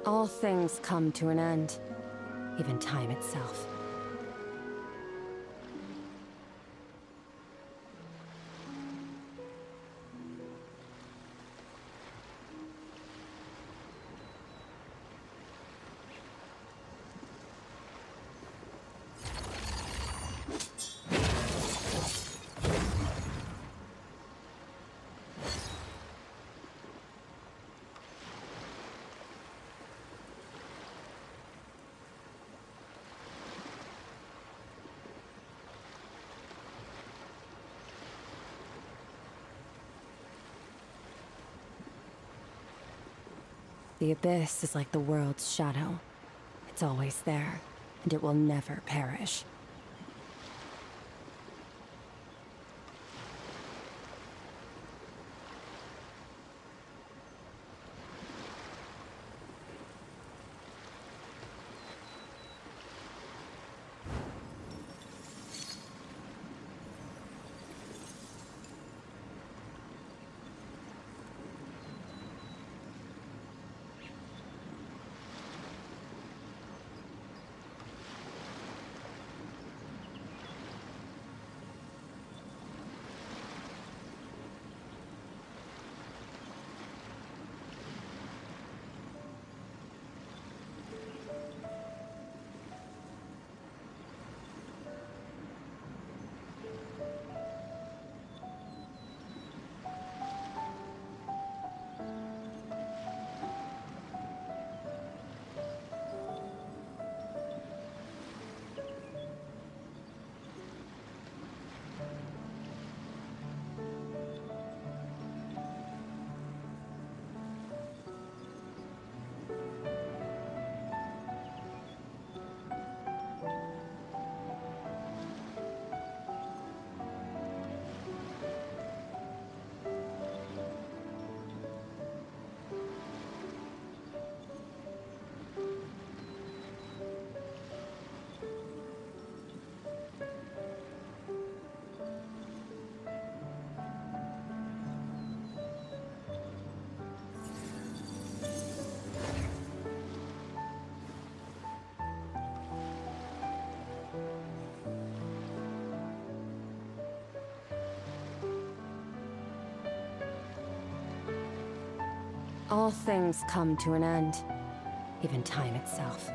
All things come to an end, even time itself. The abyss is like the world's shadow. It's always there, and it will never perish. All things come to an end, even time itself.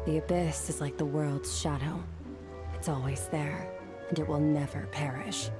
The abyss is like the world's shadow. It's always there, and it will never perish.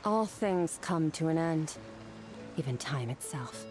All things come to an end, even time itself.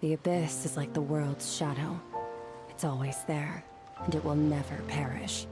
The abyss is like the world's shadow. It's always there, and it will never perish.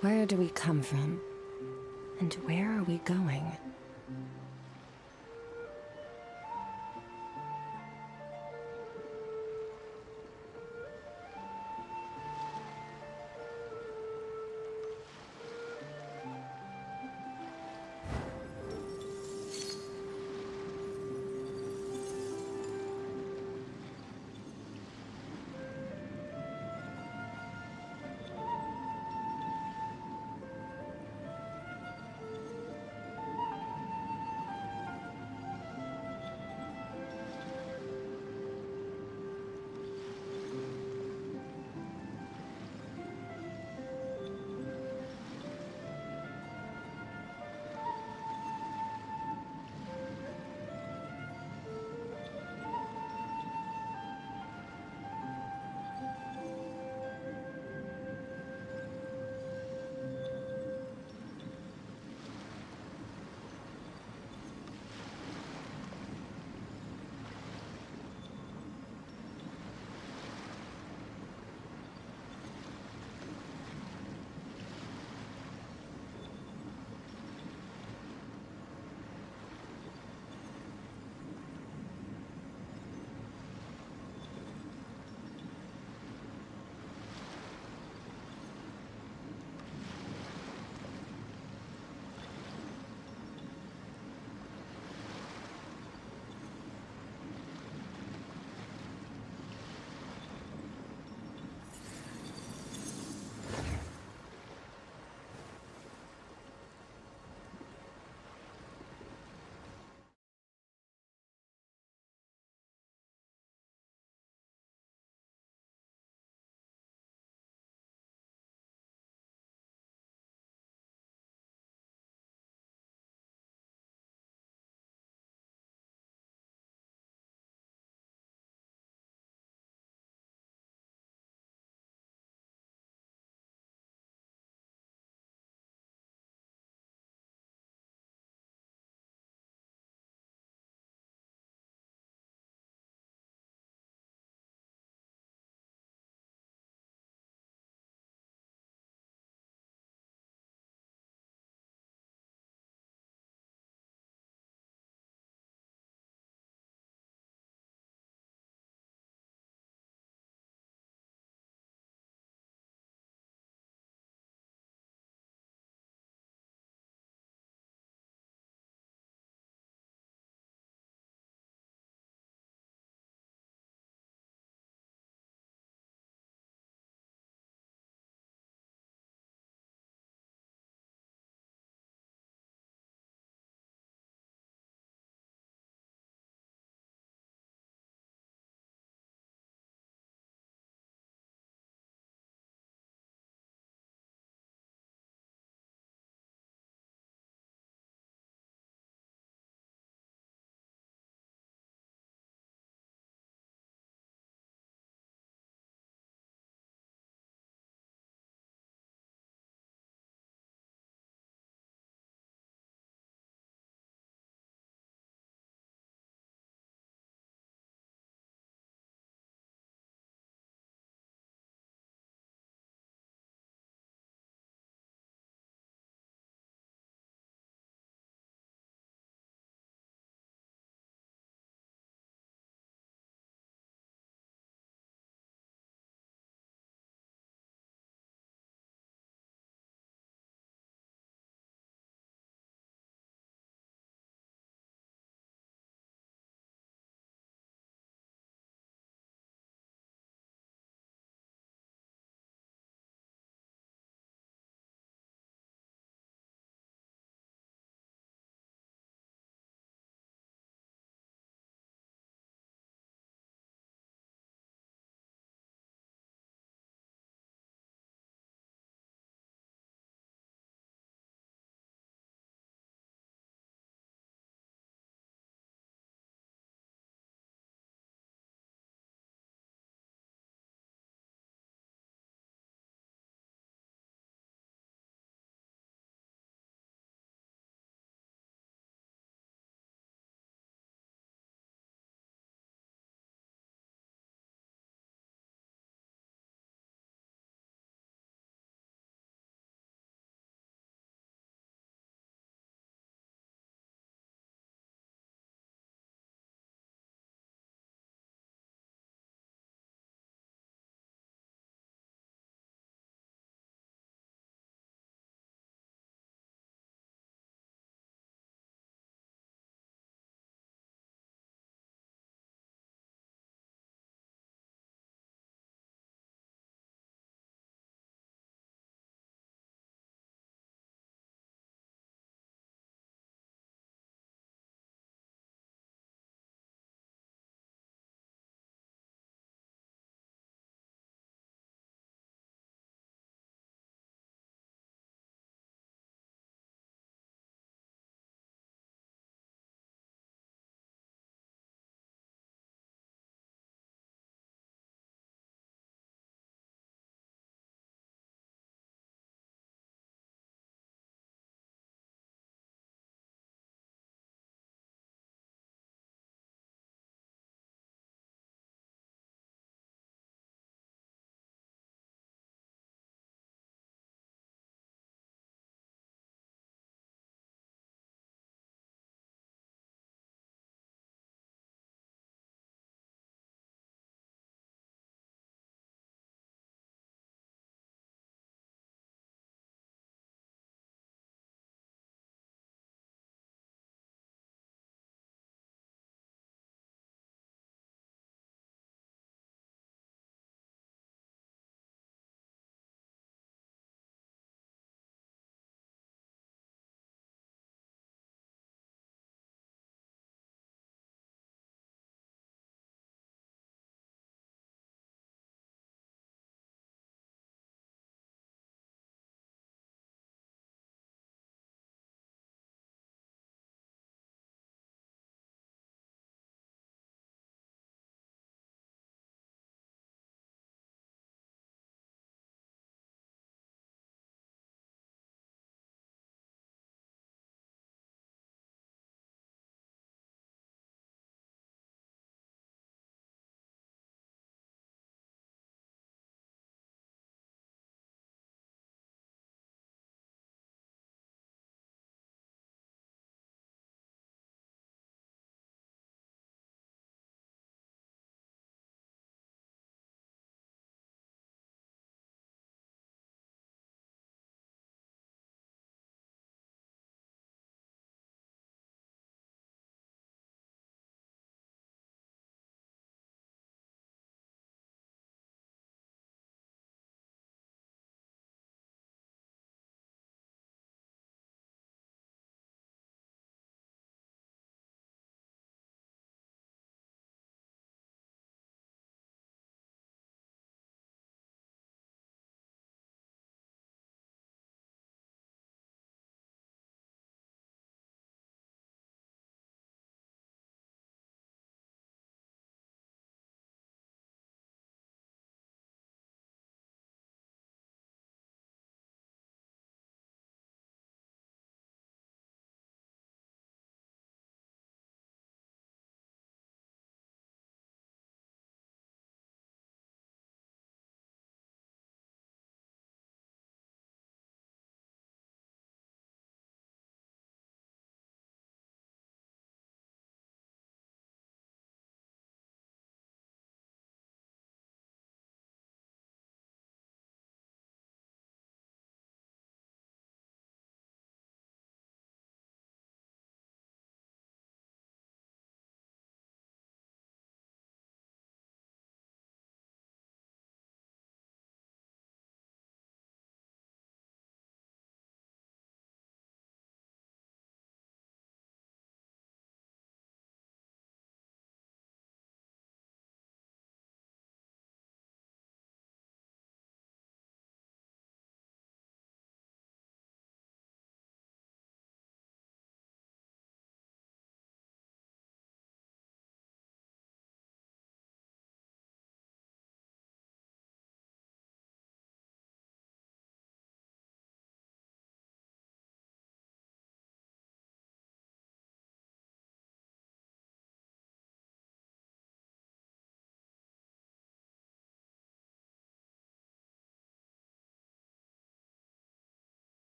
Where do we come from? And where are we going?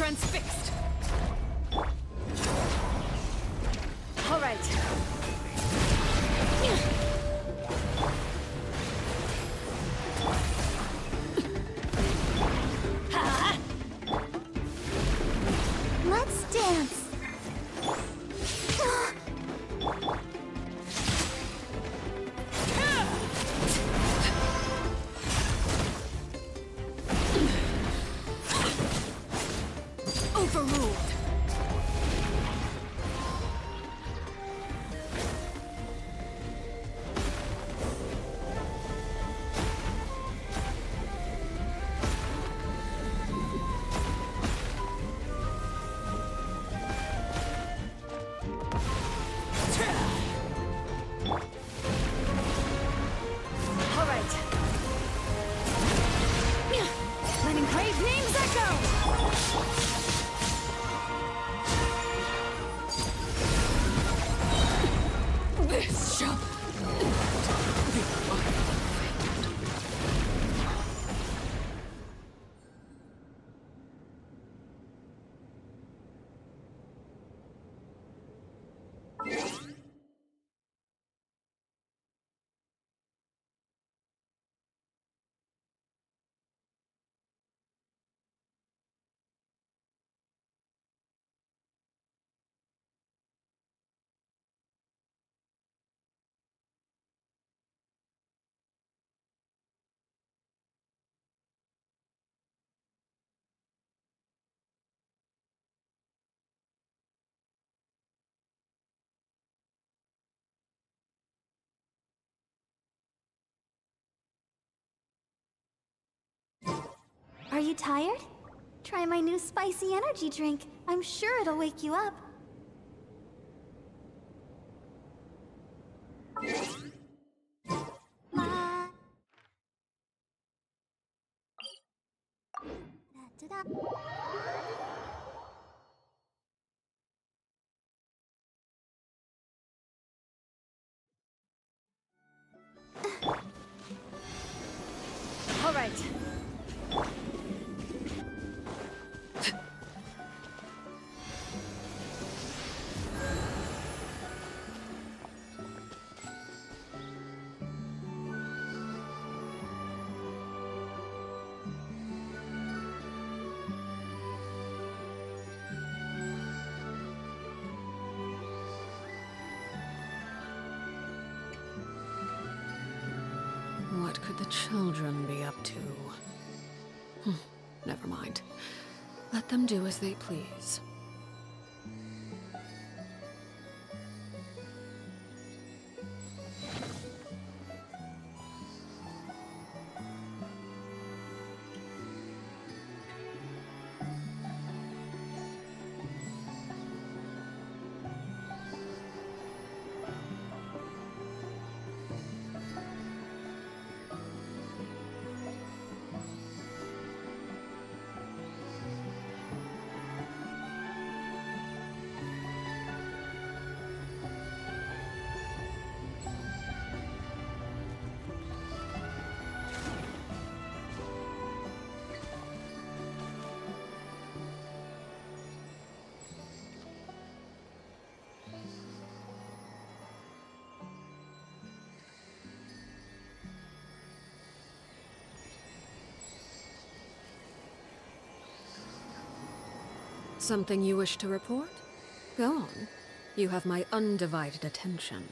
transfixed! All right. Let's dance. Overruled. All right. Letting great names echo! This shall be my fate. Are you tired? Try my new spicy energy drink. I'm sure it'll wake you up. La- da-da-da. All right. What could the children be up to? Never mind. Let them do as they please. Something you wish to report? Go on. You have my undivided attention.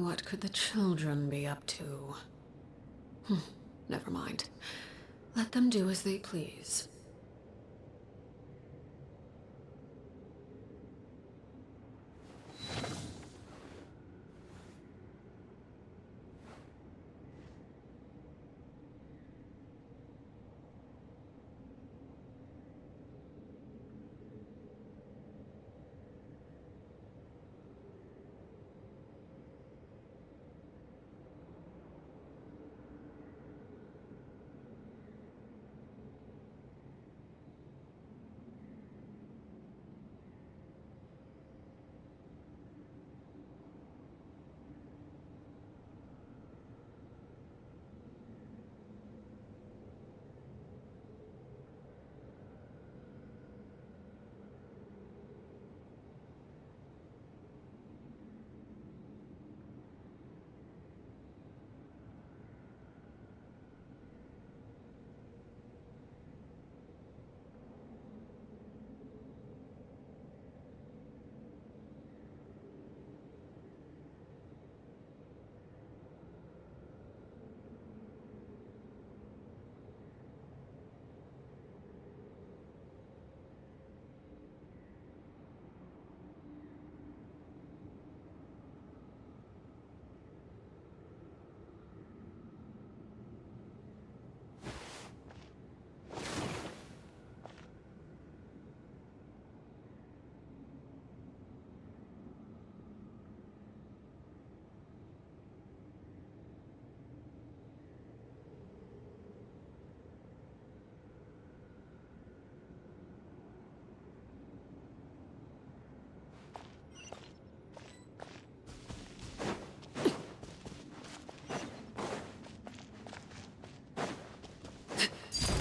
What could the children be up to? Never mind. Let them do as they please.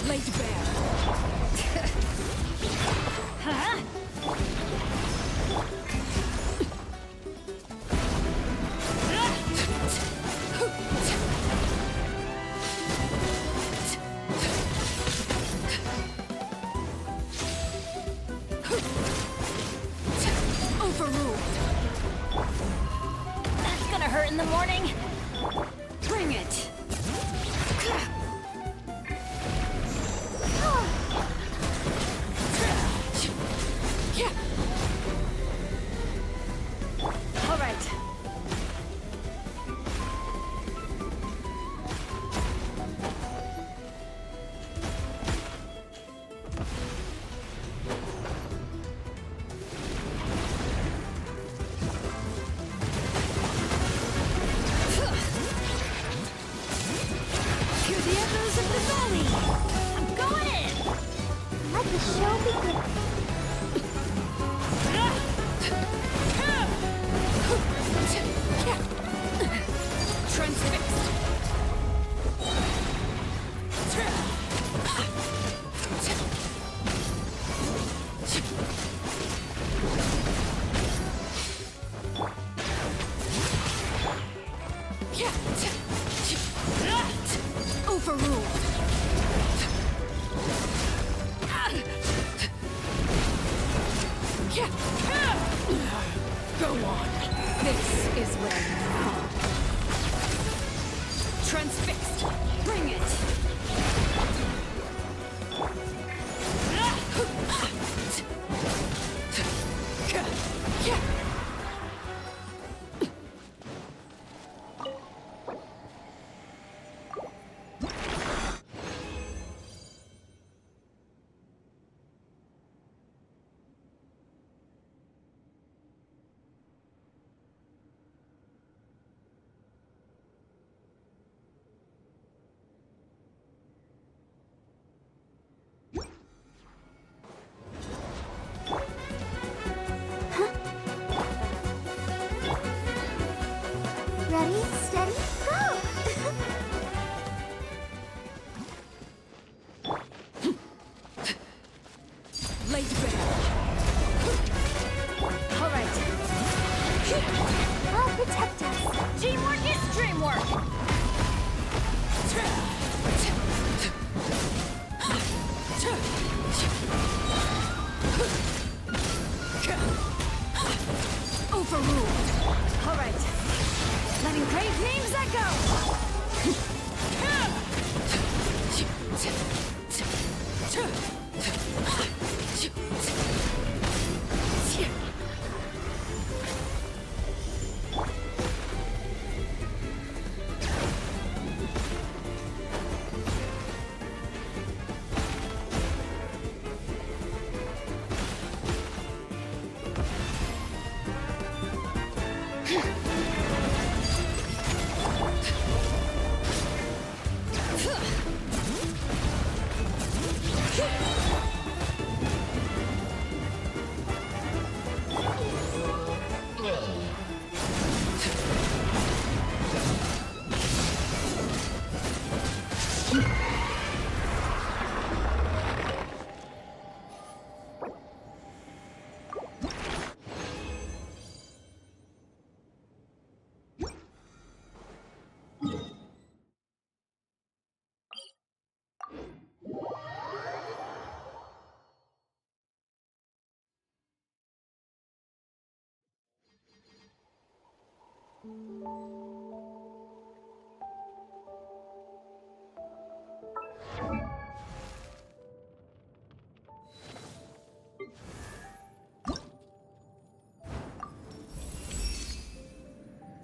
Laid bare. Huh? Overruled. That's gonna hurt in the morning. Bring it. All right. Hear the echoes of the valley. I'm going in. Let the show begin. Transfixed. Overruled.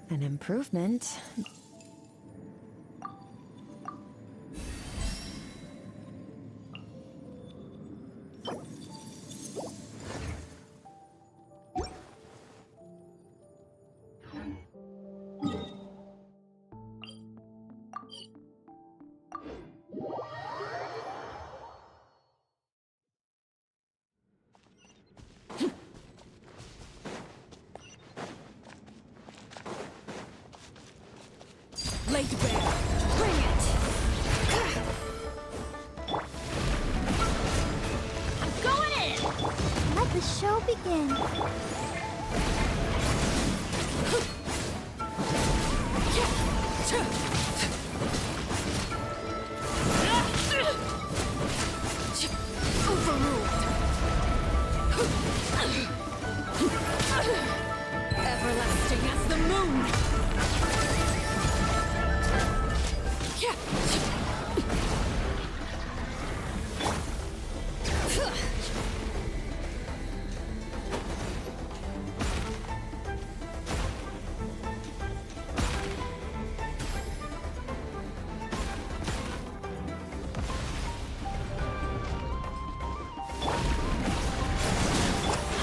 An improvement. Laid bare. Bring it! I'm going in! Let the show begin. Everlasting as the moon!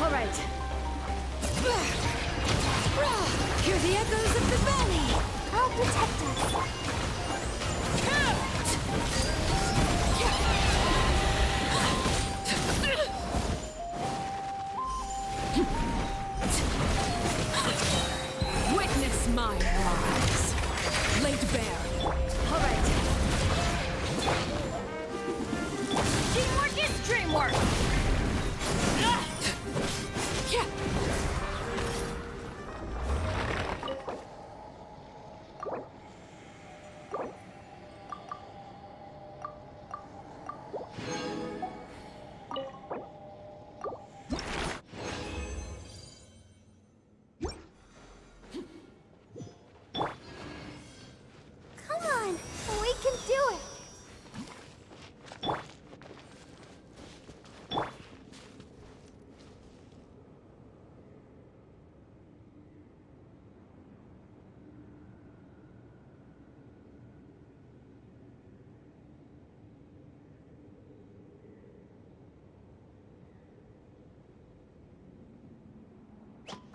All right. Hear the echoes of the valley! I'll protect us. Witness my rise. Laid bare. All right. Teamwork is dreamwork! Come on, we can do it.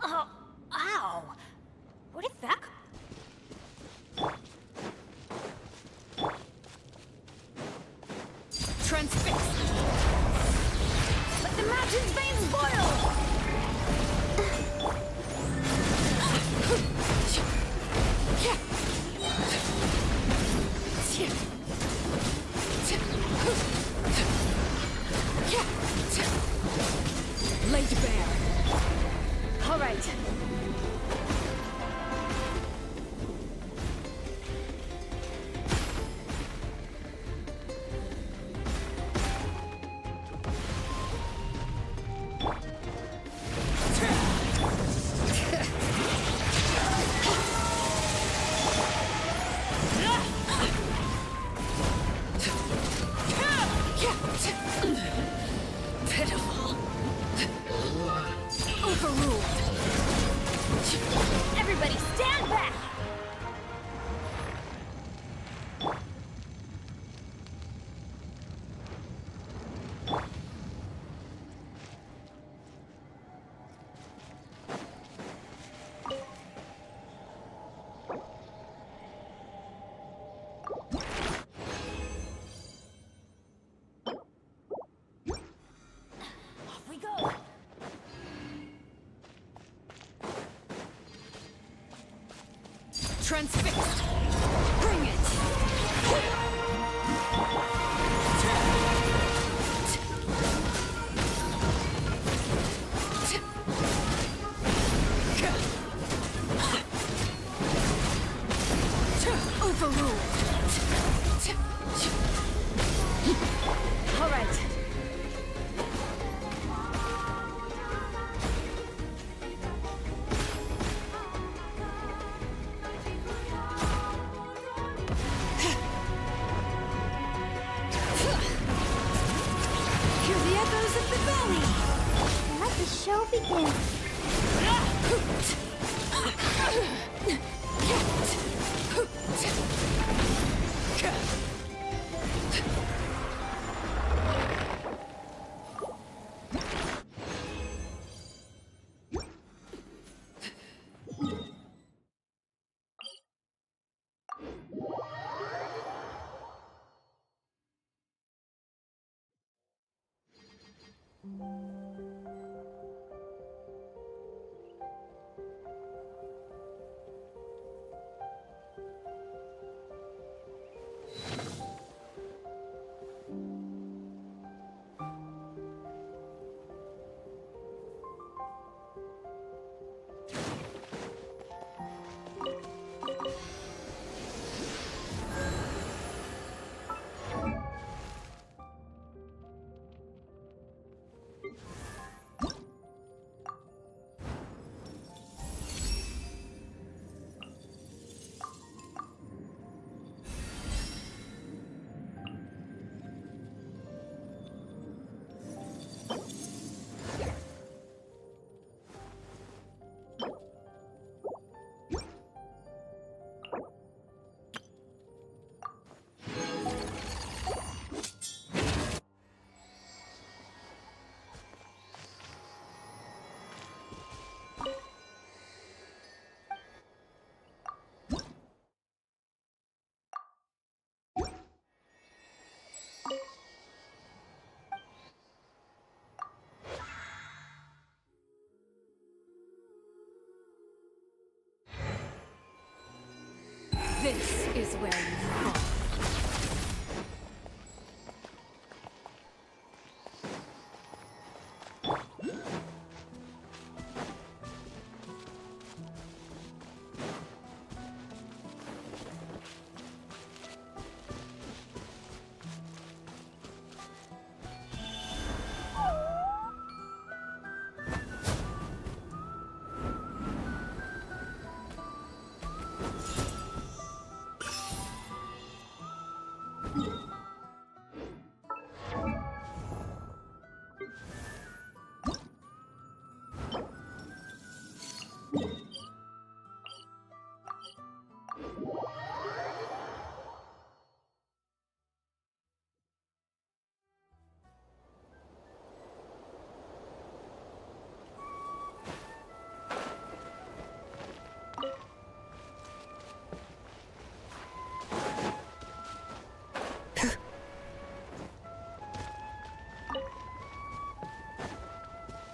Oh, ow! Where did that come? Transfix! Let the mountain's veins boil! Laid bare. All right. Pitiful. Overruled. Everybody stand back! Off we go! Transfixed! Bring it! show begins. This is where you fall.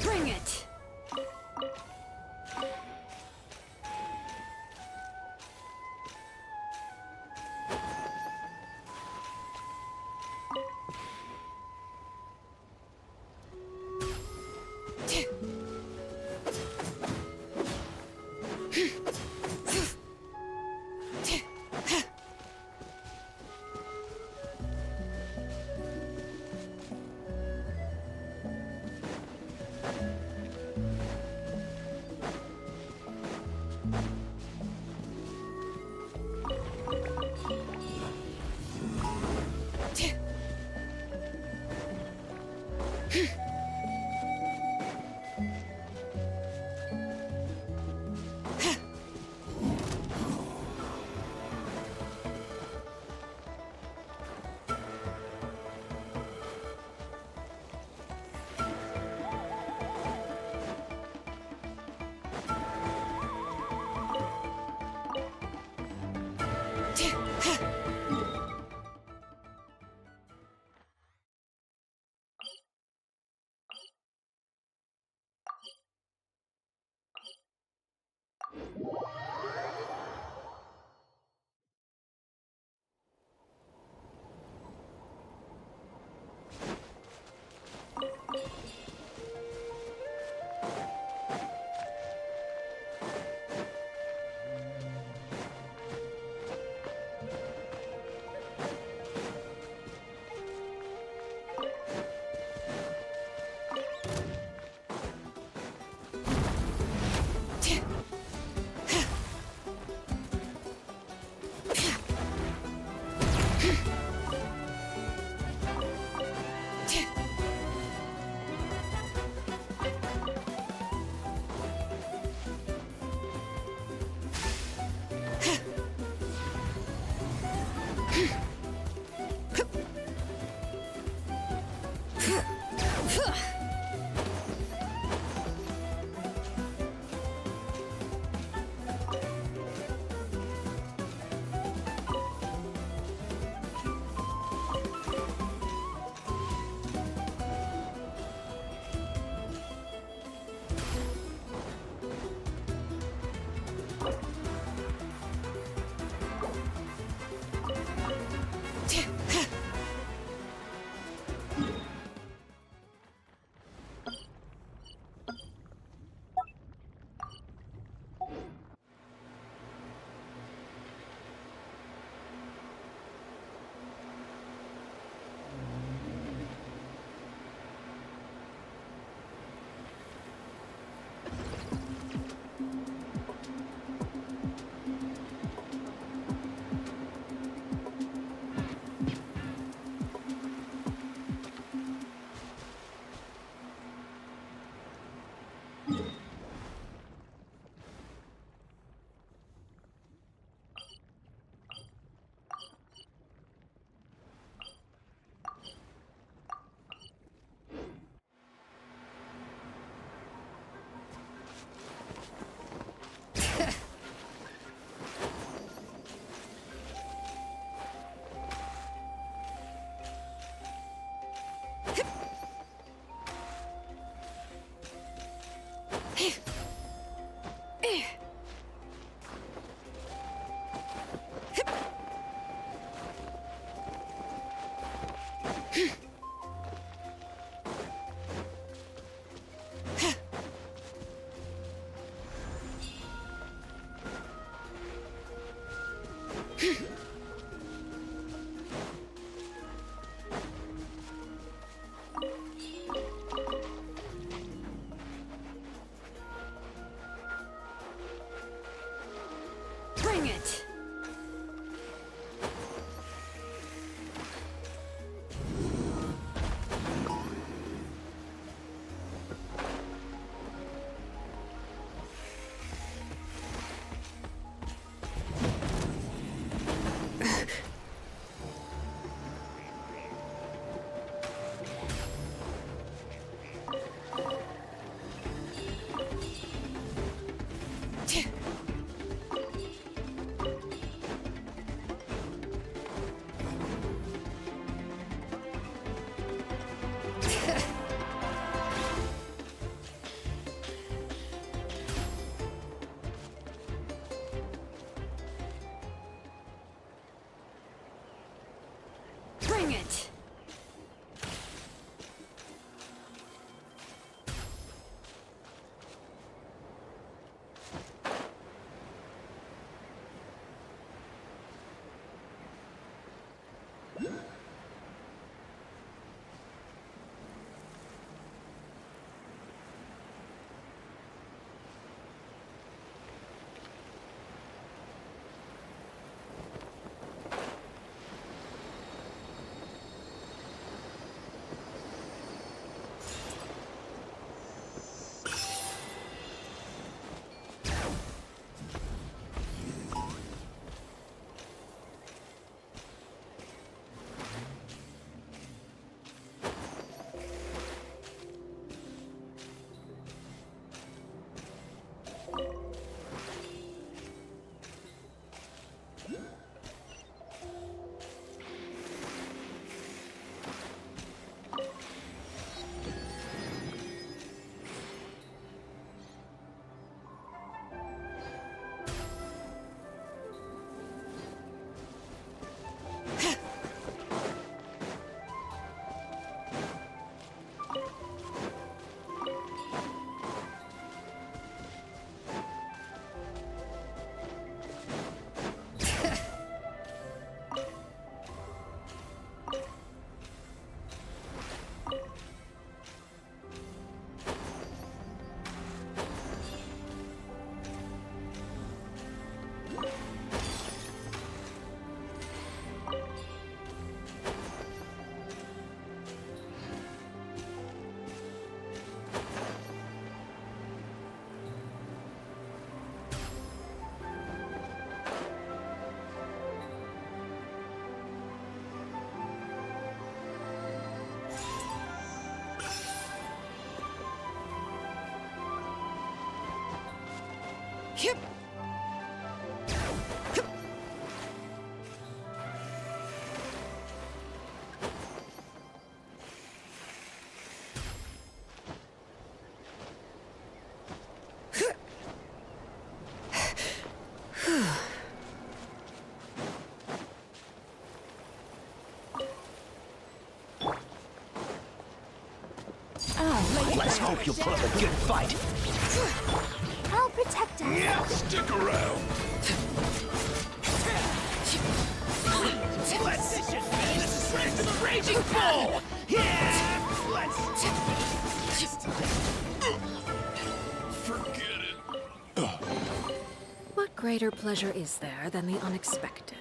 Bring it! Bring it! Bring it! Yep. Let's hope you'll put up a good fight. I'll protect us. Yeah, stick around. Let's straight to the raging bull. Yeah, let's forget it. What greater pleasure is there than the unexpected?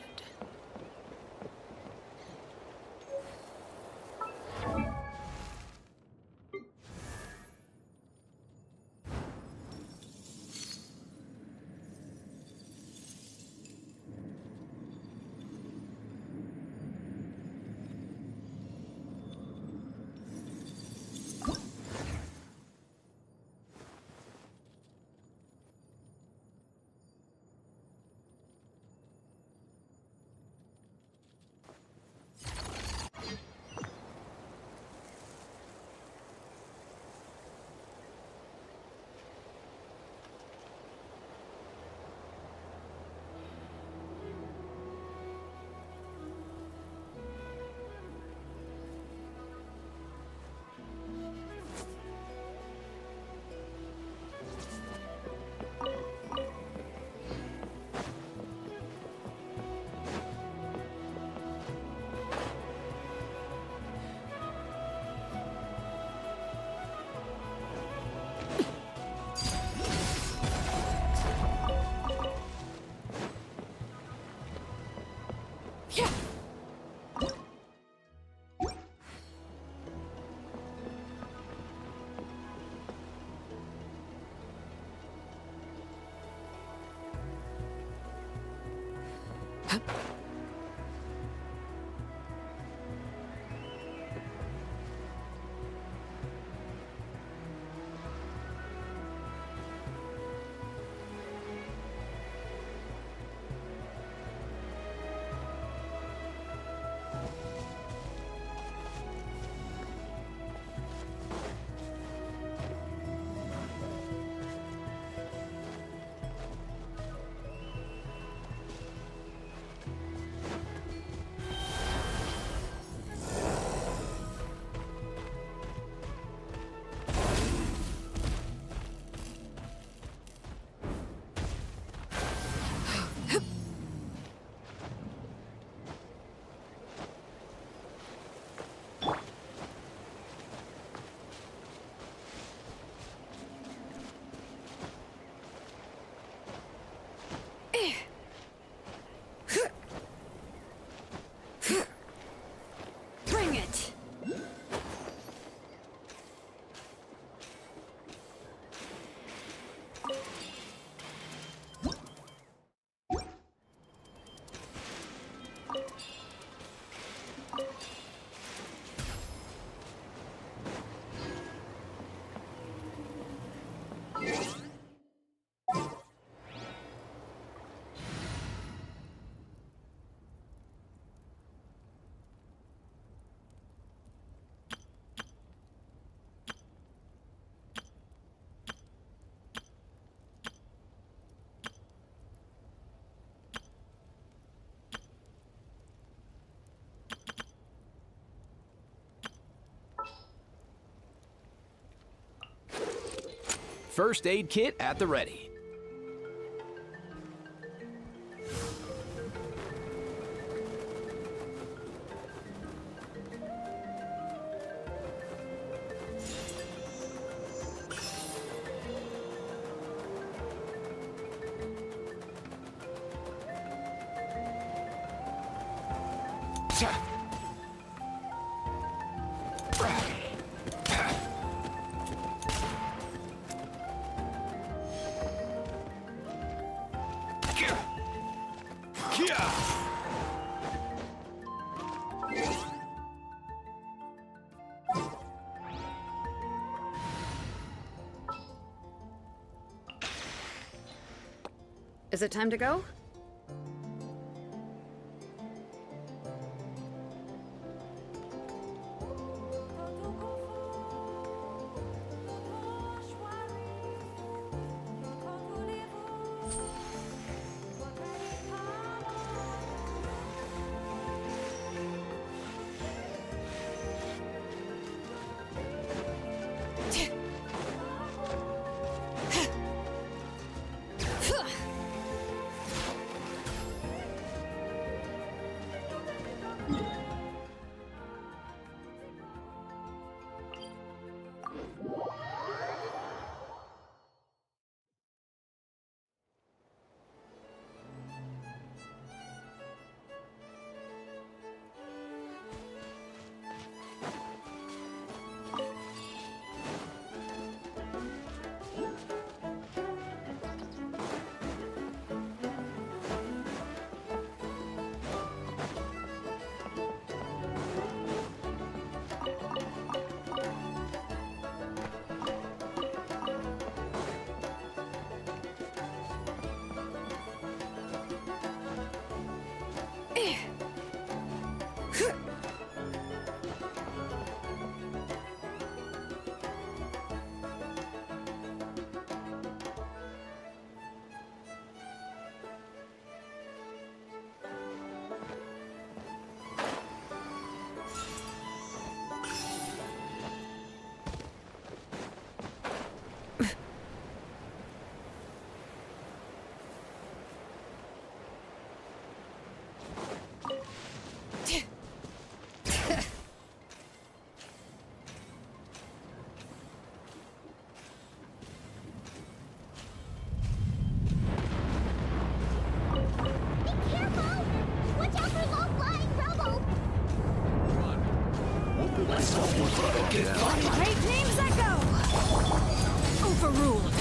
first aid kit at the ready. Is it time to go? Great names echo! Overruled.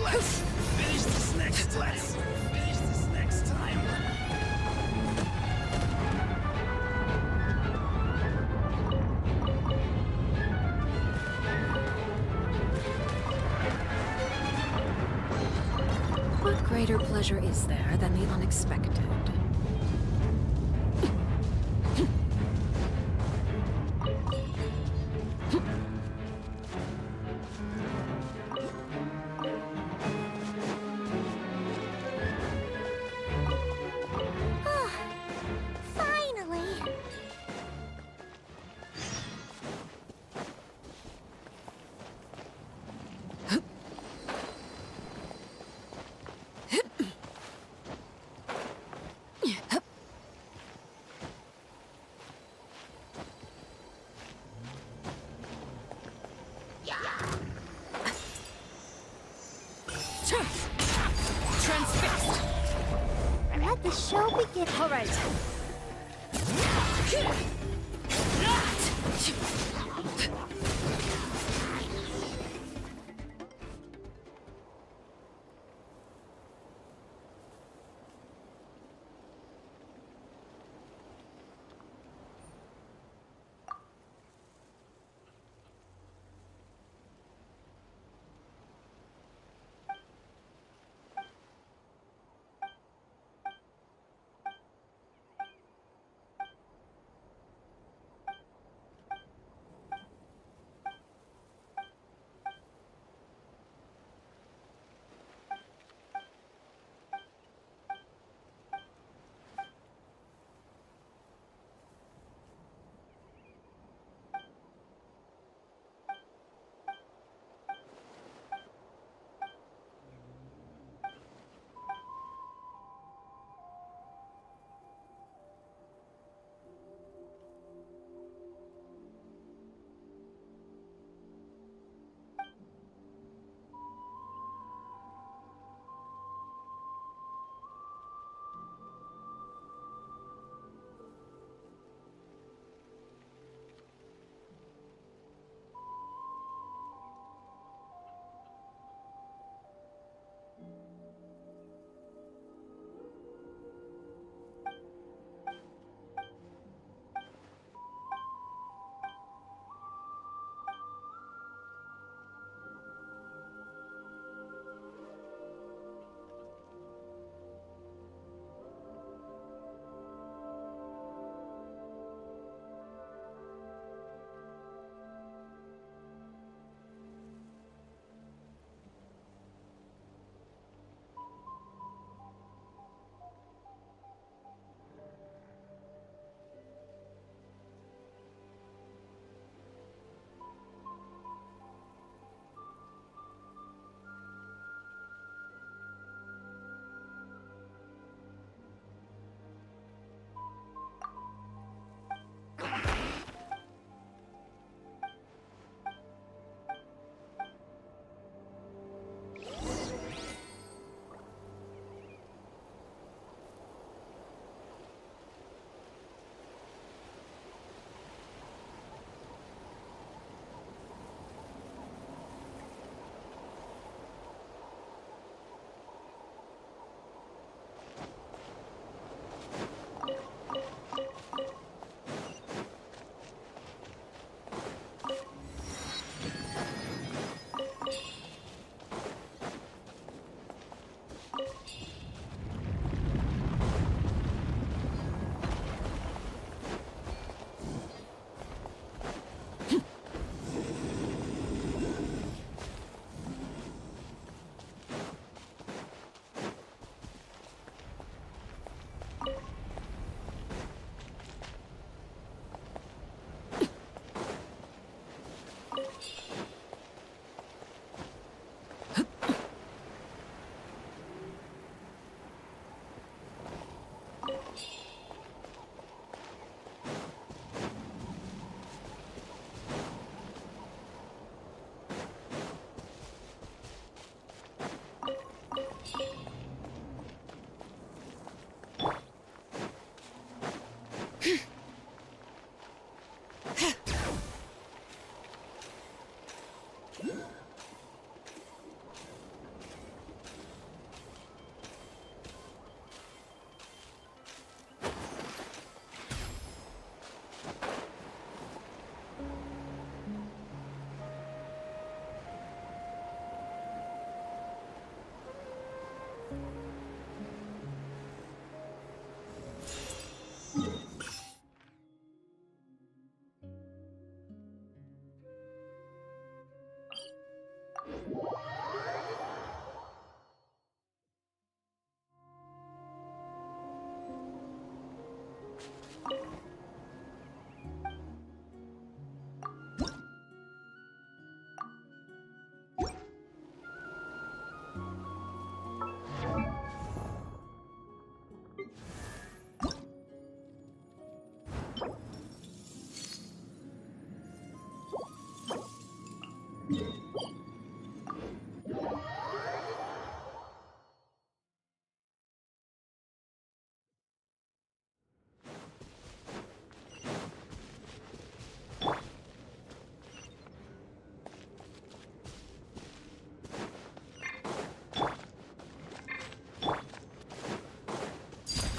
Let's finish this next time. What greater pleasure is there than the unexpected? Finally! Transfixed! Let the show begin. All right.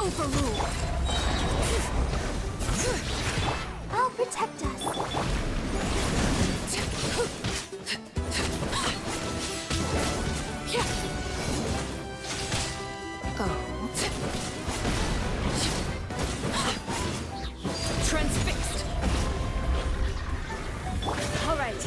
Overruled. I'll protect us. Transfixed. All right.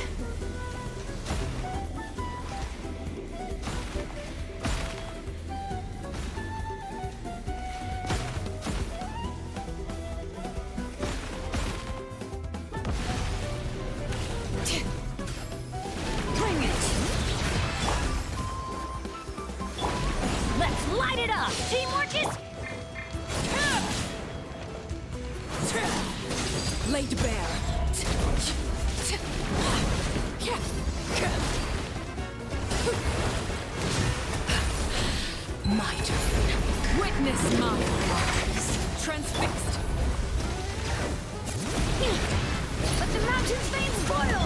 Bring it. Let's light it up. Teamwork is laid bare. My turn. Witness my eyes. Transfixed. Let the mountain's veins boil.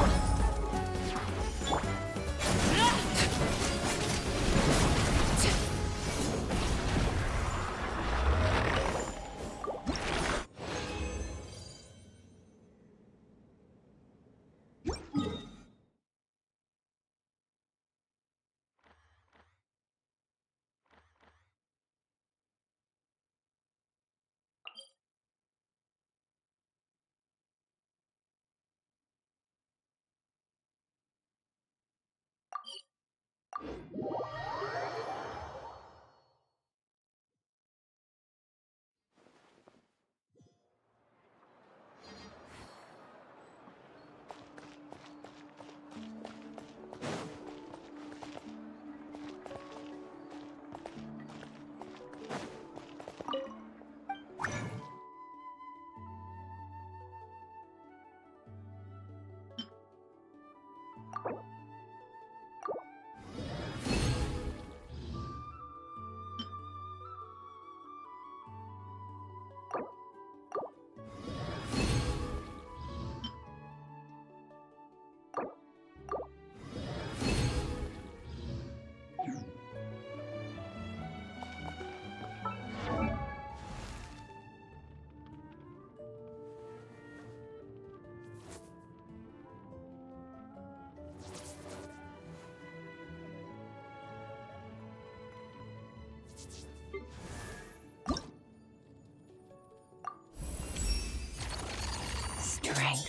Strength.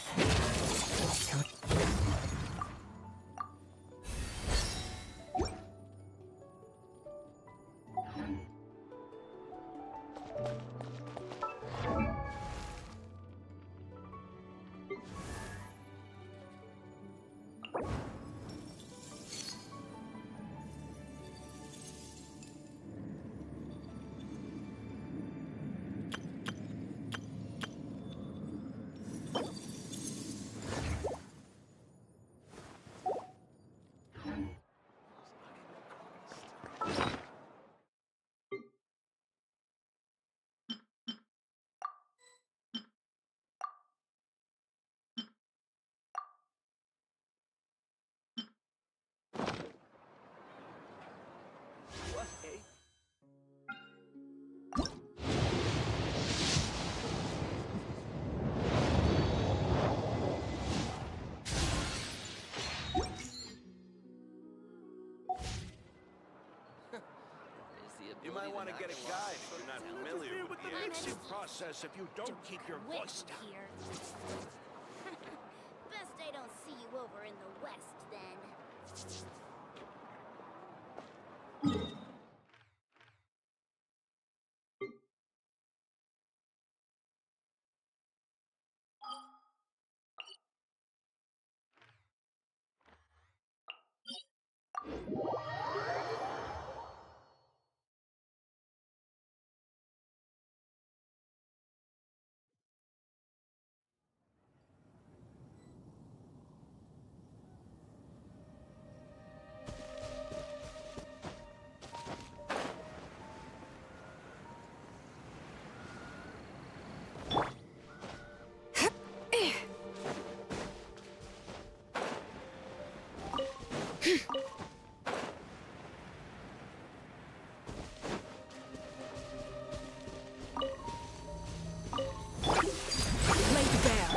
You might want to get a guide if you're not familiar with the mixing process if you don't keep your voice down. Here. Best I don't see you over in the west, then. Laid bare.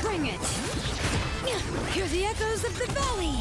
Bring it! Hear the echoes of the valley!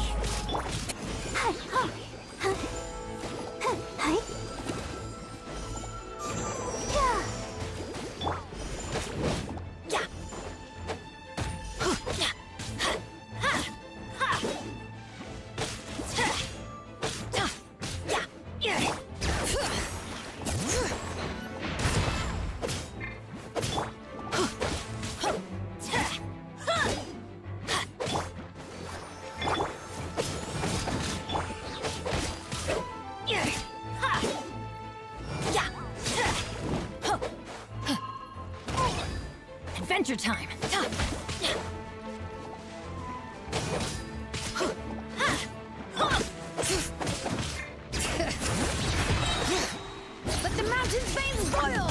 Adventure time! Let the mountain's veins boil!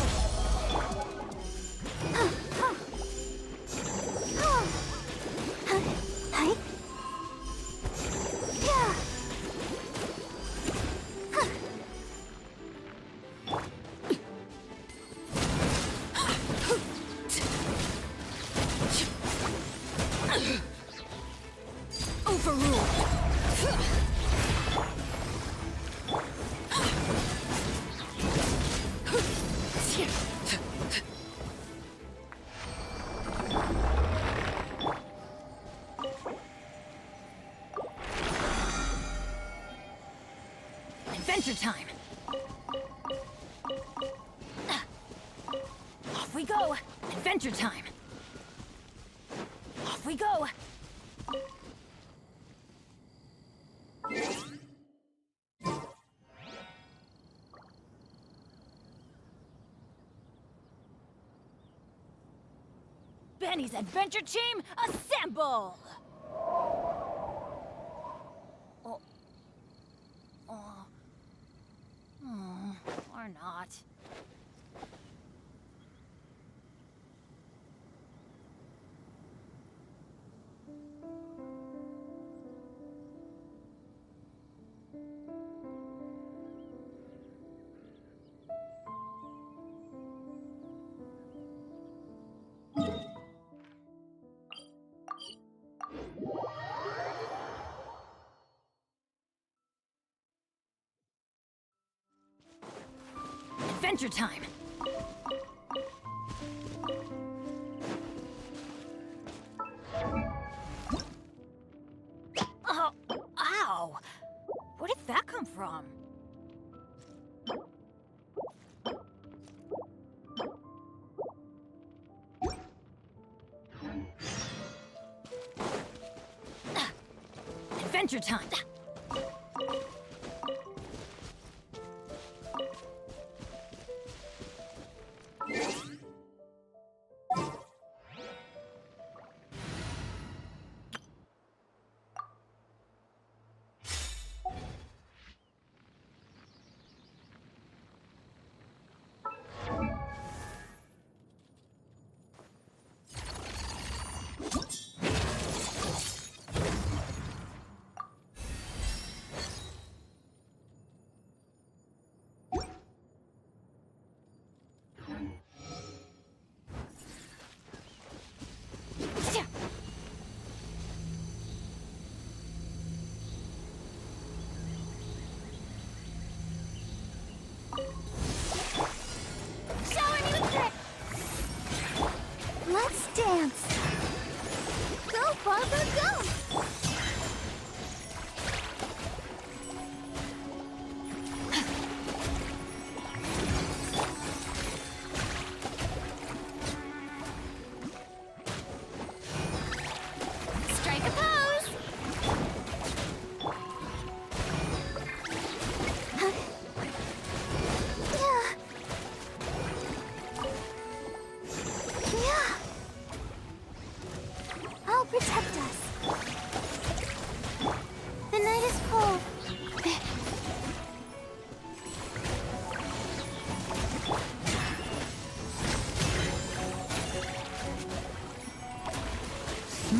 Adventure time! Off we go! Adventure time! Off we go! Benny's adventure team, assemble! Or not. Adventure time! Oh, ow! Where did that come from? Adventure time!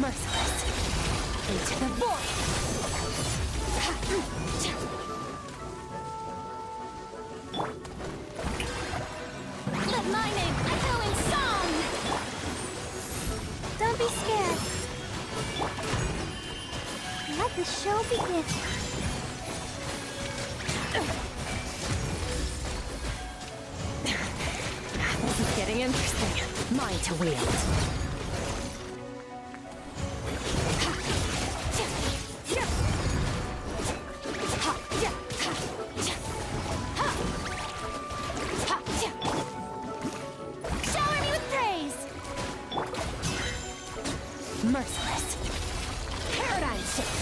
Merciless. Into the void. Let my name echo in song! Don't be scared. Let the show begin. This is getting interesting. Mine to wield. Shower me with praise! Merciless. Paradigm shift.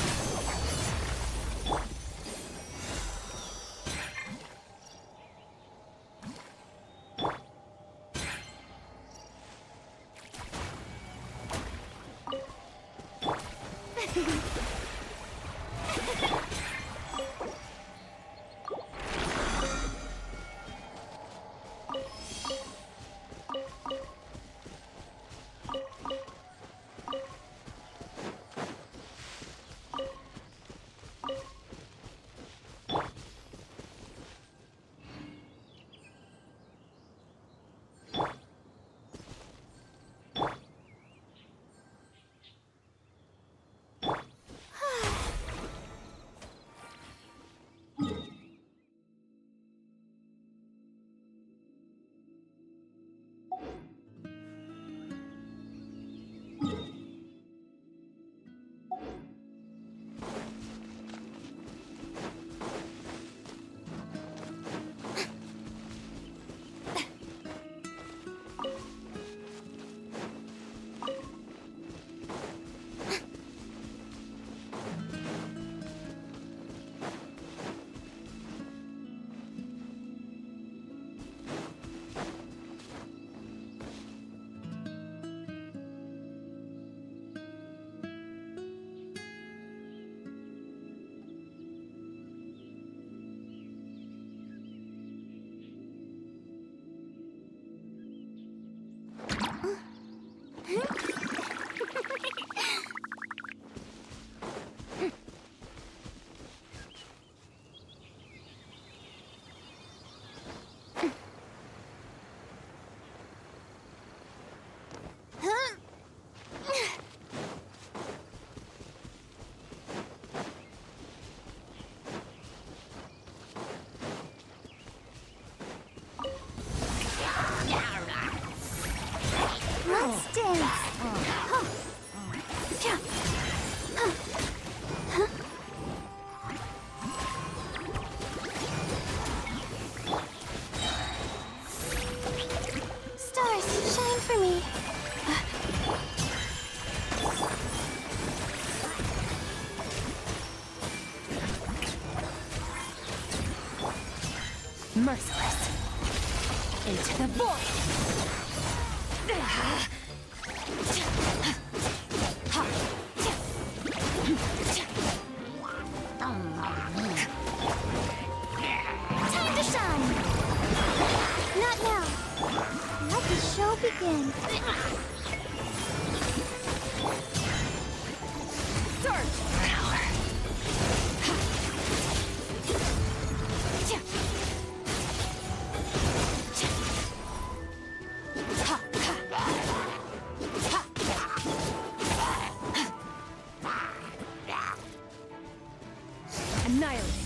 Let's dance! Stars, shine for me! Merciless. Into the void. Time to shine! Not now. Let the show begin. Surge power. Annihilating.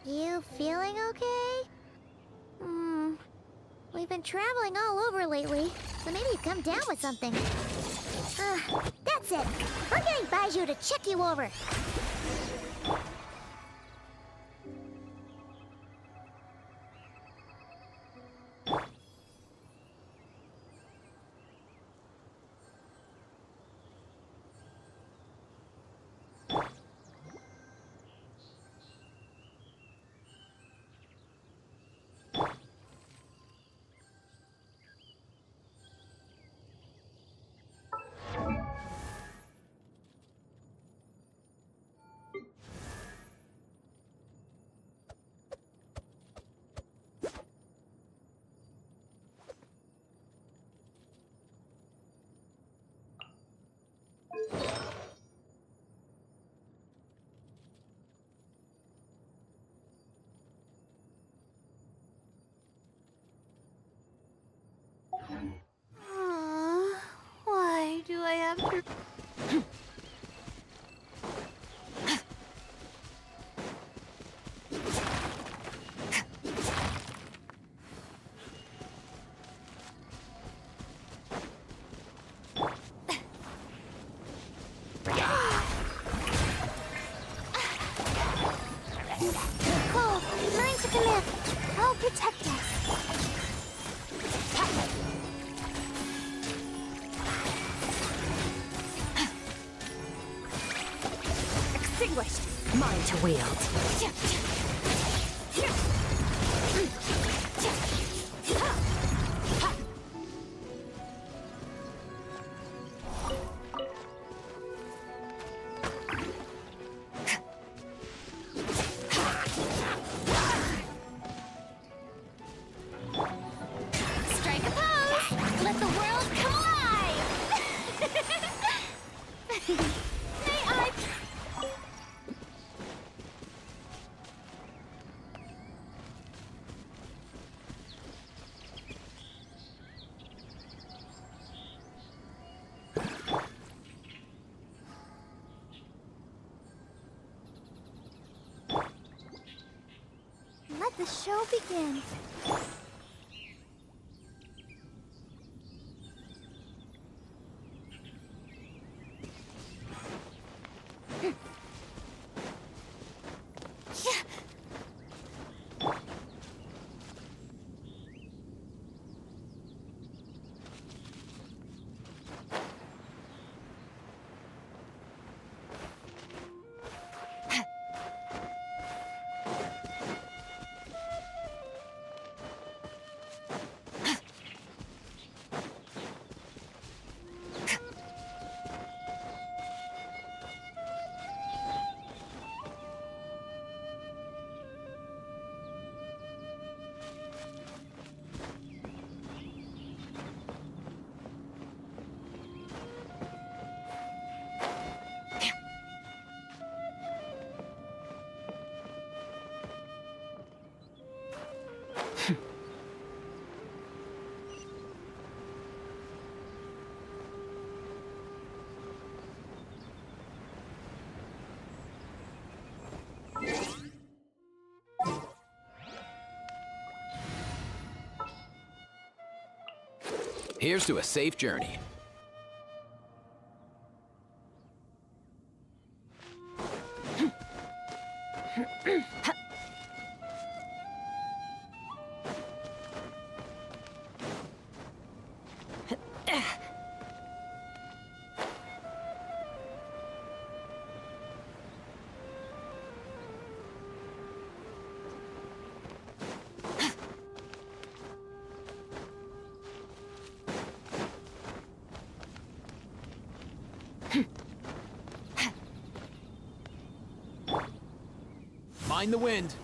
You feeling okay? We've been traveling all over lately, so maybe you come down with something. That's it. We're getting Baiju to check you over. Why do I have to... Cole, learn to command. I'll protect us. Extinguished! Mine to wield. Strike a pose! Let the world come alive! May I... Let the show begin. Here's to a safe journey. Mind the wind.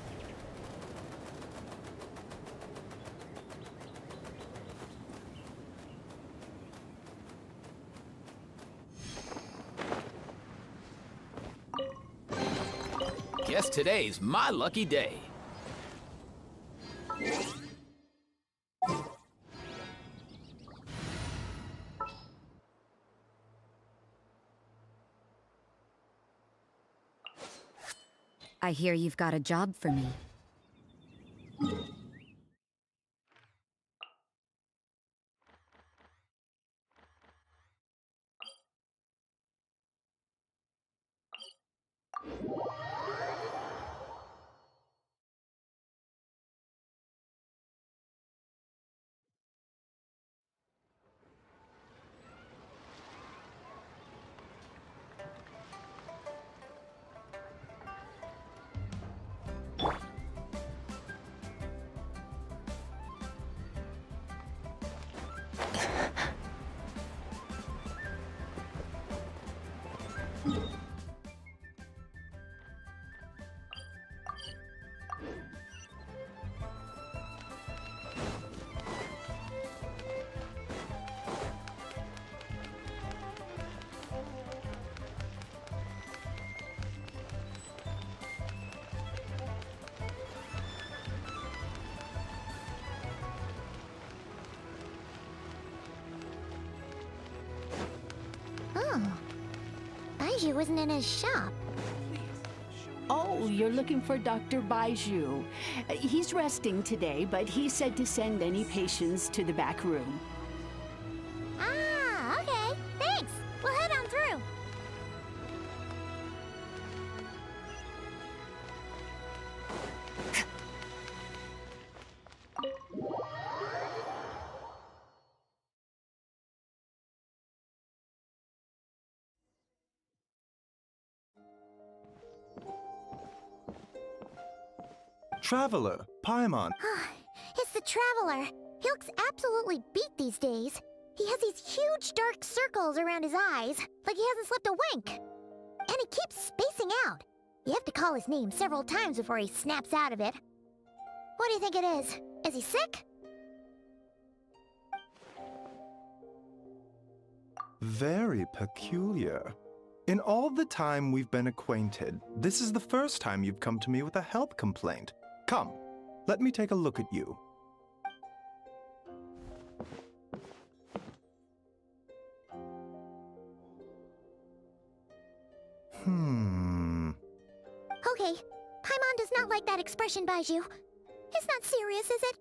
Guess today's my lucky day. I hear you've got a job for me. Baiju isn't in his shop. Oh, you're looking for Dr. Baiju. He's resting today, but he said to send any patients to the back room. Ah, okay. Thanks. We'll head on through. Traveler, Paimon. It's the Traveler. He looks absolutely beat these days. He has these huge dark circles around his eyes, like he hasn't slept a wink. And he keeps spacing out. You have to call his name several times before he snaps out of it. What do you think it is? Is he sick? Very peculiar. In all the time we've been acquainted, this is the first time you've come to me with a health complaint. Come, let me take a look at you. Okay, Paimon does not like that expression, Baiju. It's not serious, is it?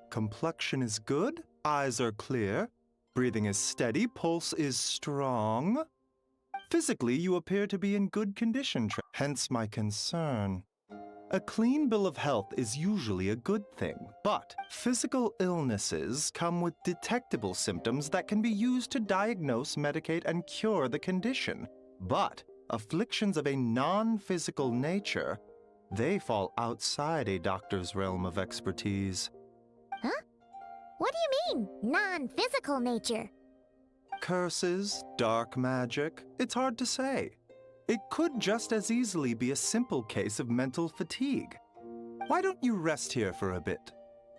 Complexion is good, eyes are clear, breathing is steady, pulse is strong. Physically, you appear to be in good condition, hence my concern. A clean bill of health is usually a good thing, but physical illnesses come with detectable symptoms that can be used to diagnose, medicate, and cure the condition. But afflictions of a non-physical nature, they fall outside a doctor's realm of expertise. Huh? What do you mean, non-physical nature? Curses, dark magic, it's hard to say. It could just as easily be a simple case of mental fatigue. Why don't you rest here for a bit?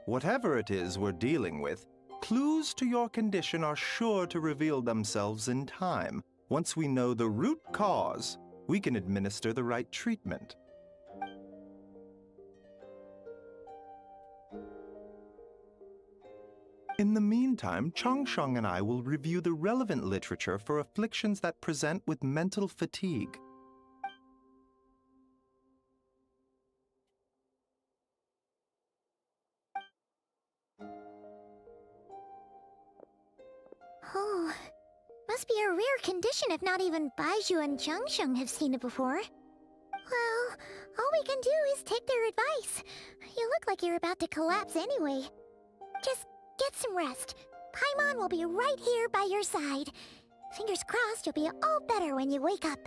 Whatever it is we're dealing with, clues to your condition are sure to reveal themselves in time. Once we know the root cause, we can administer the right treatment. In the meantime, Changsheng and I will review the relevant literature for afflictions that present with mental fatigue. Oh, must be a rare condition if not even Baiju and Changsheng have seen it before. Well, all we can do is take their advice. You look like you're about to collapse anyway. Just get some rest. Paimon will be right here by your side. Fingers crossed you'll be all better when you wake up.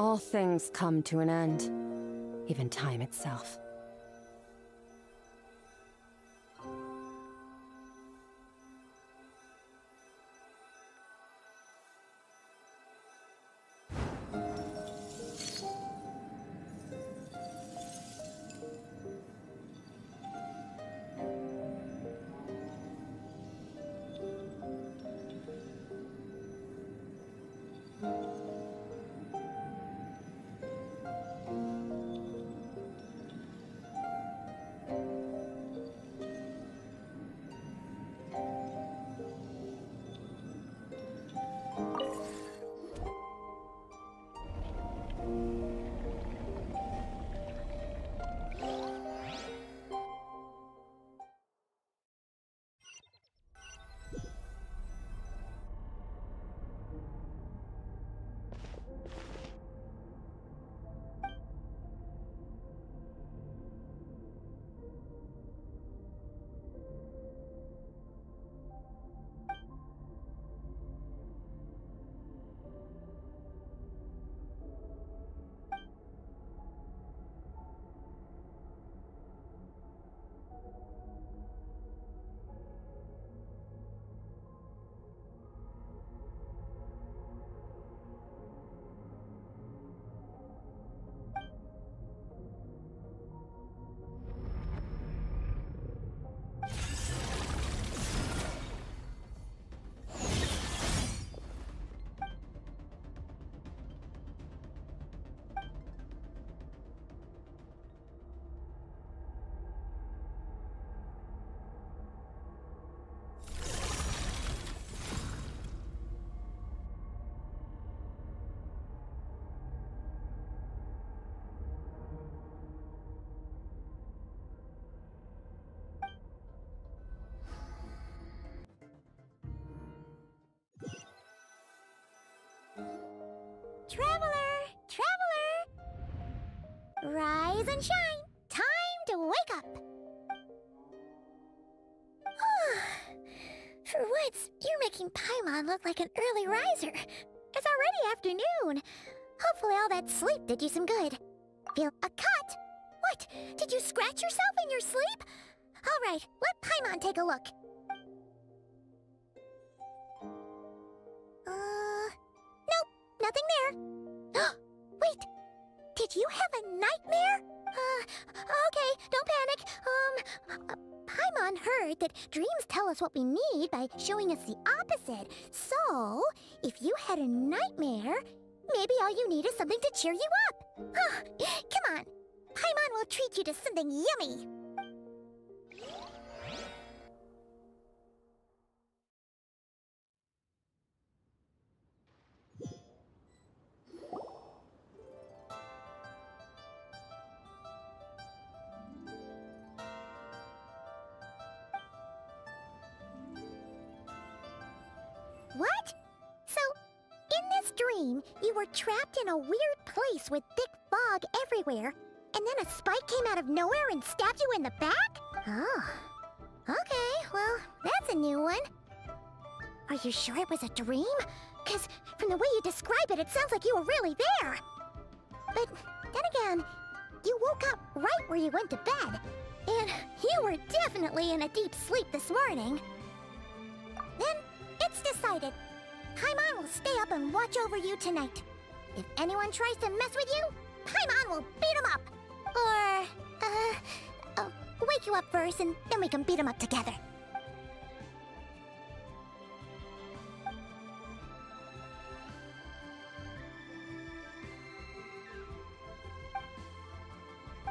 All things come to an end, even time itself. Traveler! Traveler! Rise and shine! Time to wake up! For once, you're making Paimon look like an early riser. It's already afternoon. Hopefully all that sleep did you some good. Feel a cut? What? Did you scratch yourself in your sleep? All right, let Paimon take a look. Nope, nothing there. Wait, did you have a nightmare? Okay, don't panic. Paimon heard that dreams tell us what we need by showing us the opposite. So, if you had a nightmare, maybe all you need is something to cheer you up. Come on, Paimon will treat you to something yummy. What? So, in this dream, you were trapped in a weird place with thick fog everywhere, and then a spike came out of nowhere and stabbed you in the back? Oh. Okay, well, that's a new one. Are you sure it was a dream? Because from the way you describe it, it sounds like you were really there. But then again, you woke up right where you went to bed, and you were definitely in a deep sleep this morning. Then, it's decided. Paimon will stay up and watch over you tonight. If anyone tries to mess with you, Paimon will beat him up. Or, wake you up first and then we can beat him up together.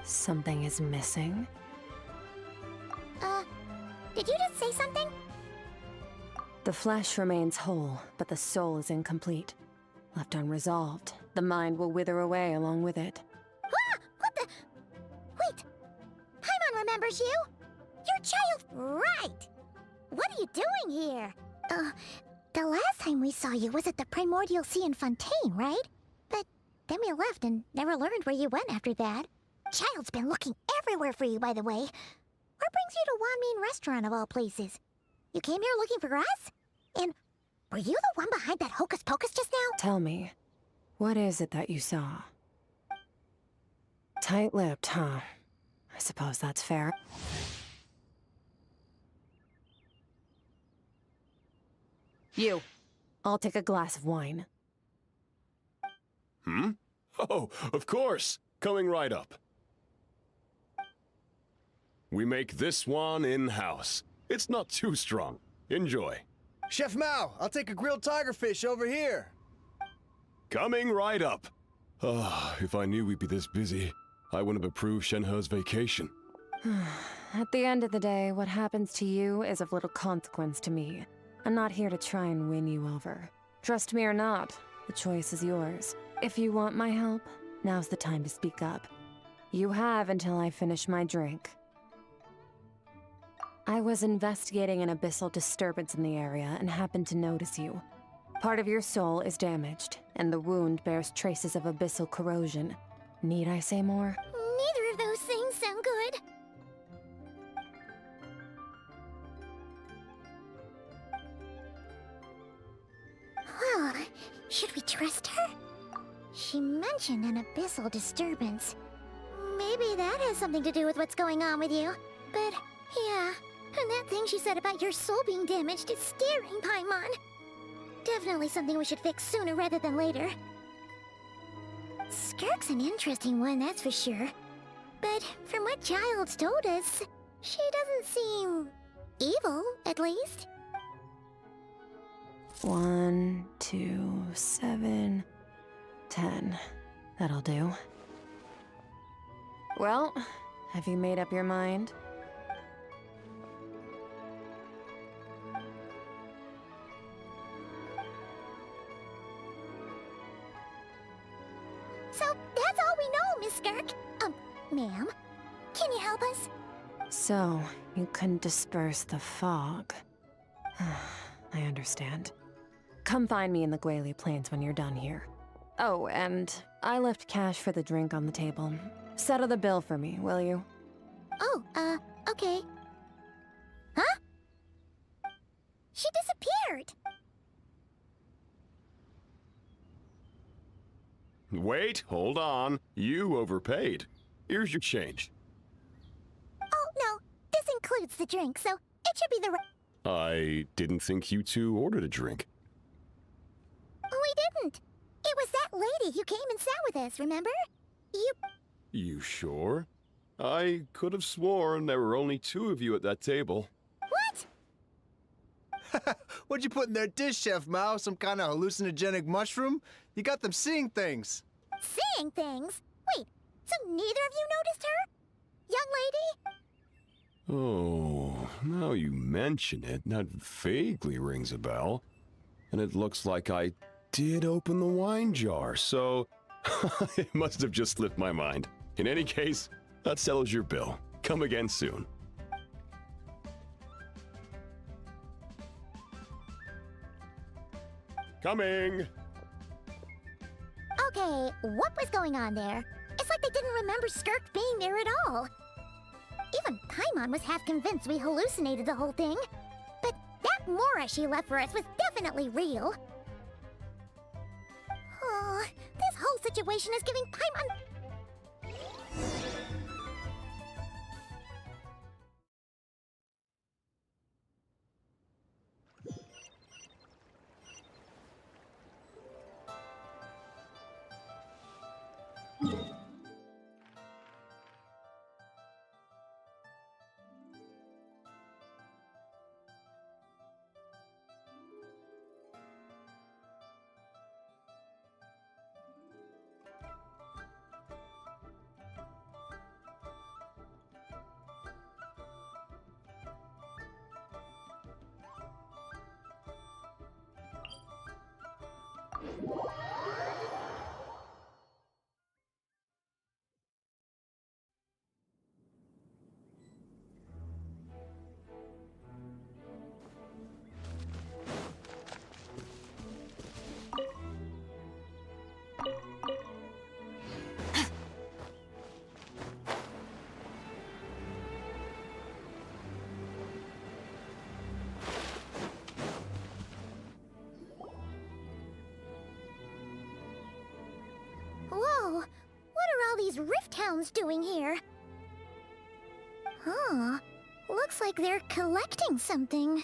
Something is missing? Did you just say something? The flesh remains whole, but the soul is incomplete. Left unresolved, the mind will wither away along with it. Ah! What the? Wait! Paimon remembers you! You're child... Right! What are you doing here? The last time we saw you was at the Primordial Sea in Fontaine, right? But then we left and never learned where you went after that. Child's been looking everywhere for you, by the way. What brings you to Wanmin Restaurant of all places? You came here looking for us? And were you the one behind that hocus pocus just now? Tell me, What is it that you saw? Tight-lipped, huh? I suppose that's fair. You. I'll take a glass of wine. Hmm? Oh, of course. Coming right up. We make this one in-house. It's not too strong. Enjoy. Chef Mao, I'll take a grilled tigerfish over here. Coming right up. Ah, if I knew we'd be this busy, I wouldn't have approved Shenhe's vacation. At the end of the day, what happens to you is of little consequence to me. I'm not here to try and win you over. Trust me or not, the choice is yours. If you want my help, now's the time to speak up. You have until I finish my drink. I was investigating an abyssal disturbance in the area and happened to notice you. Part of your soul is damaged, and the wound bears traces of abyssal corrosion. Need I say more? Neither of those things sound good. Well, should we trust her? She mentioned an abyssal disturbance. Maybe that has something to do with what's going on with you. But, yeah, and that thing she said about your soul being damaged is scaring Paimon. Definitely something we should fix sooner rather than later. Skirk's an interesting one, that's for sure. But from what Child's told us, she doesn't seem evil, at least. 1, 2, 7, 10. That'll do. Well, have you made up your mind? So that's all we know, Miss Skirk. Ma'am, can you help us? So, you can disperse the fog. I understand. Come find me in the Guili Plains when you're done here. Oh, and I left cash for the drink on the table. Settle the bill for me, will you? Oh, okay. Huh? She disappeared! Wait, hold on. You overpaid. Here's your change. Oh, no. This includes the drink, so it should be the I didn't think you two ordered a drink. We didn't. It was that lady who came and sat with us, remember? You sure? I could have sworn there were only 2 of you at that table. What? What'd you put in their dish, Chef Mao? Some kind of hallucinogenic mushroom? You got them seeing things. Seeing things? Wait, so neither of you noticed her? Young lady? Oh, now you mention it, that vaguely rings a bell. And it looks like I did open the wine jar, so it must have just slipped my mind. In any case, that settles your bill. Come again soon. Coming! Okay, what was going on there? It's like they didn't remember Skirk being there at all. Even Paimon was half convinced we hallucinated the whole thing. But that Mora she left for us was definitely real. Oh, this whole situation is giving Paimon... what are all these Rift Hounds doing here? Huh. Looks like they're collecting something.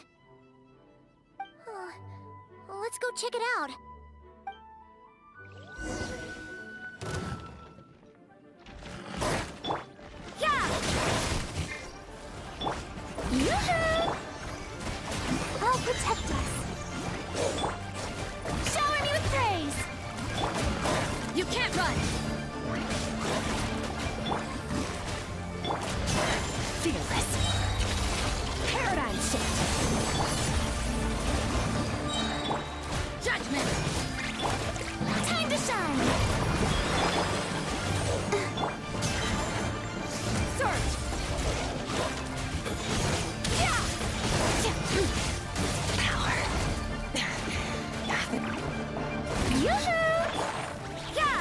Let's go check it out. Yeah! Yoo-hoo! I'll protect us. Shower me with praise! You can't run! Fearless. Paradigm shift. Judgment. Time to shine. Surge. Yeah. Power. Yoo-hoo! Yeah.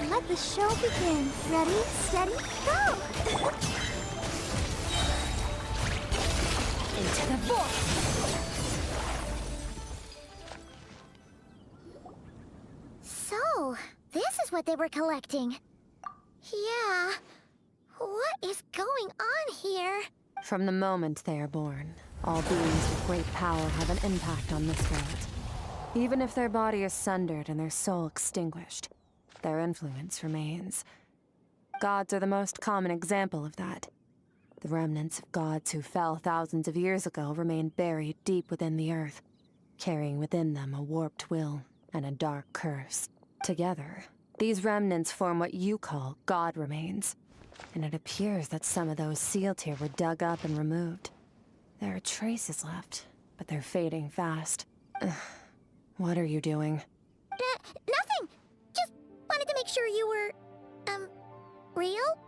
Let the show begin. Ready, steady, go! Into the void! So, this is what they were collecting. Yeah. What is going on here? From the moment they are born, all beings with great power have an impact on this world. Even if their body is sundered and their soul extinguished, their influence remains. Gods are the most common example of that. The remnants of gods who fell thousands of years ago remain buried deep within the earth, carrying within them a warped will and a dark curse. Together, these remnants form what you call god remains, and it appears that some of those sealed here were dug up and removed. There are traces left, but they're fading fast. What are you doing? Nothing! Just wanted to make sure you were, real?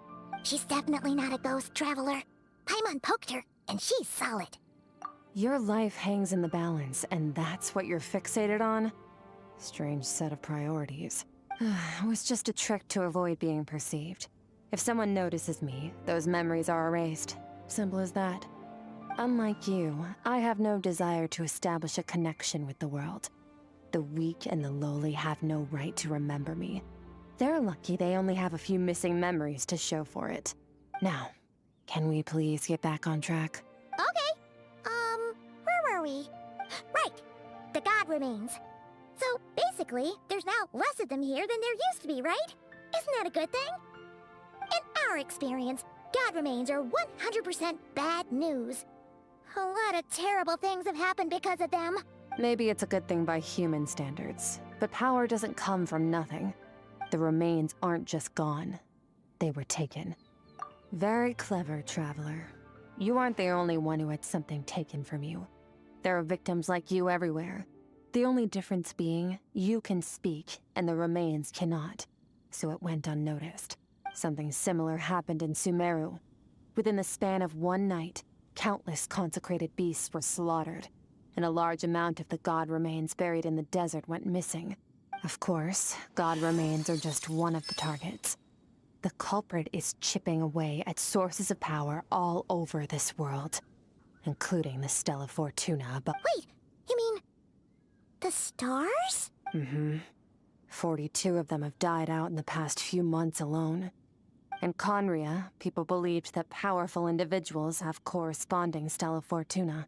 She's definitely not a ghost traveler. Paimon poked her, and she's solid. Your life hangs in the balance, and that's what you're fixated on? Strange set of priorities. It was just a trick to avoid being perceived. If someone notices me, those memories are erased. Simple as that. Unlike you, I have no desire to establish a connection with the world. The weak and the lowly have no right to remember me. They're lucky they only have a few missing memories to show for it. Now, can we please get back on track? Okay. Where were we? Right. The god remains. So, basically, there's now less of them here than there used to be, right? Isn't that a good thing? In our experience, god remains are 100% bad news. A lot of terrible things have happened because of them. Maybe it's a good thing by human standards, but power doesn't come from nothing. The remains aren't just gone. They were taken. Very clever, Traveler. You aren't the only one who had something taken from you. There are victims like you everywhere. The only difference being, you can speak, and the remains cannot. So it went unnoticed. Something similar happened in Sumeru. Within the span of one night, countless consecrated beasts were slaughtered, and a large amount of the god remains buried in the desert went missing. Of course, god remains are just one of the targets. The culprit is chipping away at sources of power all over this world, including the Stella Fortuna, but— Wait, you mean the stars? 42 of them have died out in the past few months alone. In Conria, people believed that powerful individuals have corresponding Stella Fortuna.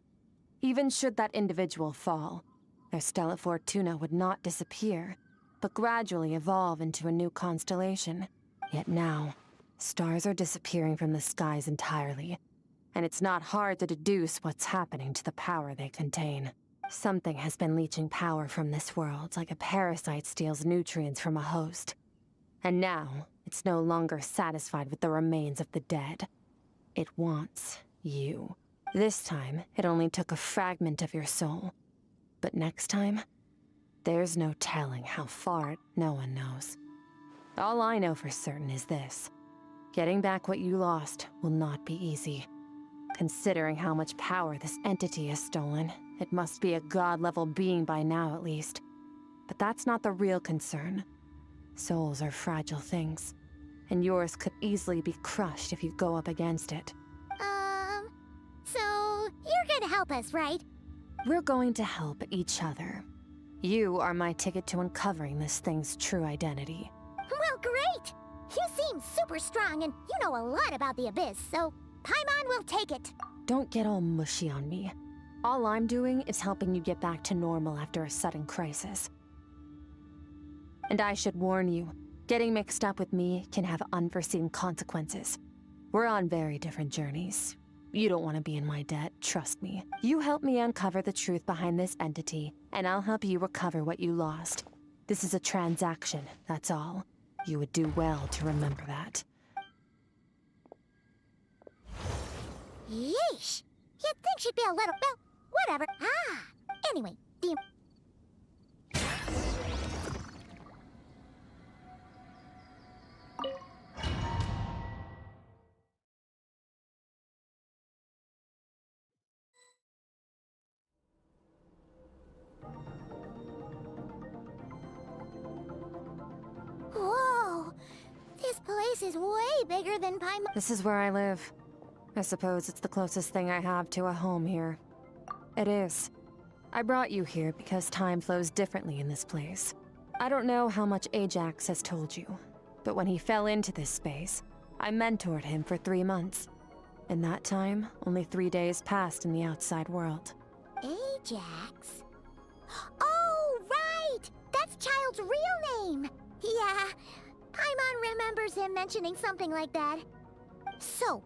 Even should that individual fall, their Stella Fortuna would not disappear, but gradually evolve into a new constellation. Yet now, stars are disappearing from the skies entirely, and it's not hard to deduce what's happening to the power they contain. Something has been leeching power from this world like a parasite steals nutrients from a host. And now, it's no longer satisfied with the remains of the dead. It wants you. This time, it only took a fragment of your soul. But next time, there's no telling how far no one knows. All I know for certain is this. Getting back what you lost will not be easy. Considering how much power this entity has stolen, it must be a god-level being by now at least. But that's not the real concern. Souls are fragile things, and yours could easily be crushed if you go up against it. So you're gonna help us, right? We're going to help each other. You are my ticket to uncovering this thing's true identity. Well, great! You seem super strong and you know a lot about the Abyss, so Paimon will take it. Don't get all mushy on me. All I'm doing is helping you get back to normal after a sudden crisis. And I should warn you, getting mixed up with me can have unforeseen consequences. We're on very different journeys. You don't want to be in my debt, trust me. You help me uncover the truth behind this entity, and I'll help you recover what you lost. This is a transaction, that's all. You would do well to remember that. Yeesh! You'd think she'd be a little... well, whatever. Anyway, the... Whoa! This place is way bigger than Paimon. This is where I live. I suppose it's the closest thing I have to a home here. It is. I brought you here because time flows differently in this place. I don't know how much Ajax has told you, but when he fell into this space, I mentored him for 3 months. In that time, only 3 days passed in the outside world. Ajax? Oh, right! That's Child's real name! Yeah, Paimon remembers him mentioning something like that. So,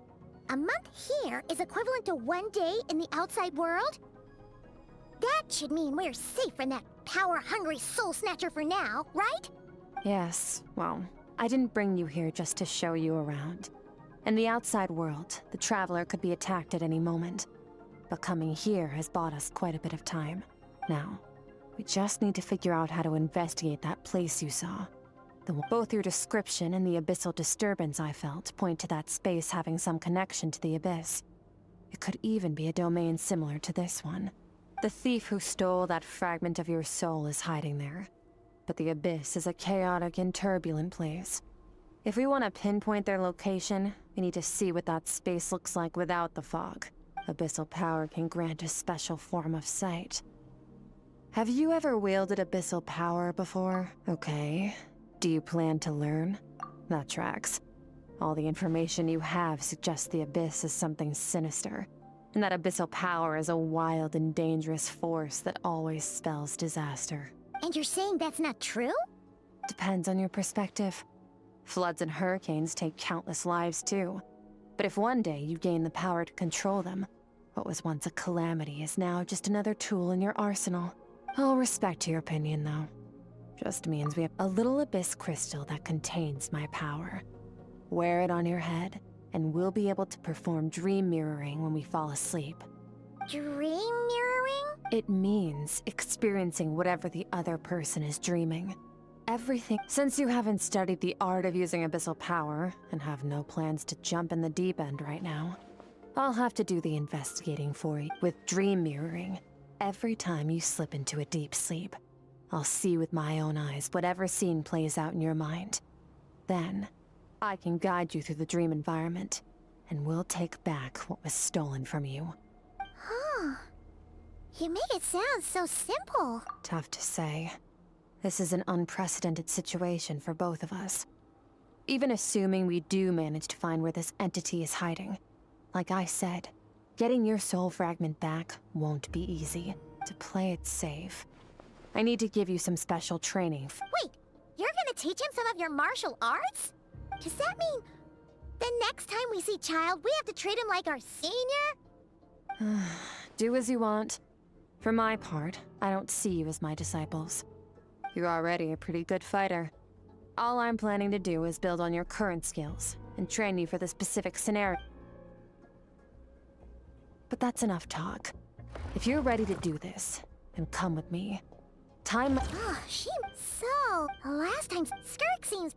a month here is equivalent to 1 day in the outside world? That should mean we're safe from that power-hungry soul snatcher for now, right? Yes, well, I didn't bring you here just to show you around. In the outside world, the Traveler could be attacked at any moment. But coming here has bought us quite a bit of time. Now, we just need to figure out how to investigate that place you saw. Both your description and the abyssal disturbance I felt point to that space having some connection to the Abyss. It could even be a domain similar to this one. The thief who stole that fragment of your soul is hiding there. But the Abyss is a chaotic and turbulent place. If we want to pinpoint their location, we need to see what that space looks like without the fog. Abyssal power can grant a special form of sight. Have you ever wielded abyssal power before? Okay. Do you plan to learn? That tracks. All the information you have suggests the Abyss is something sinister, and that abyssal power is a wild and dangerous force that always spells disaster. And you're saying that's not true? Depends on your perspective. Floods and hurricanes take countless lives too. But if one day you gain the power to control them, what was once a calamity is now just another tool in your arsenal. I'll respect your opinion, though. Just means we have a little abyss crystal that contains my power. Wear it on your head, and we'll be able to perform dream mirroring when we fall asleep. Dream mirroring? It means experiencing whatever the other person is dreaming. Everything. Since you haven't studied the art of using abyssal power, and have no plans to jump in the deep end right now, I'll have to do the investigating for you. With dream mirroring, every time you slip into a deep sleep, I'll see with my own eyes whatever scene plays out in your mind. Then, I can guide you through the dream environment, and we'll take back what was stolen from you. Huh. You make it sound so simple. Tough to say. This is an unprecedented situation for both of us. Even assuming we do manage to find where this entity is hiding, like I said, getting your soul fragment back won't be easy. To play it safe, I need to give you some special training. Wait, you're gonna teach him some of your martial arts? Does that mean the next time we see Child, we have to treat him like our senior? Do as you want. For my part, I don't see you as my disciples. You're already a pretty good fighter. All I'm planning to do is build on your current skills and train you for the specific scenario. But that's enough talk. If you're ready to do this, then come with me. Time. Oh, so, last time Skirk seems...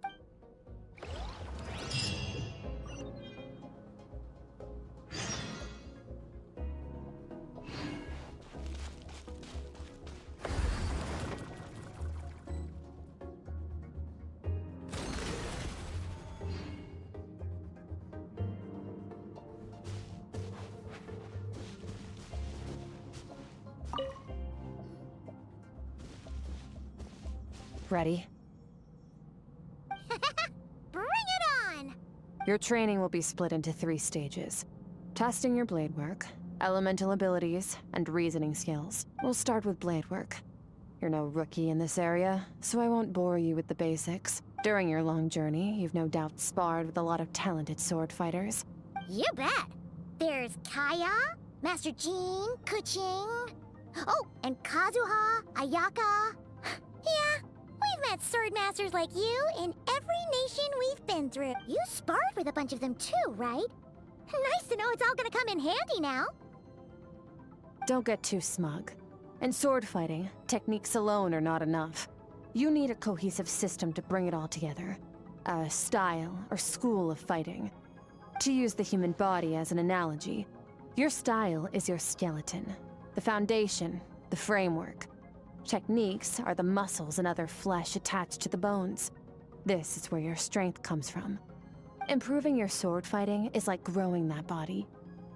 Ready? Bring it on! Your training will be split into 3 stages. Testing your blade work, elemental abilities, and reasoning skills. We'll start with blade work. You're no rookie in this area, so I won't bore you with the basics. During your long journey, you've no doubt sparred with a lot of talented sword fighters. You bet! There's Kaya, Master Jean, Kuching. Oh, and Kazuha, Ayaka. Yeah, we've met sword masters like you in every nation we've been through. You sparred with a bunch of them too, right? Nice to know it's all gonna come in handy now. Don't get too smug. In sword fighting, techniques alone are not enough. You need a cohesive system to bring it all together. A style or school of fighting. To use the human body as an analogy, your style is your skeleton, the foundation, the framework. Techniques are the muscles and other flesh attached to the bones. This is where your strength comes from. Improving your sword fighting is like growing that body.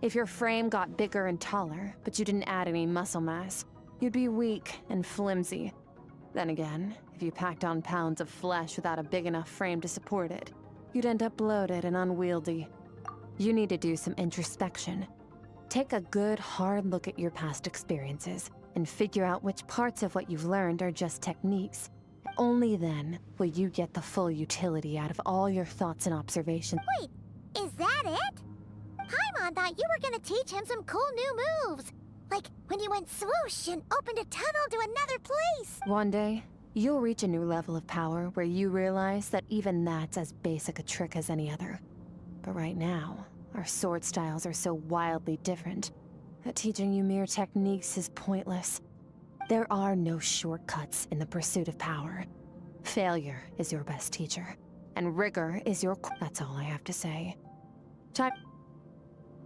If your frame got bigger and taller, but you didn't add any muscle mass, you'd be weak and flimsy. Then again, if you packed on pounds of flesh without a big enough frame to support it, you'd end up bloated and unwieldy. You need to do some introspection. Take a good, hard look at your past experiences and figure out which parts of what you've learned are just techniques. Only then will you get the full utility out of all your thoughts and observations. Wait, is that it? Paimon thought you were gonna teach him some cool new moves. Like when you went swoosh and opened a tunnel to another place. One day, you'll reach a new level of power where you realize that even that's as basic a trick as any other. But right now, our sword styles are so wildly different that teaching you mere techniques is pointless. There are no shortcuts in the pursuit of power. Failure is your best teacher, and rigor is your... That's all I have to say. Time.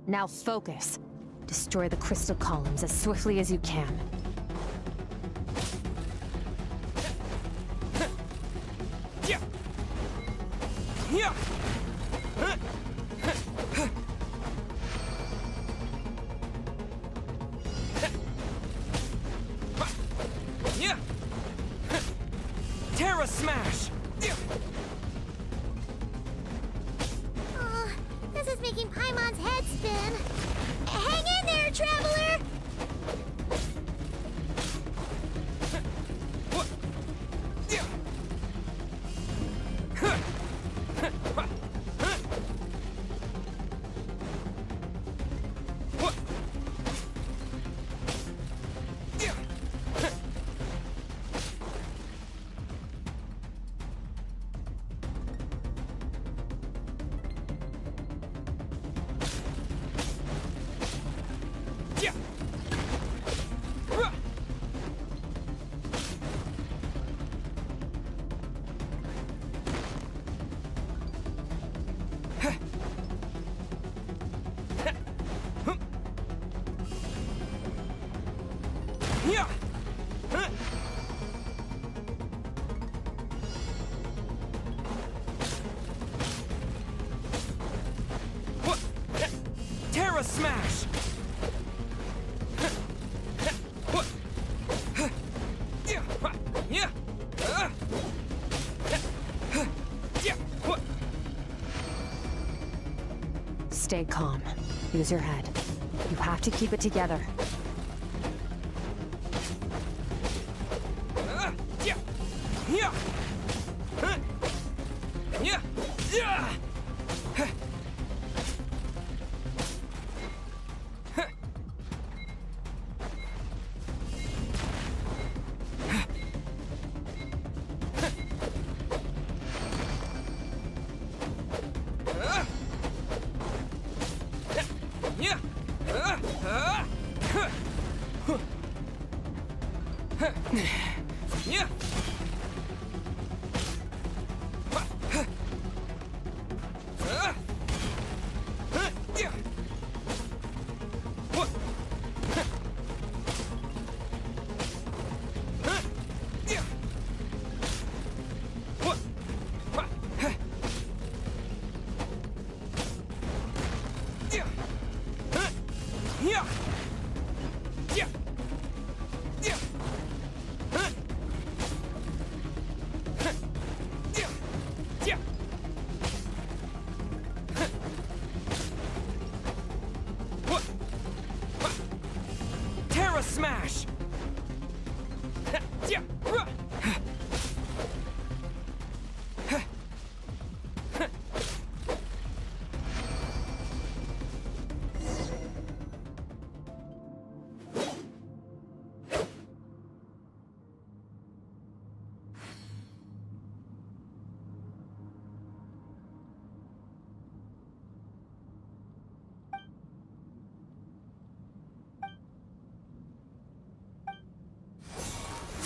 Now focus. Destroy the crystal columns as swiftly as you can. Terra Smash! Oh, this is making Paimon's head spin. Hang in there, Traveler! Terra Smash! Stay calm. Use your head. You have to keep it together.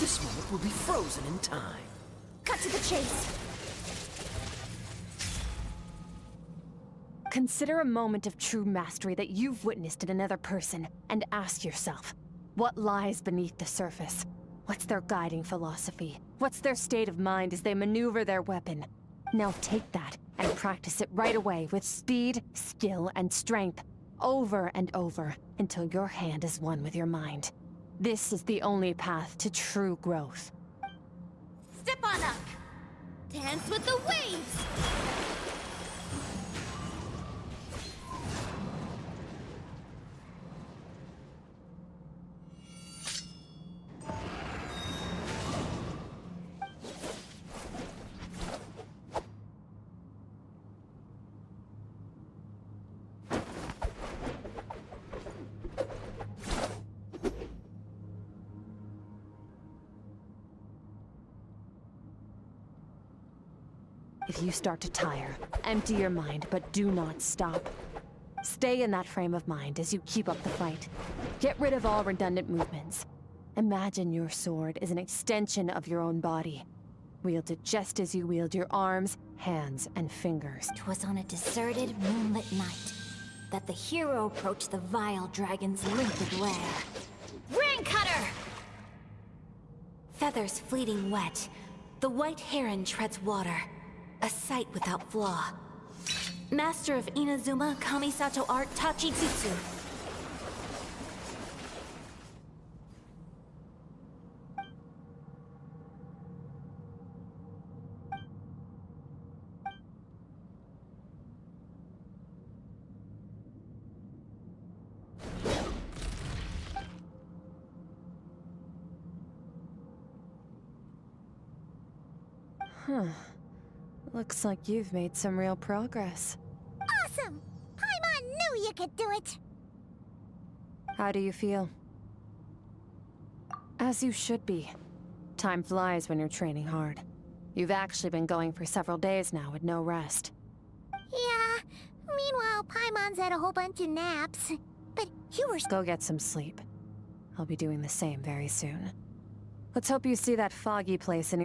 This moment will be frozen in time. Cut to the chase. Consider a moment of true mastery that you've witnessed in another person, and ask yourself, what lies beneath the surface? What's their guiding philosophy? What's their state of mind as they maneuver their weapon? Now take that and practice it right away with speed, skill, and strength, over and over, until your hand is one with your mind. This is the only path to true growth. Step on up. Dance with the waves. If you start to tire, empty your mind, but do not stop. Stay in that frame of mind as you keep up the fight. Get rid of all redundant movements. Imagine your sword is an extension of your own body. Wield it just as you wield your arms, hands, and fingers. 'Twas on a deserted, moonlit night that the hero approached the vile dragon's limpid lair. Ring cutter! Feathers fleeting wet, the white heron treads water. A sight without flaw. Master of Inazuma Kamisato art Tachijutsu. Huh. Looks like you've made some real progress. Awesome! Paimon knew you could do it! How do you feel? As you should be. Time flies when you're training hard. You've actually been going for several days now with no rest. Yeah, meanwhile Paimon's had a whole bunch of naps. But you were... Go get some sleep. I'll be doing the same very soon. Let's hope you see that foggy place in...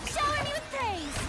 Shower me with praise!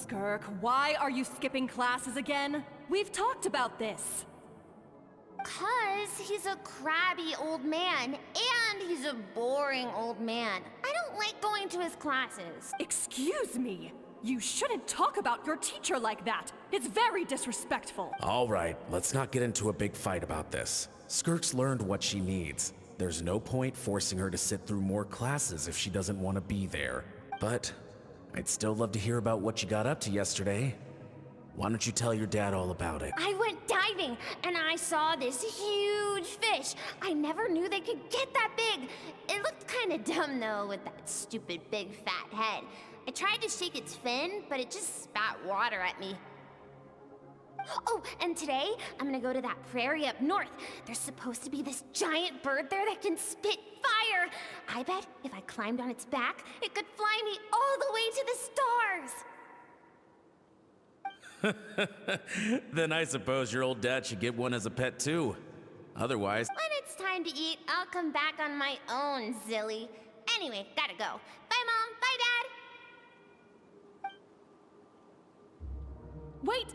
Skirk, why are you skipping classes again? We've talked about this. 'Cause he's a crabby old man, and he's a boring old man. I don't like going to his classes. Excuse me. You shouldn't talk about your teacher like that. It's very disrespectful. All right, let's not get into a big fight about this. Skirk's learned what she needs. There's no point forcing her to sit through more classes if she doesn't want to be there. But I'd still love to hear about what you got up to yesterday. Why don't you tell your dad all about it? I went diving, and I saw this huge fish. I never knew they could get that big. It looked kinda dumb, though, with that stupid big fat head. I tried to shake its fin, but it just spat water at me. Oh, and today, I'm gonna go to that prairie up north. There's supposed to be this giant bird there that can spit fire. I bet if I climbed on its back, it could fly me all the way to the stars. Then I suppose your old dad should get one as a pet too. Otherwise... When it's time to eat, I'll come back on my own, Zilly. Anyway, gotta go. Bye, Mom. Bye, Dad. Wait!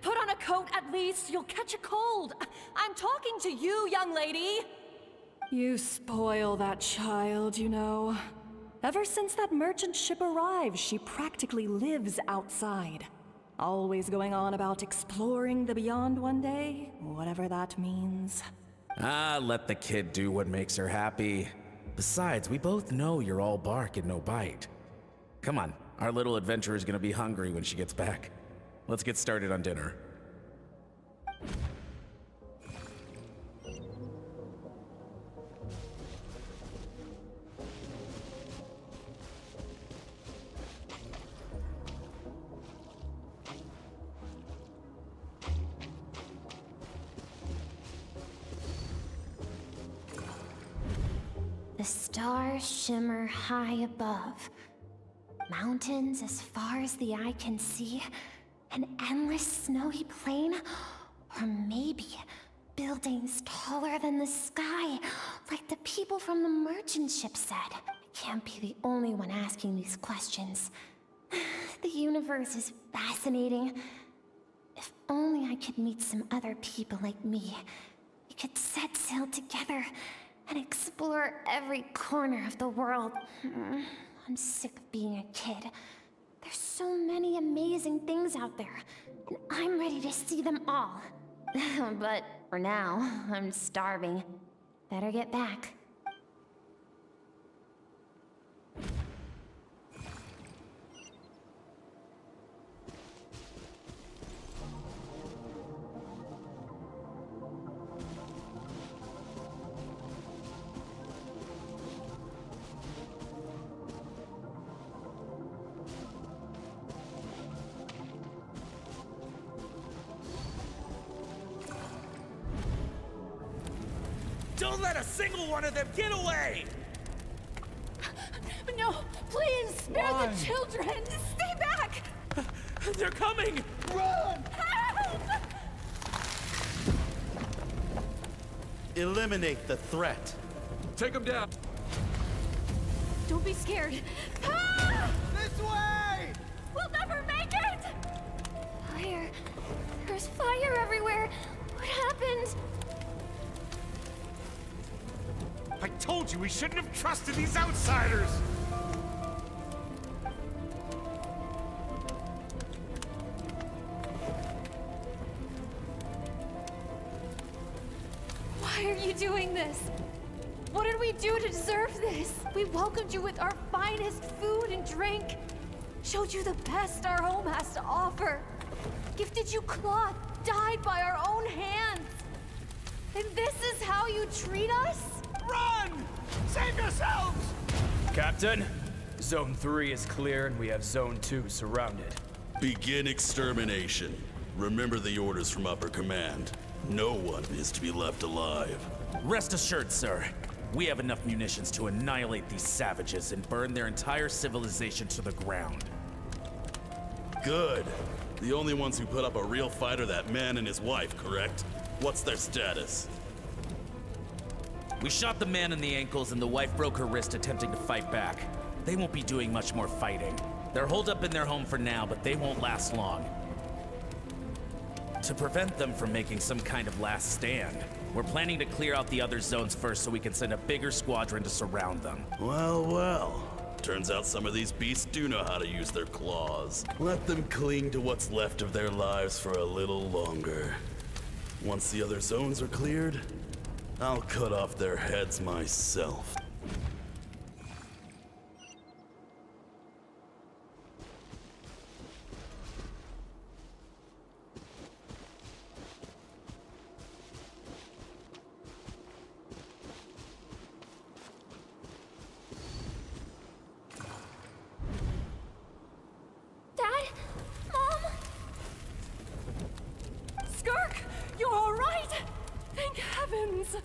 Put on a coat at least. You'll catch a cold. I'm talking to you, young lady. You spoil that child, you know. Ever since that merchant ship arrived, she practically lives outside. Always going on about exploring the beyond one day, whatever that means. Ah, let the kid do what makes her happy. Besides, we both know you're all bark and no bite. Come on, our little adventurer is gonna be hungry when she gets back. Let's get started on dinner. The stars shimmer high above. Mountains as far as the eye can see. An endless snowy plain? Or maybe buildings taller than the sky, like the people from the merchant ship said. I can't be the only one asking these questions. The universe is fascinating. If only I could meet some other people like me. We could set sail together and explore every corner of the world. I'm sick of being a kid. There's so many amazing things out there, and I'm ready to see them all. But for now, I'm starving. Better get back. Don't let a single one of them get away! No, please, spare the children! Stay back! They're coming! Run! Help! Eliminate the threat. Take them down. Don't be scared. This way! We'll never make it! Fire. There's fire everywhere. What happened? I told you we shouldn't have trusted these outsiders! Why are you doing this? What did we do to deserve this? We welcomed you with our finest food and drink. Showed you the best our home has to offer. Gifted you cloth dyed by our own hands. And this is how you treat us? Run! Save yourselves! Captain, Zone 3 is clear and we have Zone 2 surrounded. Begin extermination. Remember the orders from upper command. No one is to be left alive. Rest assured, sir. We have enough munitions to annihilate these savages and burn their entire civilization to the ground. Good. The only ones who put up a real fight are that man and his wife, correct? What's their status? We shot the man in the ankles and the wife broke her wrist attempting to fight back. They won't be doing much more fighting. They're holed up in their home for now, but they won't last long. To prevent them from making some kind of last stand, we're planning to clear out the other zones first so we can send a bigger squadron to surround them. Well, well. Turns out some of these beasts do know how to use their claws. Let them cling to what's left of their lives for a little longer. Once the other zones are cleared, I'll cut off their heads myself. Dad? Mom? Skirk, you're all right? Thank heavens.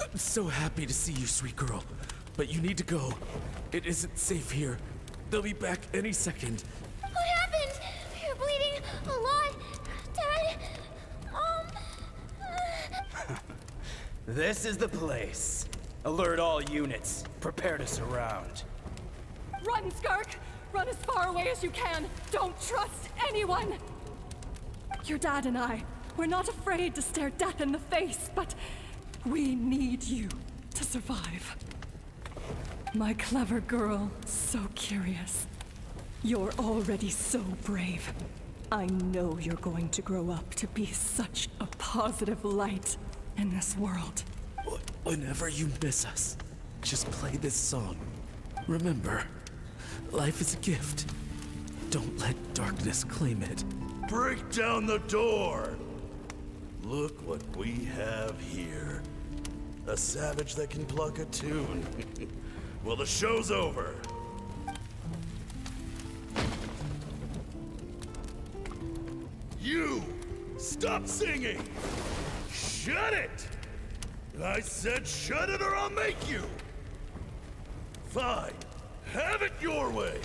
I'm so happy to see you, sweet girl. But you need to go. It isn't safe here. They'll be back any second. What happened? You're bleeding a lot. Dad? Mom? This is the place. Alert all units. Prepare to surround. Run, Skirk! Run as far away as you can. Don't trust anyone. Your dad and I, we're not afraid to stare death in the face, but we need you to survive. My clever girl, so curious. You're already so brave. I know you're going to grow up to be such a positive light in this world. Whenever you miss us, just play this song. Remember, life is a gift. Don't let darkness claim it. Break down the door! Look what we have here. A savage that can pluck a tune. Well, the show's over. You! Stop singing! Shut it! I said shut it or I'll make you! Fine. Have it your way!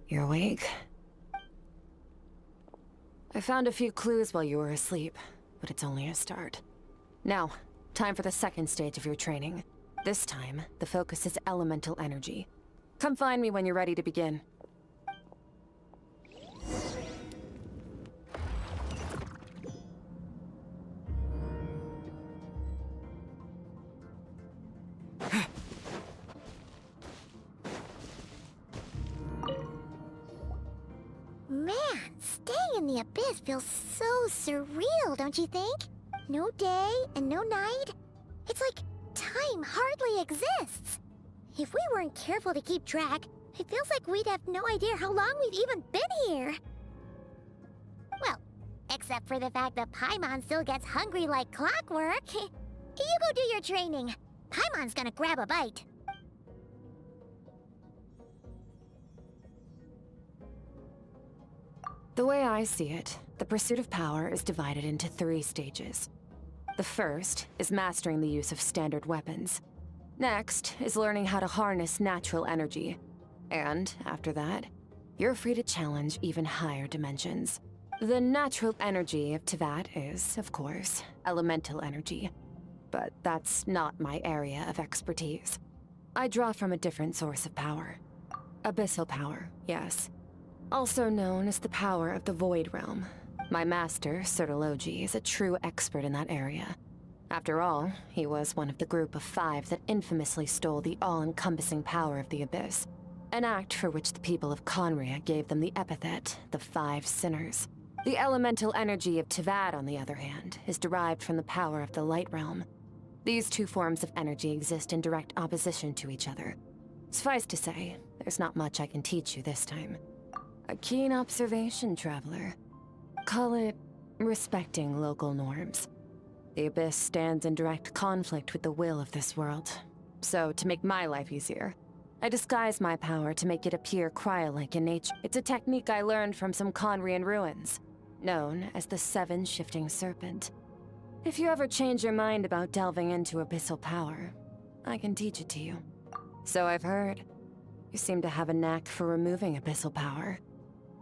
You're awake. I found a few clues while you were asleep, but it's only a start. Now, time for the second stage of your training. This time, the focus is elemental energy. Come find me when you're ready to begin. Man, staying in the abyss feels so surreal, don't you think? No day and no night. It's like time hardly exists. If we weren't careful to keep track, it feels like we'd have no idea how long we've even been here. Well, except for the fact that Paimon still gets hungry like clockwork. You go do your training. Paimon's gonna grab a bite. The way I see it, the pursuit of power is divided into 3 stages. The first is mastering the use of standard weapons. Next is learning how to harness natural energy. And after that, you're free to challenge even higher dimensions. The natural energy of Teyvat is, of course, elemental energy. But that's not my area of expertise. I draw from a different source of power. Abyssal power, yes. Also known as the power of the Void Realm. My master, Sertologi, is a true expert in that area. After all, he was one of the group of 5 that infamously stole the all-encompassing power of the Abyss. An act for which the people of Conria gave them the epithet, the 5 Sinners. The elemental energy of Teyvat, on the other hand, is derived from the power of the Light Realm. These 2 forms of energy exist in direct opposition to each other. Suffice to say, there's not much I can teach you this time. A keen observation, traveler. Call it respecting local norms. The Abyss stands in direct conflict with the will of this world. So, to make my life easier, I disguise my power to make it appear cryo-like in nature. It's a technique I learned from some Conrian ruins, known as the 7 Shifting Serpent. If you ever change your mind about delving into abyssal power, I can teach it to you. So I've heard. You seem to have a knack for removing abyssal power.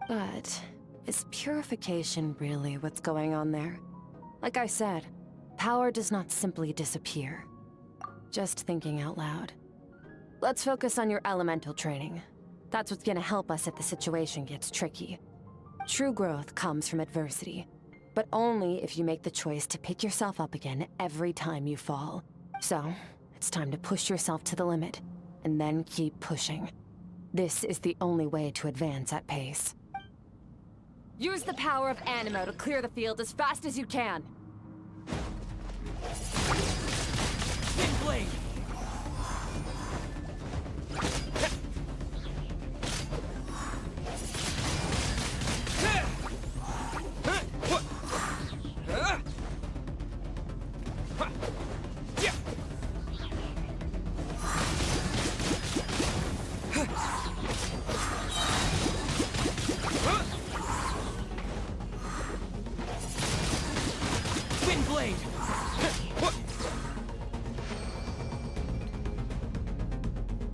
But is purification really what's going on there? Like I said, power does not simply disappear. Just thinking out loud. Let's focus on your elemental training. That's what's gonna help us if the situation gets tricky. True growth comes from adversity, but only if you make the choice to pick yourself up again every time you fall. So, it's time to push yourself to the limit, and then keep pushing. This is the only way to advance at pace. Use the power of Animo to clear the field as fast as you can. Wind Blade! Wind Blade!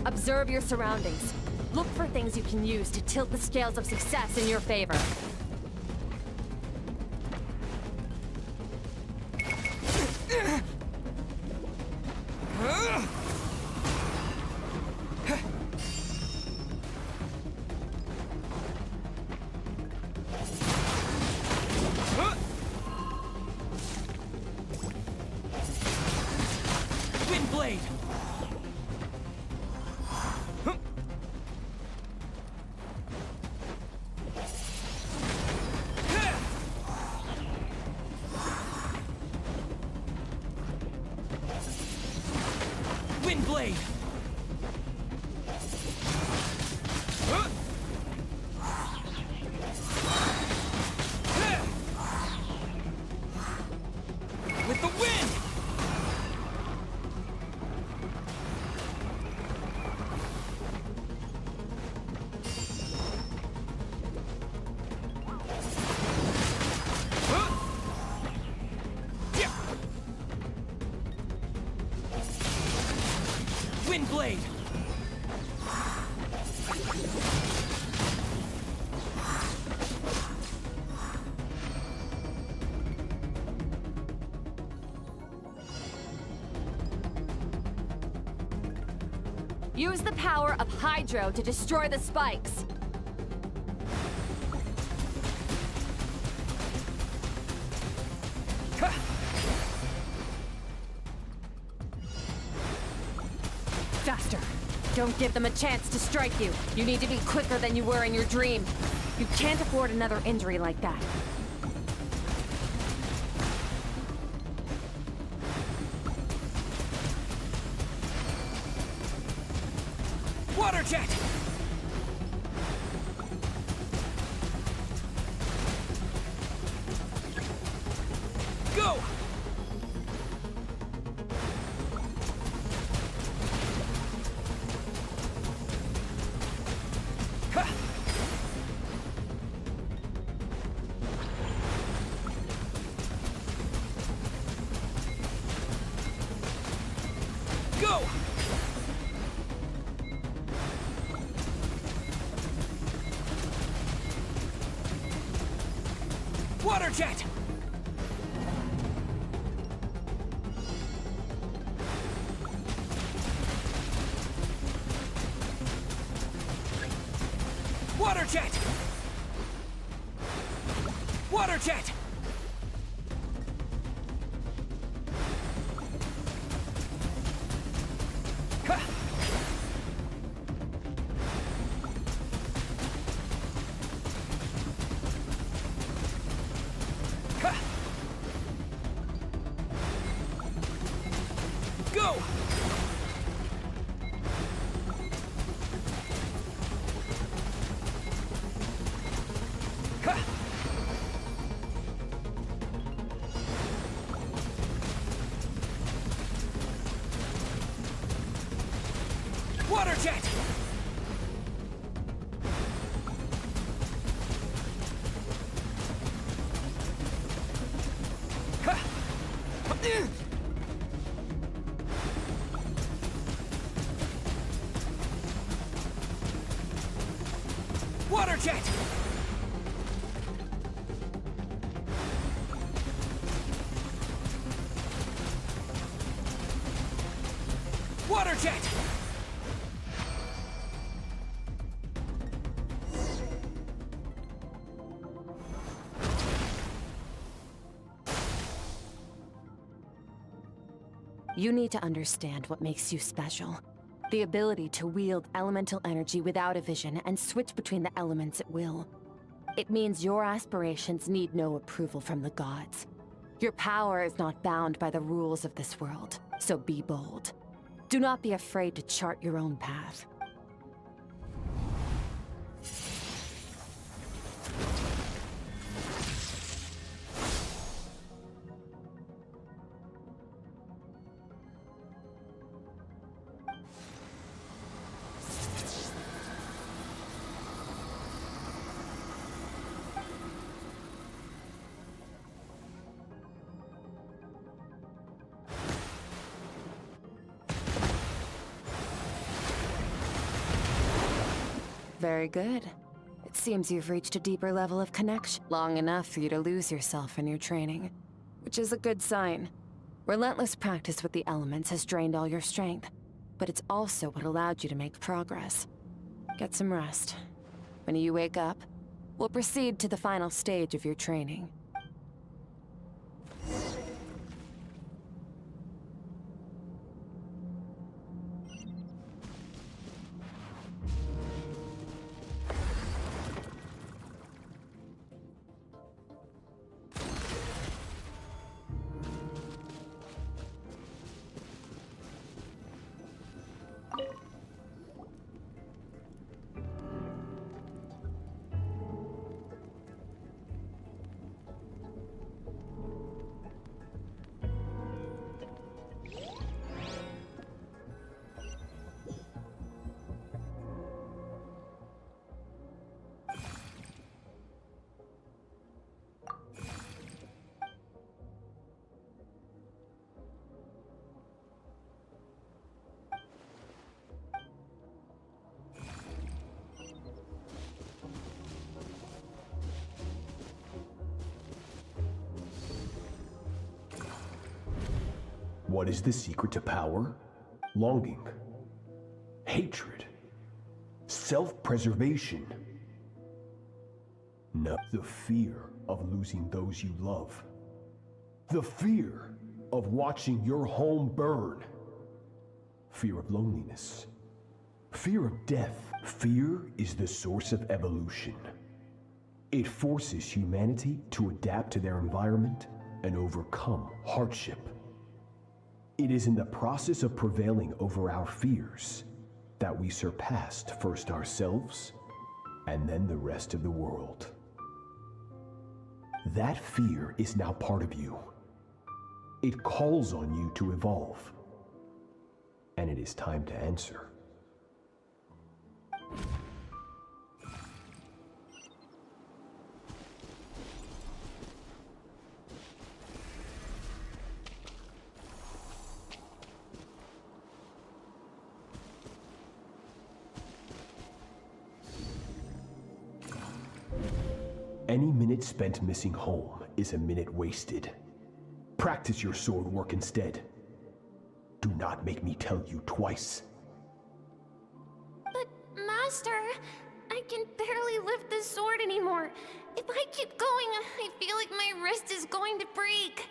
Observe your surroundings. Look for things you can use to tilt the scales of success in your favor. Wind Blade! Wind Blade! With the wind! Wind Blade! Use the power of Hydro to destroy the spikes. Faster. Don't give them a chance to strike you. You need to be quicker than you were in your dream. You can't afford another injury like that. Water jet! Go! Go! Water jet! Water jet! Water jet! Ha! Ha! Go! Ha! Water jet! Ha! Water jet! Water jet! You need to understand what makes you special. The ability to wield elemental energy without a vision and switch between the elements at will. It means your aspirations need no approval from the gods. Your power is not bound by the rules of this world, so be bold. Do not be afraid to chart your own path. Very good. It seems you've reached a deeper level of connection, long enough for you to lose yourself in your training, which is a good sign. Relentless practice with the elements has drained all your strength, but it's also what allowed you to make progress. Get some rest. When you wake up, we'll proceed to the final stage of your training. What is the secret to power? Longing. hatred, self-preservation. No, the fear of losing those you love. The fear of watching your home burn. Fear of loneliness. Fear of death. Fear is the source of evolution. It forces humanity to adapt to their environment and overcome hardship. It is in the process of prevailing over our fears that we surpassed first ourselves and then the rest of the world. That fear is now part of you. It calls on you to evolve. And it is time to answer. Any minute spent missing home is a minute wasted. Practice your sword work instead. Do not make me tell you twice. But, Master, I can barely lift the sword anymore. If I keep going, I feel like my wrist is going to break.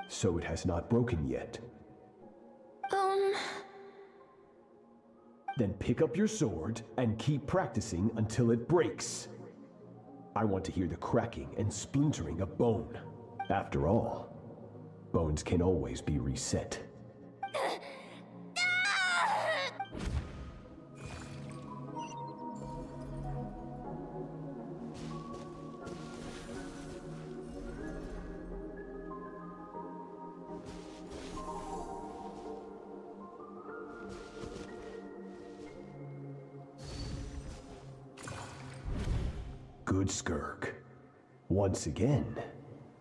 So it has not broken yet. Then pick up your sword and keep practicing until it breaks. I want to hear the cracking and splintering of bone. After all, bones can always be reset. Good, Skirk. Once again,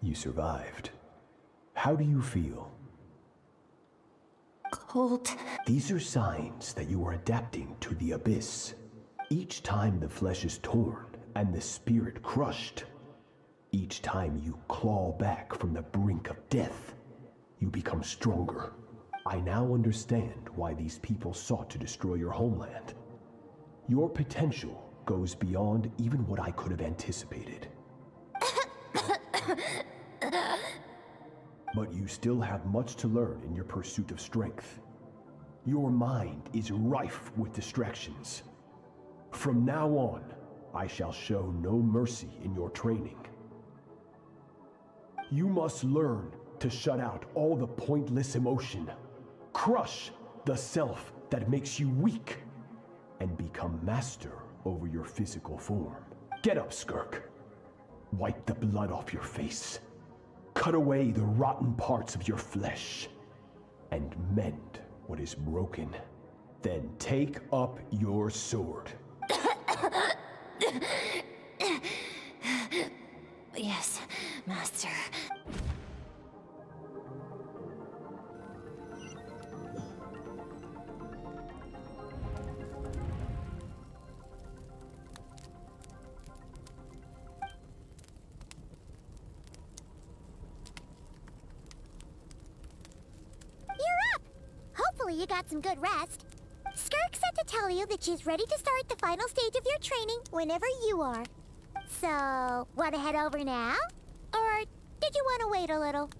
you survived. How do you feel? Cold. These are signs that you are adapting to the abyss. Each time the flesh is torn and the spirit crushed, each time you claw back from the brink of death, you become stronger. I now understand why these people sought to destroy your homeland. Your potential goes beyond even what I could have anticipated. But you still have much to learn in your pursuit of strength. Your mind is rife with distractions. From now on, I shall show no mercy in your training. You must learn to shut out all the pointless emotion, crush the self that makes you weak, and become master over your physical form. Get up, Skirk. Wipe the blood off your face. Cut away the rotten parts of your flesh. And mend what is broken. Then take up your sword. Yes, Master. Hopefully you got some good rest. Skirk said to tell you that she's ready to start the final stage of your training whenever you are. So, want to head over now? Or did you want to wait a little?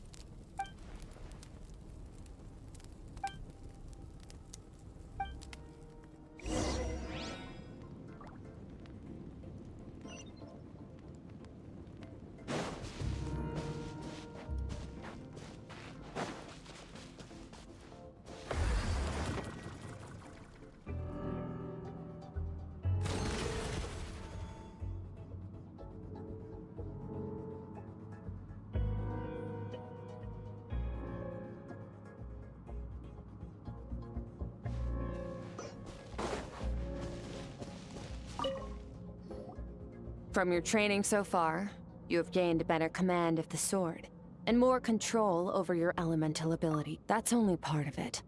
From your training so far, you have gained better command of the sword, and more control over your elemental ability. That's only part of it.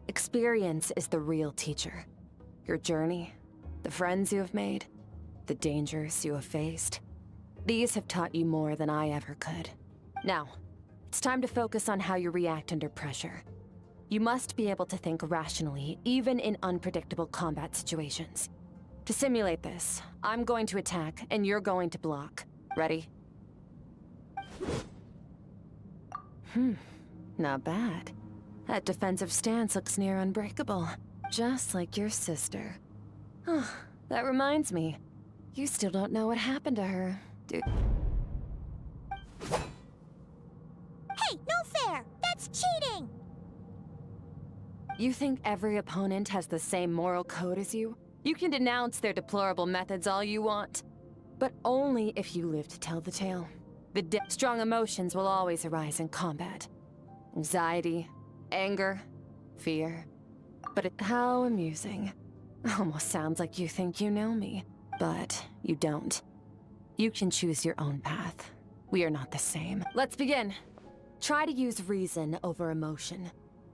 Experience is the real teacher. Your journey, the friends you have made, the dangers you have faced. These have taught you more than I ever could. Now, it's time to focus on how you react under pressure. You must be able to think rationally, even in unpredictable combat situations. To simulate this, I'm going to attack, and you're going to block. Ready? Not bad. That defensive stance looks near unbreakable. Just like your sister. Oh, that reminds me. You still don't know what happened to her, do... Hey, no fair! That's cheating! You think every opponent has the same moral code as you? You can denounce their deplorable methods all you want. But only if you live to tell the tale. Strong emotions will always arise in combat. Anxiety, anger, fear. But how amusing. Almost sounds like you think you know me. But you don't. You can choose your own path. We are not the same. Let's begin. Try to use reason over emotion.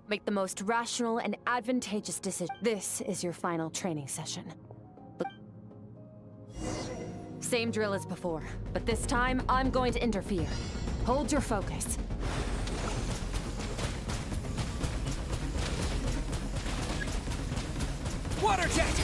Make the most rational and advantageous decision. This is your final training session. Same drill as before, but this time I'm going to interfere. Hold your focus. Water jet!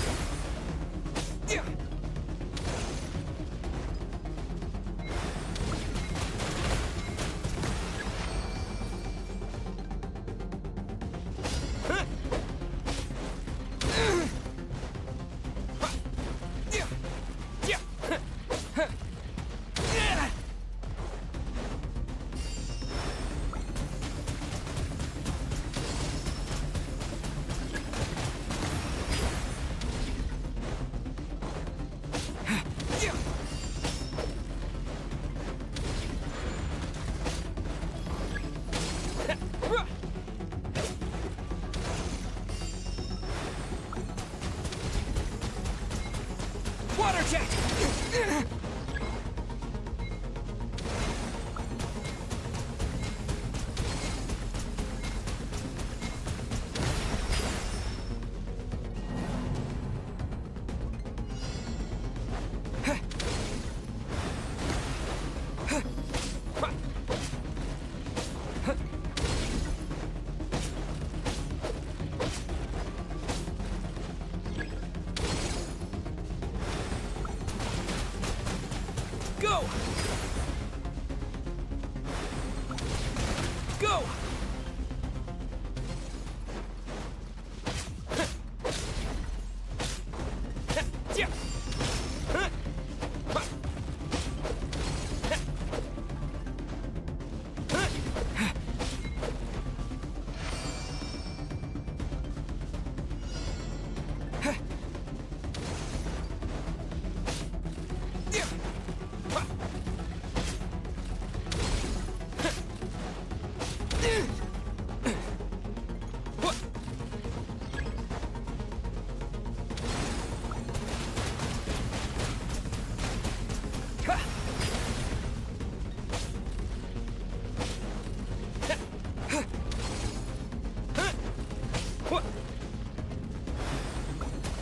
Water jet! Go! Go!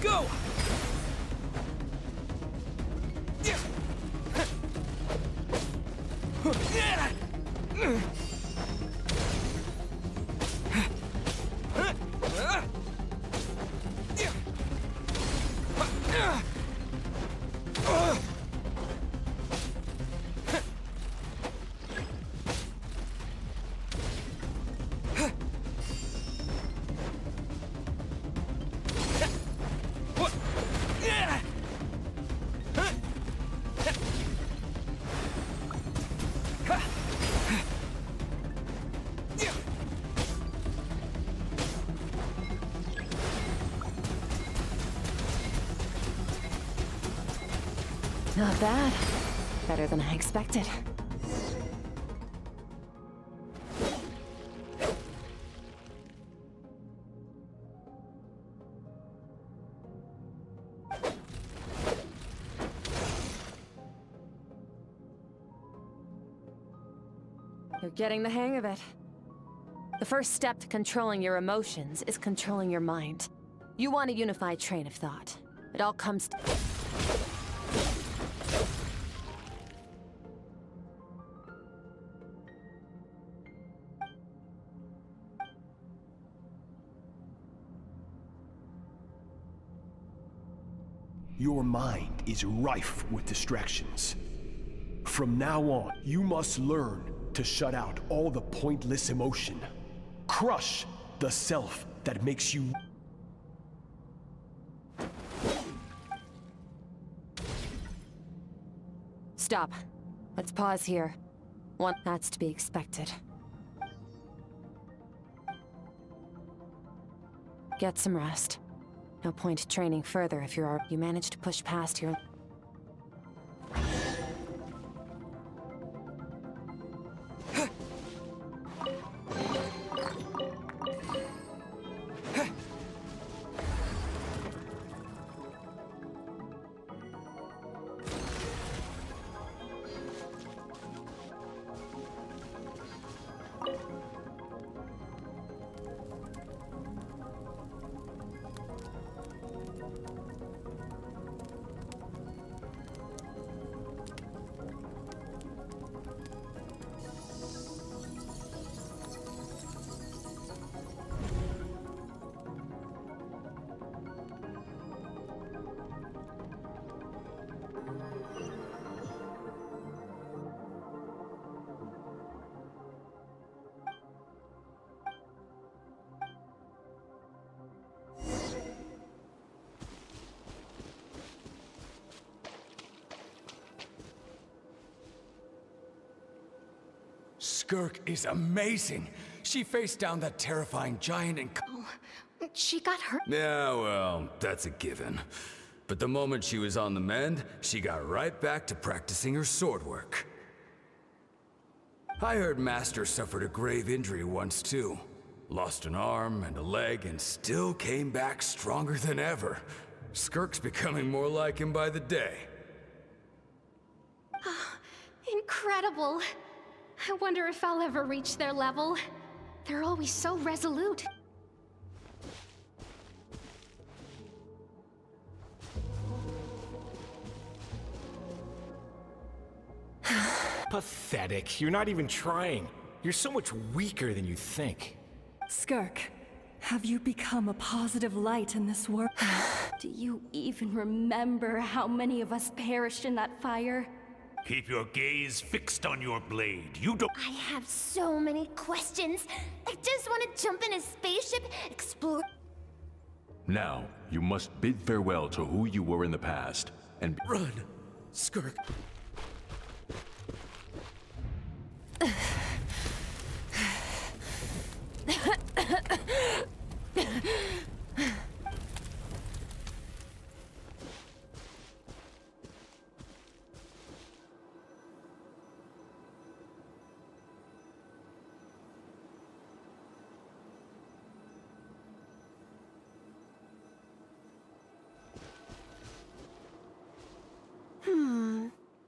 Go! Not bad. Better than I expected. You're getting the hang of it. The first step to controlling your emotions is controlling your mind. You want a unified train of thought. It all comes to... Your mind is rife with distractions. From now on, you must learn to shut out all the pointless emotion. Crush the self that makes you... Stop. Let's pause here. That's to be expected. Get some rest. No point training further if you manage to push past your... Skirk is amazing. She faced down that terrifying giant and... Oh, she got hurt. Yeah, well, that's a given. But the moment she was on the mend, she got right back to practicing her sword work. I heard Master suffered a grave injury once too. Lost an arm and a leg and still came back stronger than ever. Skirk's becoming more like him by the day. Incredible. I wonder if I'll ever reach their level. They're always so resolute. Pathetic. You're not even trying. You're so much weaker than you think. Skirk, have you become a positive light in this world? Do you even remember how many of us perished in that fire? Keep your gaze fixed on your blade. You don't... I have so many questions. I just want to jump in a spaceship, explore... Now, you must bid farewell to who you were in the past, and... Run! Skirk!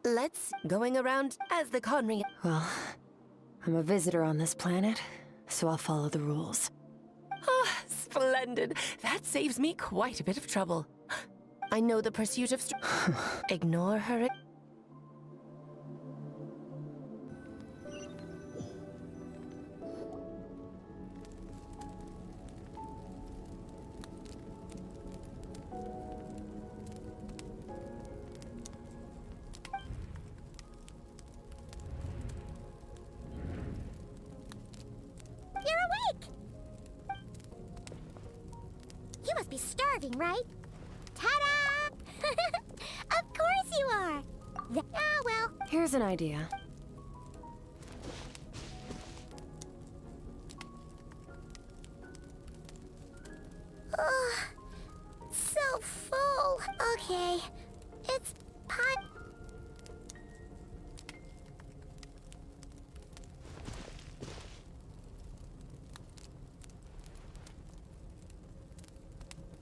Let's going around as the Conry. Well, I'm a visitor on this planet, so I'll follow the rules. Oh, splendid. That saves me quite a bit of trouble. I know the pursuit of ignore her. You must be starving, right? Ta-da! Of course you are! Ah, well. Here's an idea. Ugh, so full. Okay, it's pot.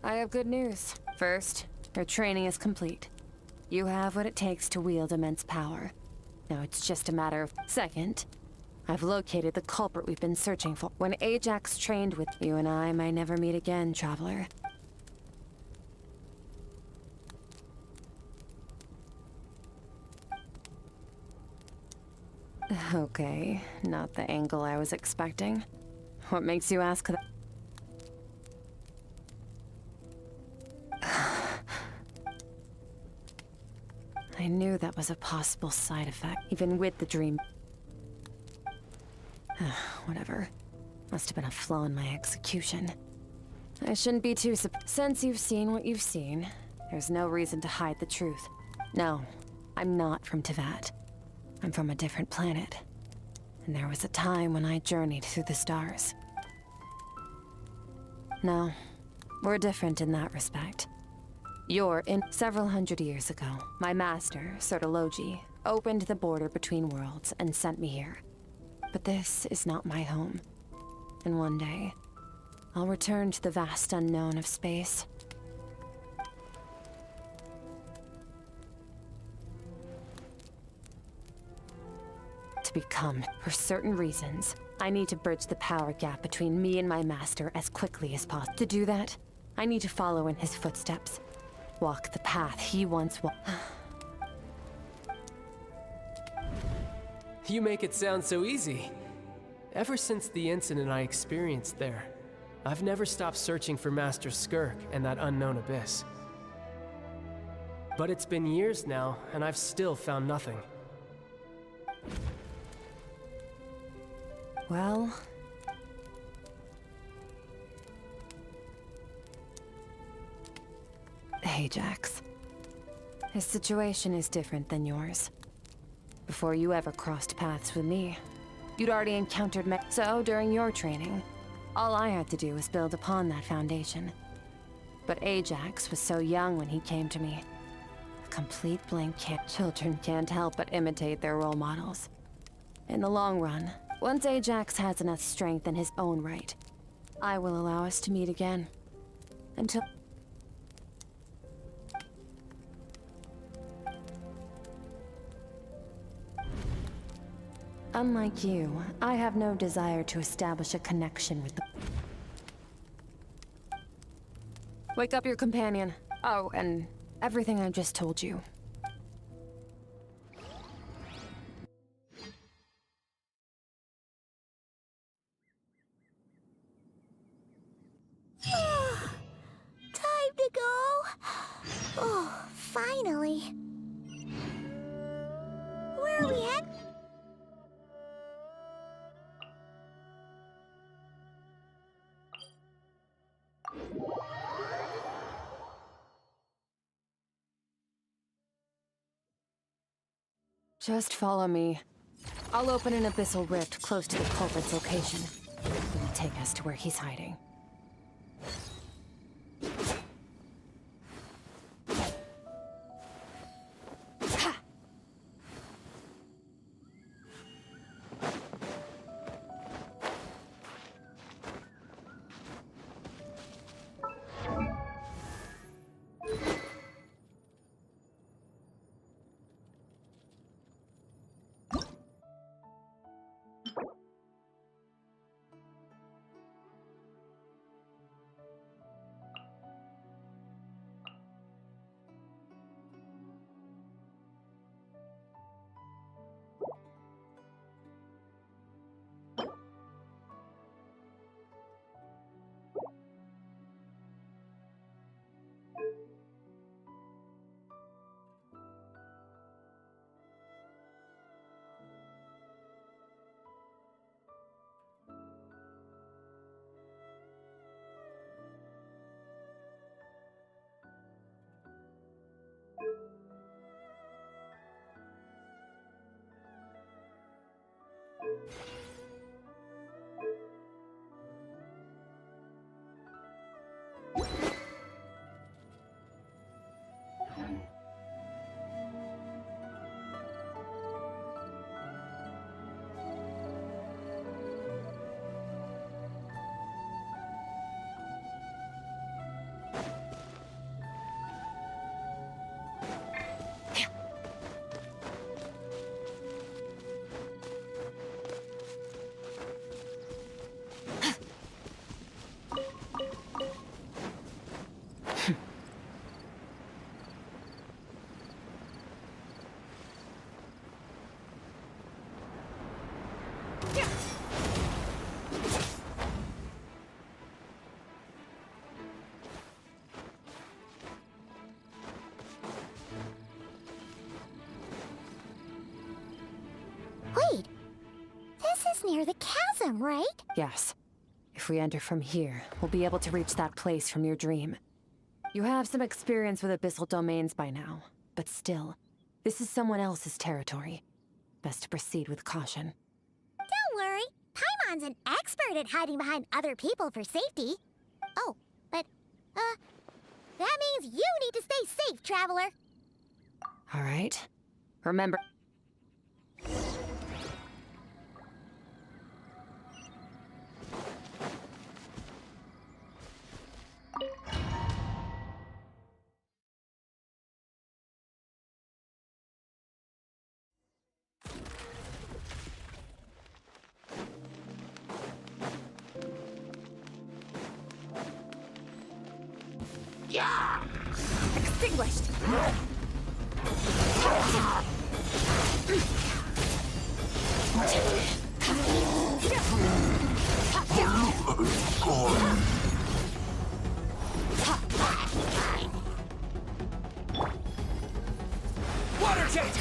I have good news. First, your training is complete. You have what it takes to wield immense power. Now it's just a matter of... Second, I've located the culprit we've been searching for. When Ajax trained with you and I may never meet again, traveler. Okay, not the angle I was expecting. What makes you ask that? I knew that was a possible side effect, even with the dream. Whatever. Must have been a flaw in my execution. I shouldn't be too Since you've seen what you've seen, there's no reason to hide the truth. No, I'm not from Tevat. I'm from a different planet. And there was a time when I journeyed through the stars. No, we're different in that respect. You're in several hundred years ago. My master, Sertologi, opened the border between worlds and sent me here. But this is not my home. And one day, I'll return to the vast unknown of space. To become, for certain reasons, I need to bridge the power gap between me and my master as quickly as possible. To do that, I need to follow in his footsteps. Walk the path he once walked. You make it sound so easy. Ever since the incident I experienced there, I've never stopped searching for Master Skirk and that unknown abyss. But it's been years now, and I've still found nothing. Well... Ajax. His situation is different than yours. Before you ever crossed paths with me, you'd already encountered me. So, during your training, all I had to do was build upon that foundation. But Ajax was so young when he came to me. A complete blank can't. Children can't help but imitate their role models. In the long run, once Ajax has enough strength in his own right, I will allow us to meet again. Until... Unlike you, I have no desire to establish a connection with the... Wake up your companion. Oh, and everything I just told you. Time to go. Oh, finally. Where are we at? Just follow me. I'll open an abyssal rift close to the culprit's location. It will take us to where he's hiding. near the chasm, right? Yes. If we enter from here, we'll be able to reach that place from your dream. You have some experience with abyssal domains by now, but still, this is someone else's territory. Best to proceed with caution. Don't worry. Paimon's an expert at hiding behind other people for safety. Oh, but, that means you need to stay safe, traveler. All right. Remember... Extinguished! Water jet!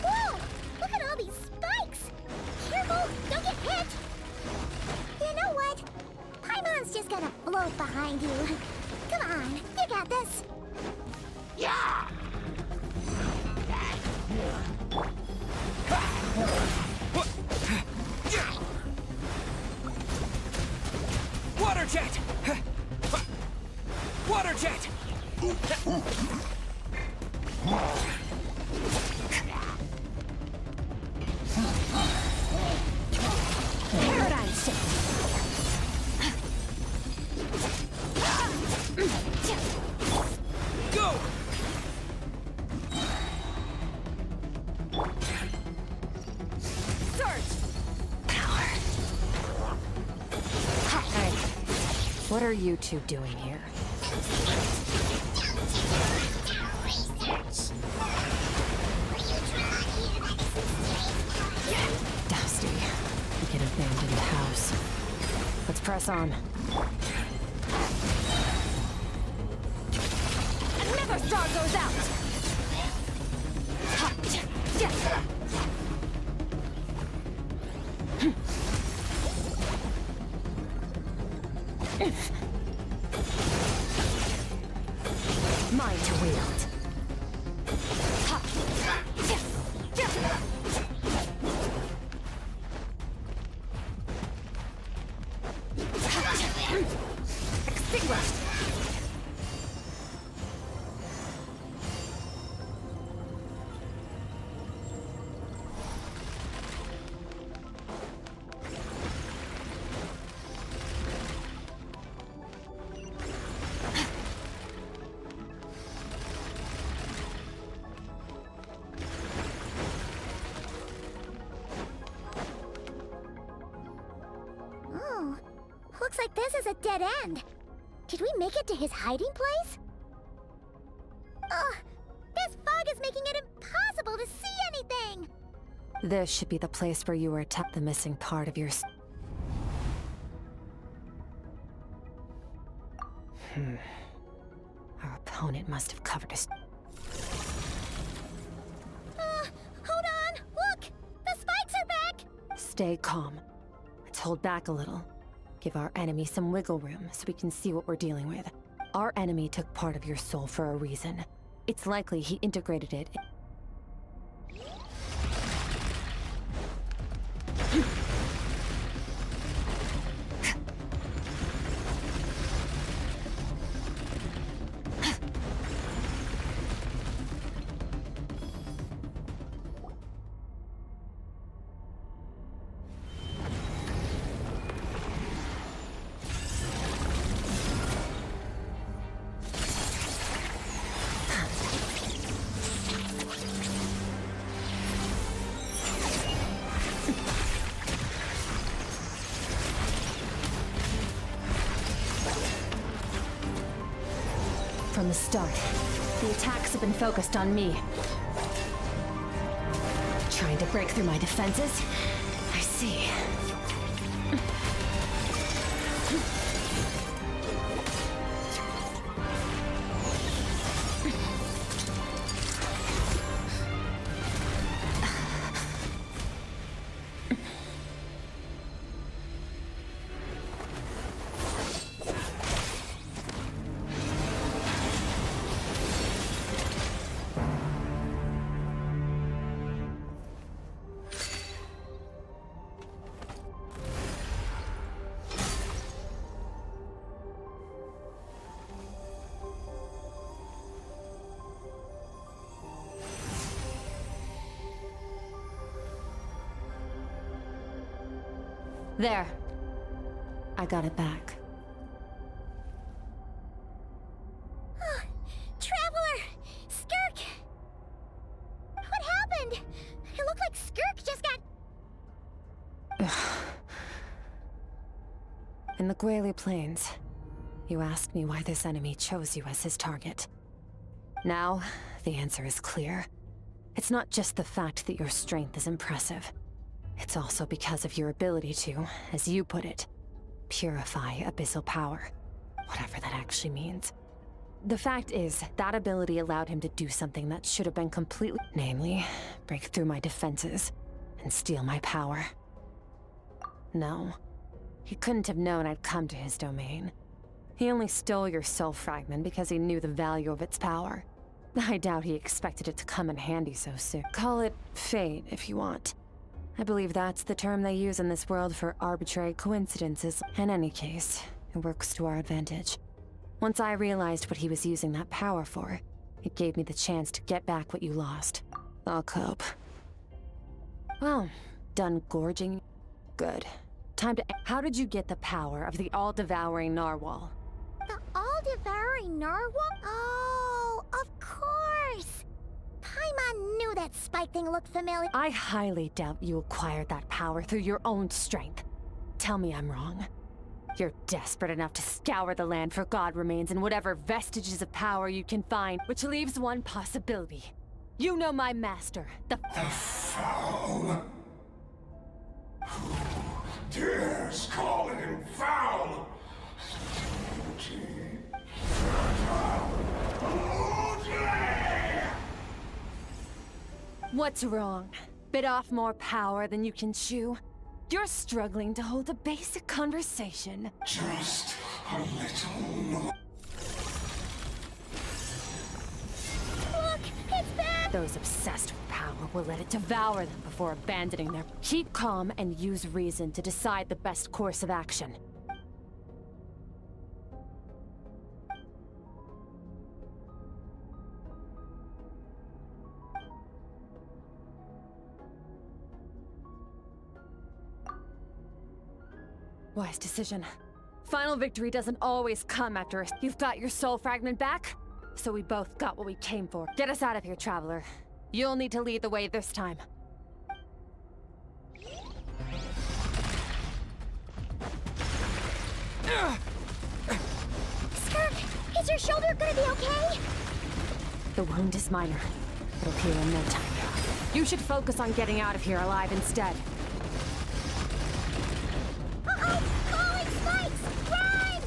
Whoa! Look at all these spikes! Careful! Don't get hit! You know what? Paimon's just gonna float behind you. Come on, you got this! Yeah! Water jet! Water jet! Paradigm shift! Go! Surge! Hey, what are you two doing here? Dusty. Like an abandoned house. Let's press on. Never star goes out! Mine to wield. Extinguished! Looks like this is a dead end. Did we make it to his hiding place? Ugh, this fog is making it impossible to see anything! This should be the place where you were the missing part of your Our opponent must have covered his... Hold on! Look! The spikes are back! Stay calm. Let's hold back a little. Give our enemy some wiggle room so we can see what we're dealing with. Our enemy took part of your soul for a reason. It's likely he integrated it. From the start, the attacks have been focused on me. Trying to break through my defenses? I see. There. I got it back. Traveler! Skirk! What happened? It looked like Skirk just got... In the Gwali Plains, you asked me why this enemy chose you as his target. Now, the answer is clear. It's not just the fact that your strength is impressive. It's also because of your ability to, as you put it, purify abyssal power. Whatever that actually means. The fact is, that ability allowed him to do something that should have been completely... Namely, break through my defenses and steal my power. No. He couldn't have known I'd come to his domain. He only stole your soul fragment because he knew the value of its power. I doubt he expected it to come in handy so soon. Call it fate, if you want. I believe that's the term they use in this world for arbitrary coincidences. In any case, it works to our advantage. Once I realized what he was using that power for, it gave me the chance to get back what you lost. I'll cope. Well, done gorging? Good. Time to... How did you get the power of the all-devouring narwhal? The all-devouring narwhal? Oh, of course! Paimon knew that spike thing looked familiar. I highly doubt you acquired that power through your own strength. Tell me I'm wrong. You're desperate enough to scour the land for god remains and whatever vestiges of power you can find, which leaves one possibility. You know my master, the foul. Who dares call him foul? What's wrong? Bit off more power than you can chew? You're struggling to hold a basic conversation. Just a little more. Look, it's back! Those obsessed with power will let it devour them before abandoning their... Keep calm and use reason to decide the best course of action. Wise decision. Final victory doesn't always come after you've got your soul fragment back, so we both got what we came for. Get us out of here, Traveler. You'll need to lead the way this time. Skirk, is your shoulder gonna be okay? The wound is minor. It'll heal in no time. You should focus on getting out of here alive instead. Uh-oh! Falling spikes! Run!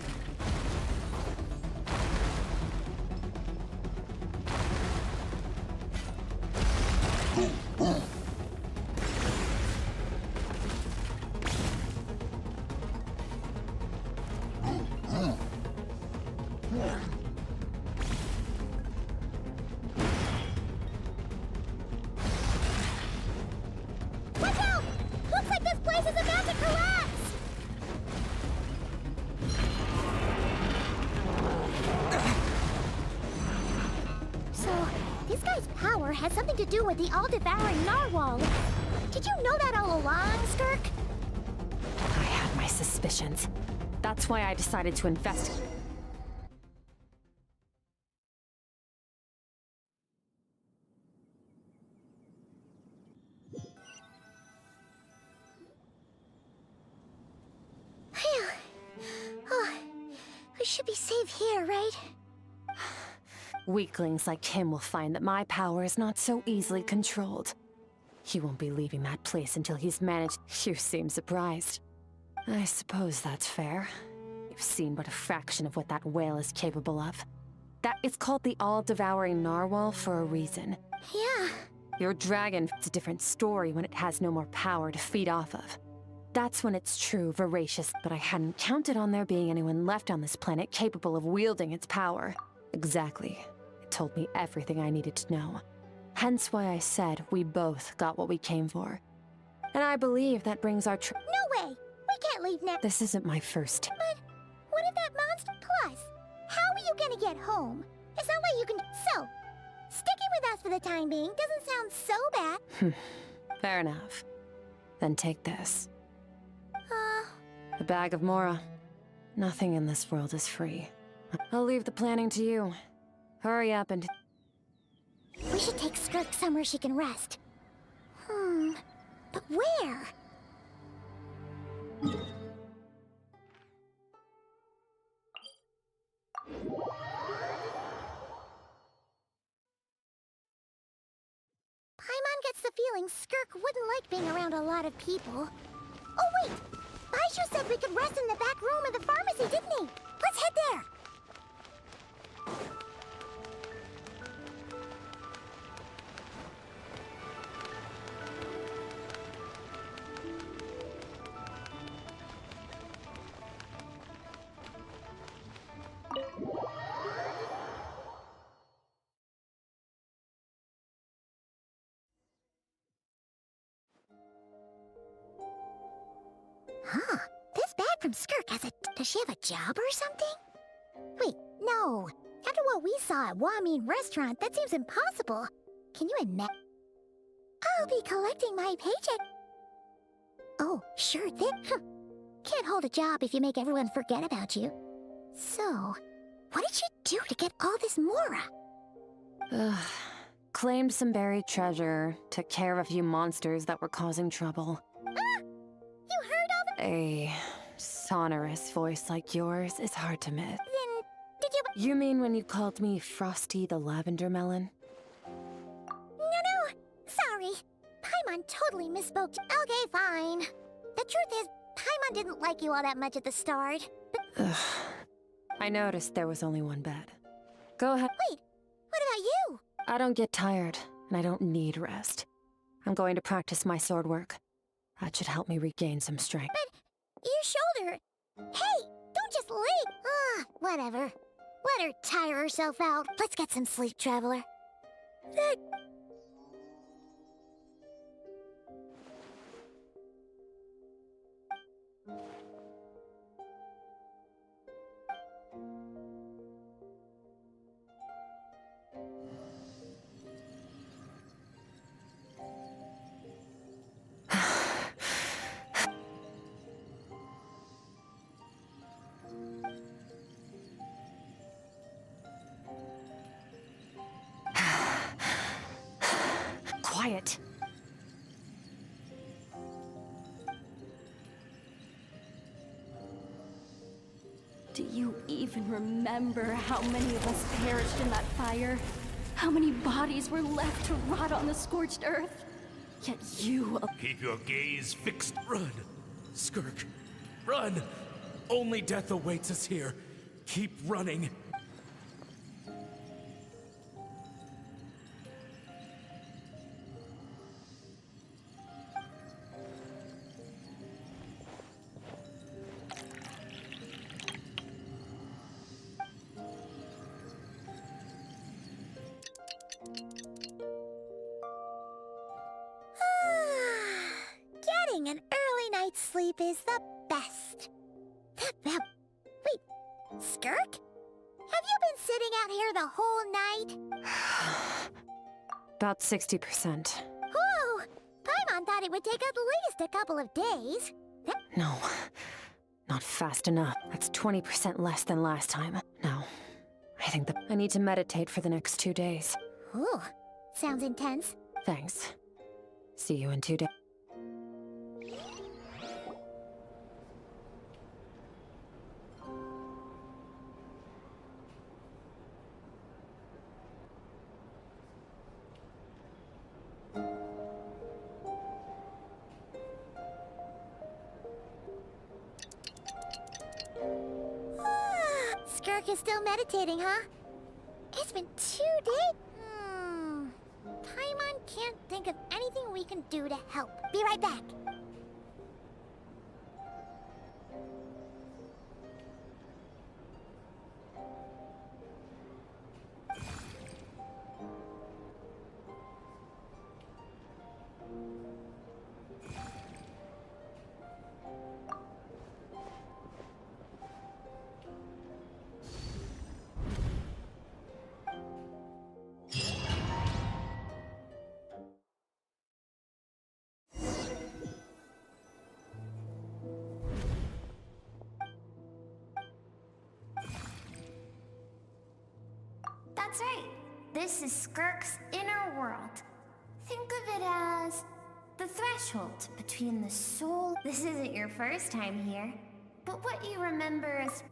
Watch out! Looks like this place is about to collapse! So, this guy's power has something to do with the all-devouring narwhal. Did you know that all along, Skirk? I had my suspicions. That's why I decided to investigate. Phew. Oh, we should be safe here, right? Weaklings like him will find that my power is not so easily controlled. He won't be leaving that place until he's managed. You seem surprised. I suppose that's fair. You've seen but a fraction of what that whale is capable of. That is called the all-devouring narwhal for a reason. Yeah. Your dragon is a different story when it has no more power to feed off of. That's when it's true, voracious, but I hadn't counted on there being anyone left on this planet capable of wielding its power. Exactly. It told me everything I needed to know. Hence why I said we both got what we came for. And I believe that brings our No way! We can't leave now. This isn't my first. But what if that monster... Plus, how are you gonna get home? It's not like you can... So, sticking with us for the time being doesn't sound so bad. Fair enough. Then take this. Uh... A bag of Mora. Nothing in this world is free. I'll leave the planning to you. Hurry up and... We should take Skirk somewhere she can rest. But where? Paimon gets the feeling Skirk wouldn't like being around a lot of people. Oh wait! Baizhu said we could rest in the back room of the pharmacy, didn't he? Let's head there! Huh. This bag from Skirk has a... Does she have a job or something? Wait, no. After what we saw at Wamin Restaurant, that seems impossible. Can you imagine? I'll be collecting my paycheck. Oh, sure thing. Can't hold a job if you make everyone forget about you. So, what did she do to get all this Mora? Claimed some buried treasure, took care of a few monsters that were causing trouble. You heard all the... A sonorous voice like yours is hard to miss. Then, did you... You mean when you called me Frosty the Lavender Melon? No, sorry. Paimon totally misspoke. Okay, fine. The truth is, Paimon didn't like you all that much at the start. But... I noticed there was only one bed. Go ahead. Wait, what about you? I don't get tired, and I don't need rest. I'm going to practice my sword work. That should help me regain some strength. But your shoulder... Hey, don't just leave. Whatever. Let her tire herself out. Let's get some sleep, Traveler. Quiet. Do you even remember how many of us perished in that fire? How many bodies were left to rot on the scorched earth? Yet you... Keep your gaze fixed. Run! Skirk, run! Only death awaits us here. Keep running. Getting an early night's sleep is the best. Wait, Skirk? Have you been sitting out here the whole night? About 60%. Whoa! Paimon thought it would take at least a couple of days. No, not fast enough. That's 20% less than last time. No, I think I need to meditate for the next 2 days. Ooh, sounds intense. Thanks. See you in 2 days. Skirk is still meditating, huh? It's been 2 days? Paimon can't think of anything we can do to help. Be right back. That's right. This is Skirk's inner world. Think of it as the threshold between the soul. This isn't your first time here, but what you remember is...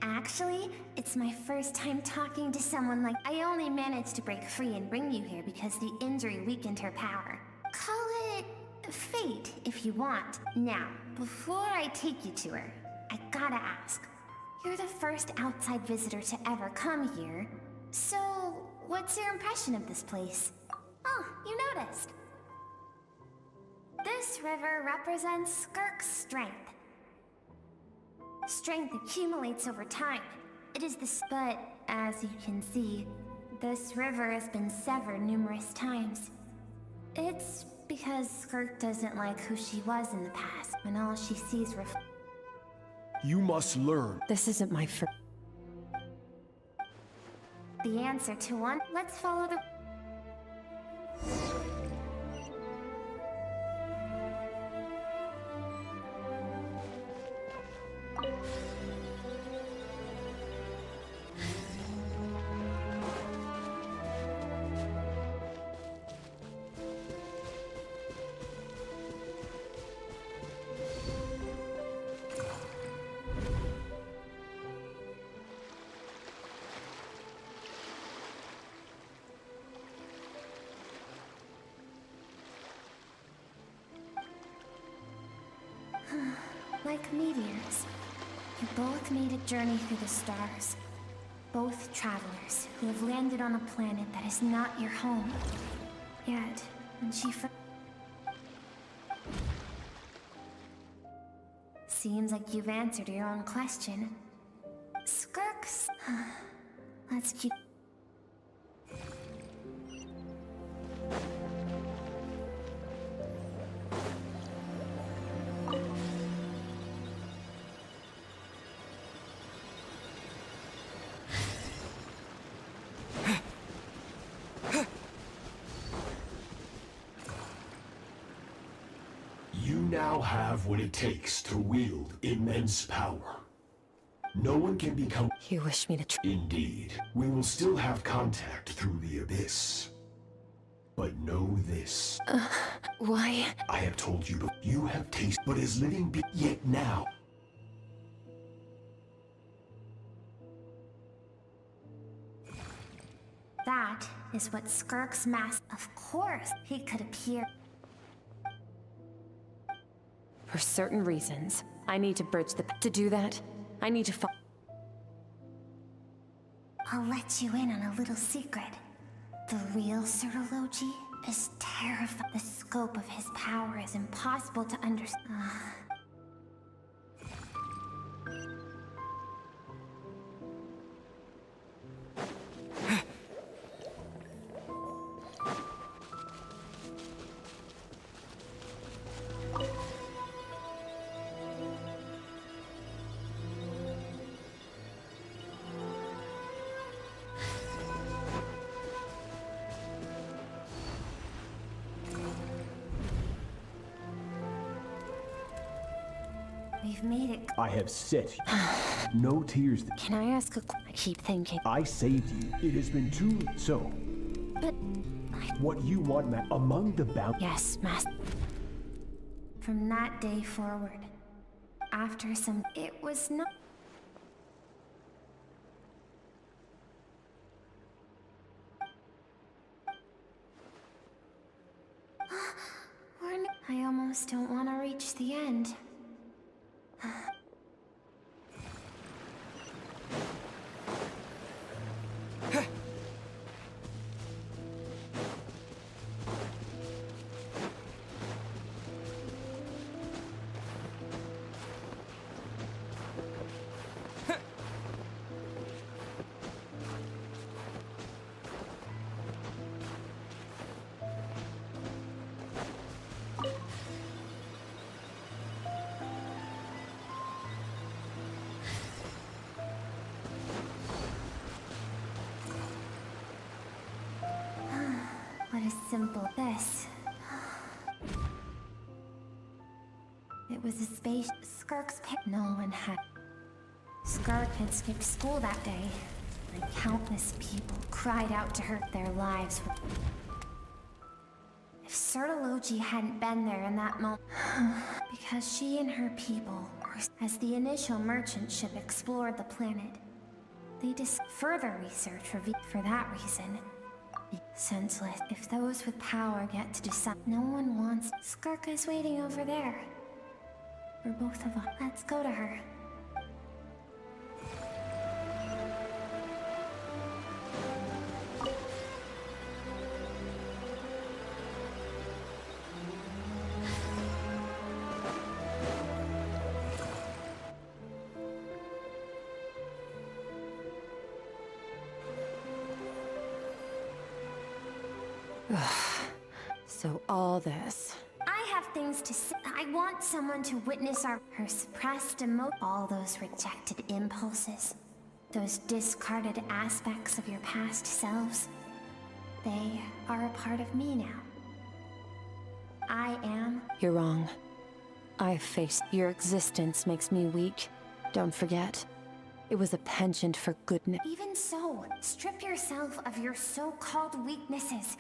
Actually, it's my first time talking to someone like... I only managed to break free and bring you here because the injury weakened her power. Call it fate if you want. Now, before I take you to her, I gotta ask. You're the first outside visitor to ever come here. So, what's your impression of this place? Oh, you noticed. This river represents Skirk's strength. Strength accumulates over time. It is this, but as you can see, this river has been severed numerous times. It's because Skirk doesn't like who she was in the past, and all she sees You must learn. This isn't my first. the answer to one. Let's follow the... Like meteors, you both made a journey through the stars. Both travelers who have landed on a planet that is not your home. Yet, when she Seems like you've answered your own question. Skirks. Let's keep... Now have what it takes to wield immense power. No one can become... You wish me to Indeed. We will still have contact through the abyss. But know this. Why? I have told you, you have tasted, but as living yet now. That is what Skirk's mask. Of course, he could appear. For certain reasons, I need to bridge the... To do that, I need to I'll let you in on a little secret. The real Sirology is terrified. The scope of his power is impossible to understand. We've made it. I have set no tears. Can I ask a... I keep thinking. I saved you. It has been too... So, But... what you want, among the Yes, Master. From that day forward, after some... It was not... I almost don't want to reach the end. What a simple this. It was a space. Skirk's no one had. Skirk had skipped school that day, and countless people cried out to her their lives. If Sirology hadn't been there in that moment, because she and her people, as the initial merchant ship explored the planet, they did further research for that reason. Senseless. If those with power get to decide, no one wants. Skirk is waiting over there. For both of us. Let's go to her. So all this... I have things to say. I want someone to witness her suppressed all those rejected impulses. Those discarded aspects of your past selves. They are a part of me now. I am... You're wrong. I've faced... Your existence makes me weak. Don't forget. It was a penchant for goodness. Even so, strip yourself of your so-called weaknesses.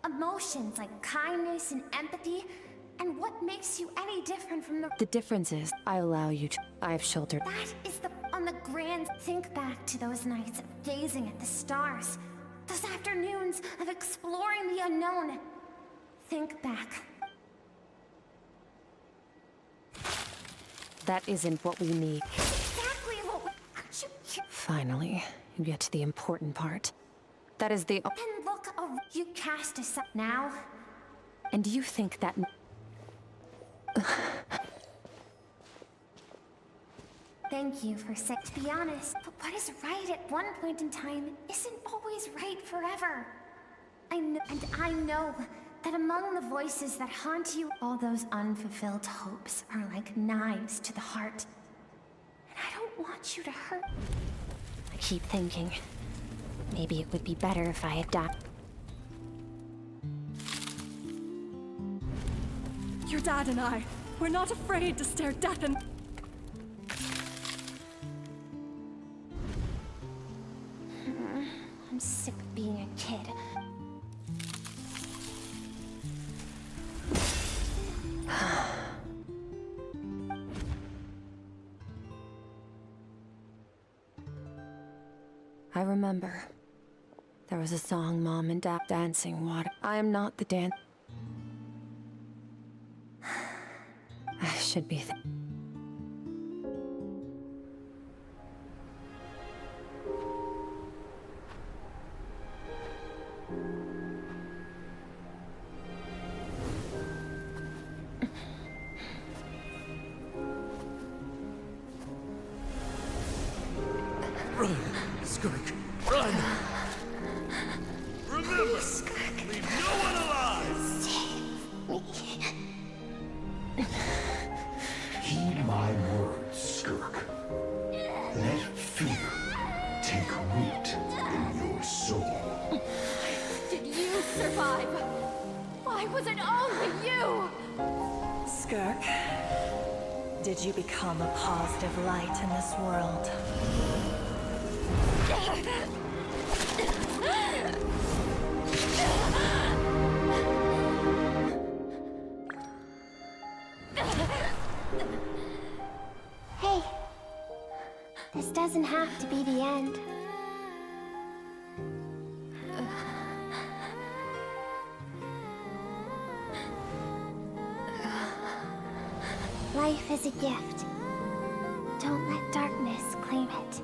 Emotions like kindness and empathy, and what makes you any different from the... The difference is, I allow you to... I've shouldered... That is on the grand... Think back to those nights of gazing at the stars. Those afternoons of exploring the unknown. Think back. That isn't what we need. Exactly what we... Finally, you get to the important part. That is the... And look, you cast aside now. And do you think that... Thank you for saying... To be honest, but what is right at one point in time isn't always right forever. I know that among the voices that haunt you, all those unfulfilled hopes are like knives to the heart. And I don't want you to hurt... I keep thinking... Maybe it would be better if I had died. Your dad and I, we're not afraid to stare death in... I'm sick of being a kid. I remember. There was a song Mom and Dad dancing water. I am not the dance. I should be Run, Skirk, run! Remember, leave no one alive! Heed my words, Skirk. Let fear take root in your soul. Did you survive? Why was it only you? Skirk, did you become a positive light in this world? Hey, this doesn't have to be the end. Life is a gift. Don't let darkness claim it.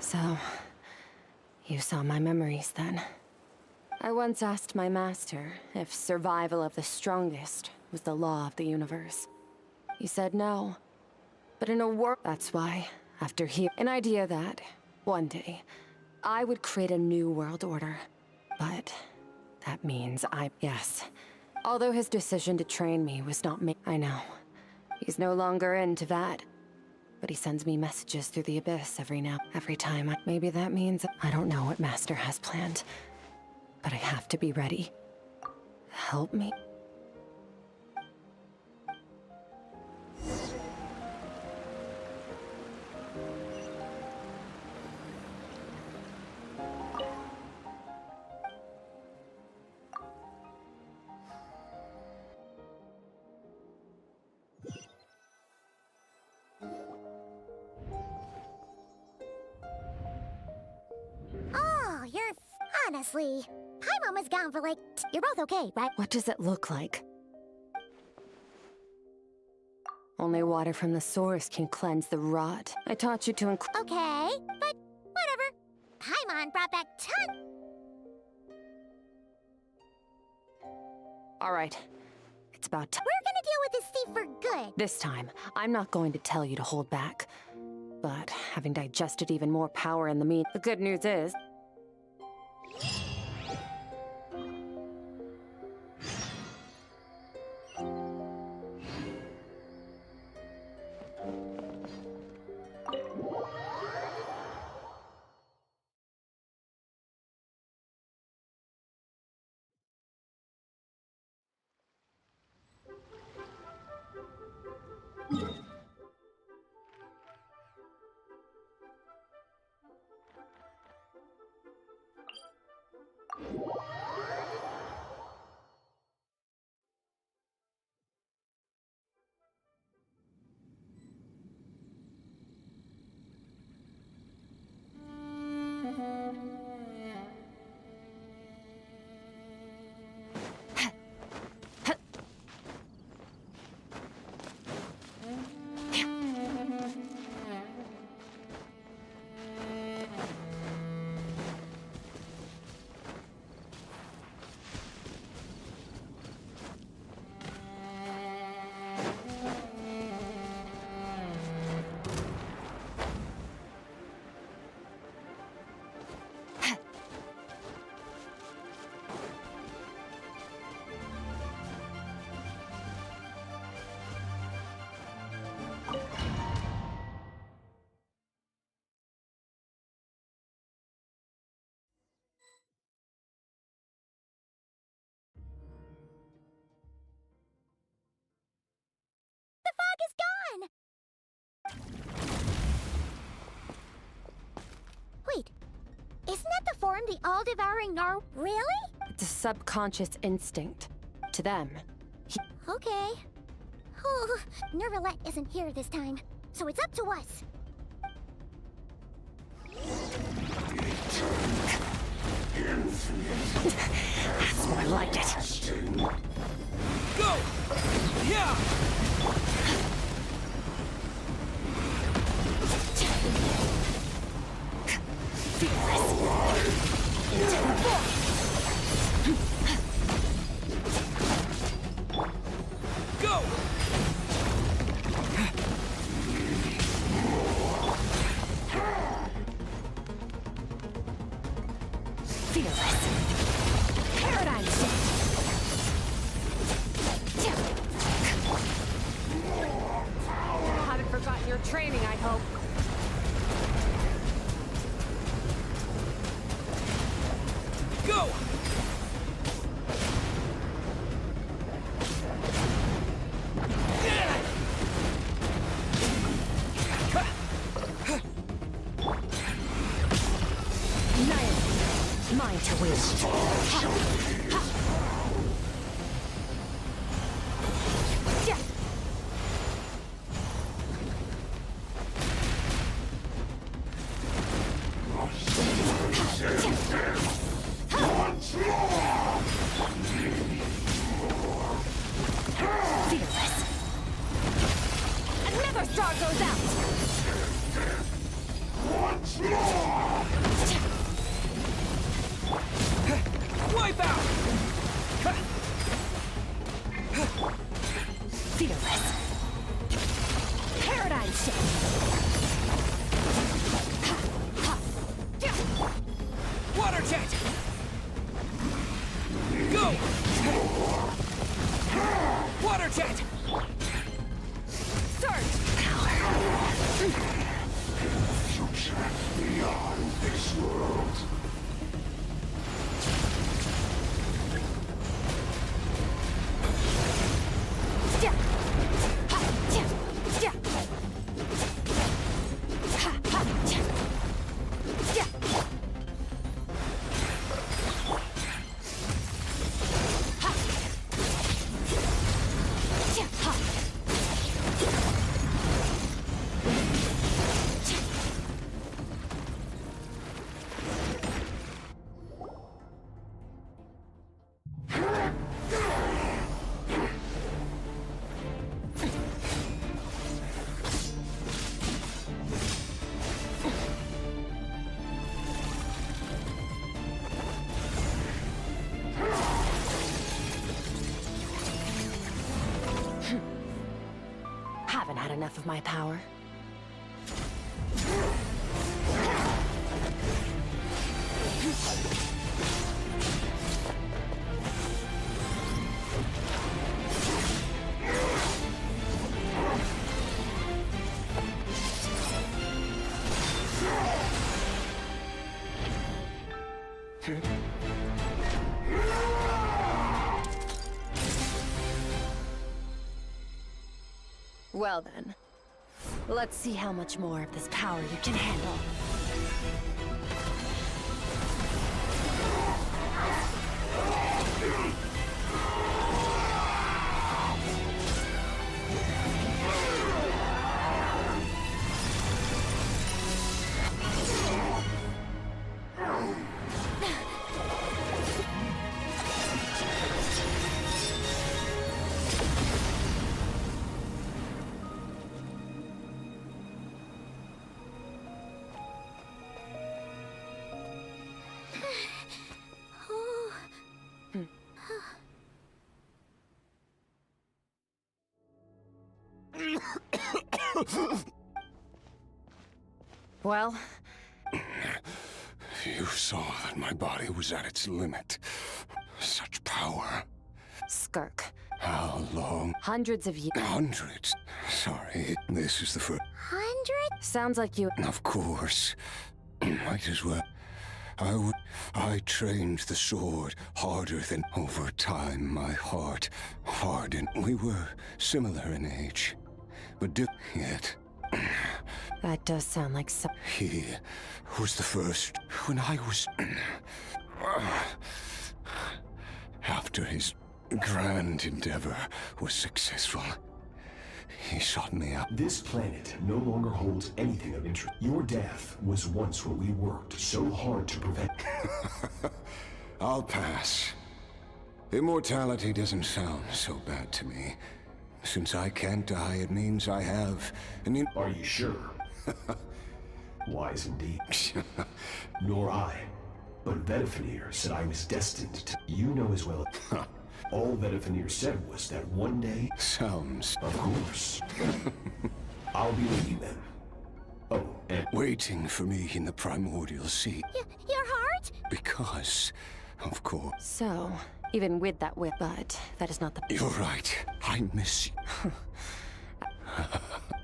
So, you saw my memories then. I once asked my master if survival of the strongest was the law of the universe. He said no. But in a world, that's why, after an idea that, one day, I would create a new world order. But that means yes. Although his decision to train me was not made, I know. He's no longer into that. But he sends me messages through the abyss every time. Maybe that means I don't know what Master has planned. But I have to be ready. Help me. Oh, you're... Honestly, Paimon was gone for like... You're both okay, right? What does it look like? Only water from the source can cleanse the rot. I taught you to Okay, but whatever. Paimon brought back ton... Alright. It's about time. We're gonna deal with this thief for good. This time, I'm not going to tell you to hold back. But having digested even more power in the good news is... transform the all-devouring Nar? Really? It's a subconscious instinct. To them. Okay. Oh, Nervalette isn't here this time, so it's up to us. That's more like it. Go! Yeah! Go! Fearless. Paradigm shift. Haven't forgotten your training, I hope. Go! Mine to win. Fearless. Another star goes out. Wipe out! Fearless. Paradigm shift. Water jet! Go! Water jet! Surge! Future beyond this world. Haven't had enough of my power. Well then, let's see how much more of this power you can handle. Well? You saw that my body was at its limit. Such power. Skirk. How long? Hundreds of years. Hundreds? Sorry, this is the first. 100? Sounds like you. Of course. Might as well. I trained the sword harder than over time my heart hardened. We were similar in age, but yet That does sound like some. He was the first when I was... After his grand endeavor was successful, he sought me out. This planet no longer holds anything of interest. Your death was once what we worked so hard to prevent. I'll pass. Immortality doesn't sound so bad to me. Since I can't die, it means I have an... Are you sure? Wise indeed. Nor I. But Vedifenir said I was destined to... You know as well... All Vedifenir said was that one day... Sounds... Of course. I'll be leading them. Oh, and... Waiting for me in the primordial sea. Your heart? Because, of course... So, even with that whip, but that is not the... You're right. I miss you.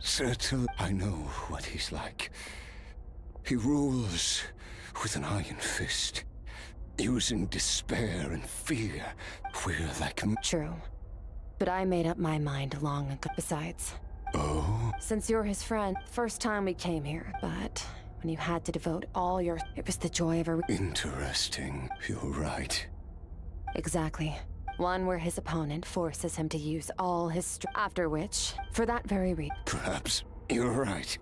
Certainly, I know what he's like. He rules with an iron fist. Using despair and fear, we're like... True. But I made up my mind long ago. Besides... Oh? Since you're his friend, first time we came here, but when you had to devote all your... It was the joy of a... Interesting. You're right. Exactly. One where his opponent forces him to use all his after which, for that very reason... Perhaps you're right.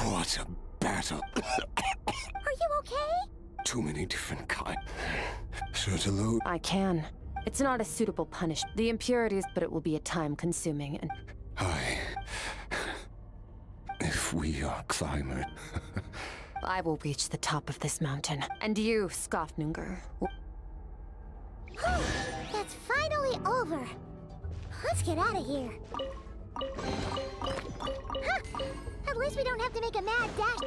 What a battle. Are you okay? Too many different kinds. Certainly. I can. It's not a suitable punishment. The impurities, but it will be a time-consuming and... If we are climbers... I will reach the top of this mountain. And you, Skofnunger, will... That's finally over. Let's get out of here. Huh. At least we don't have to make a mad dash.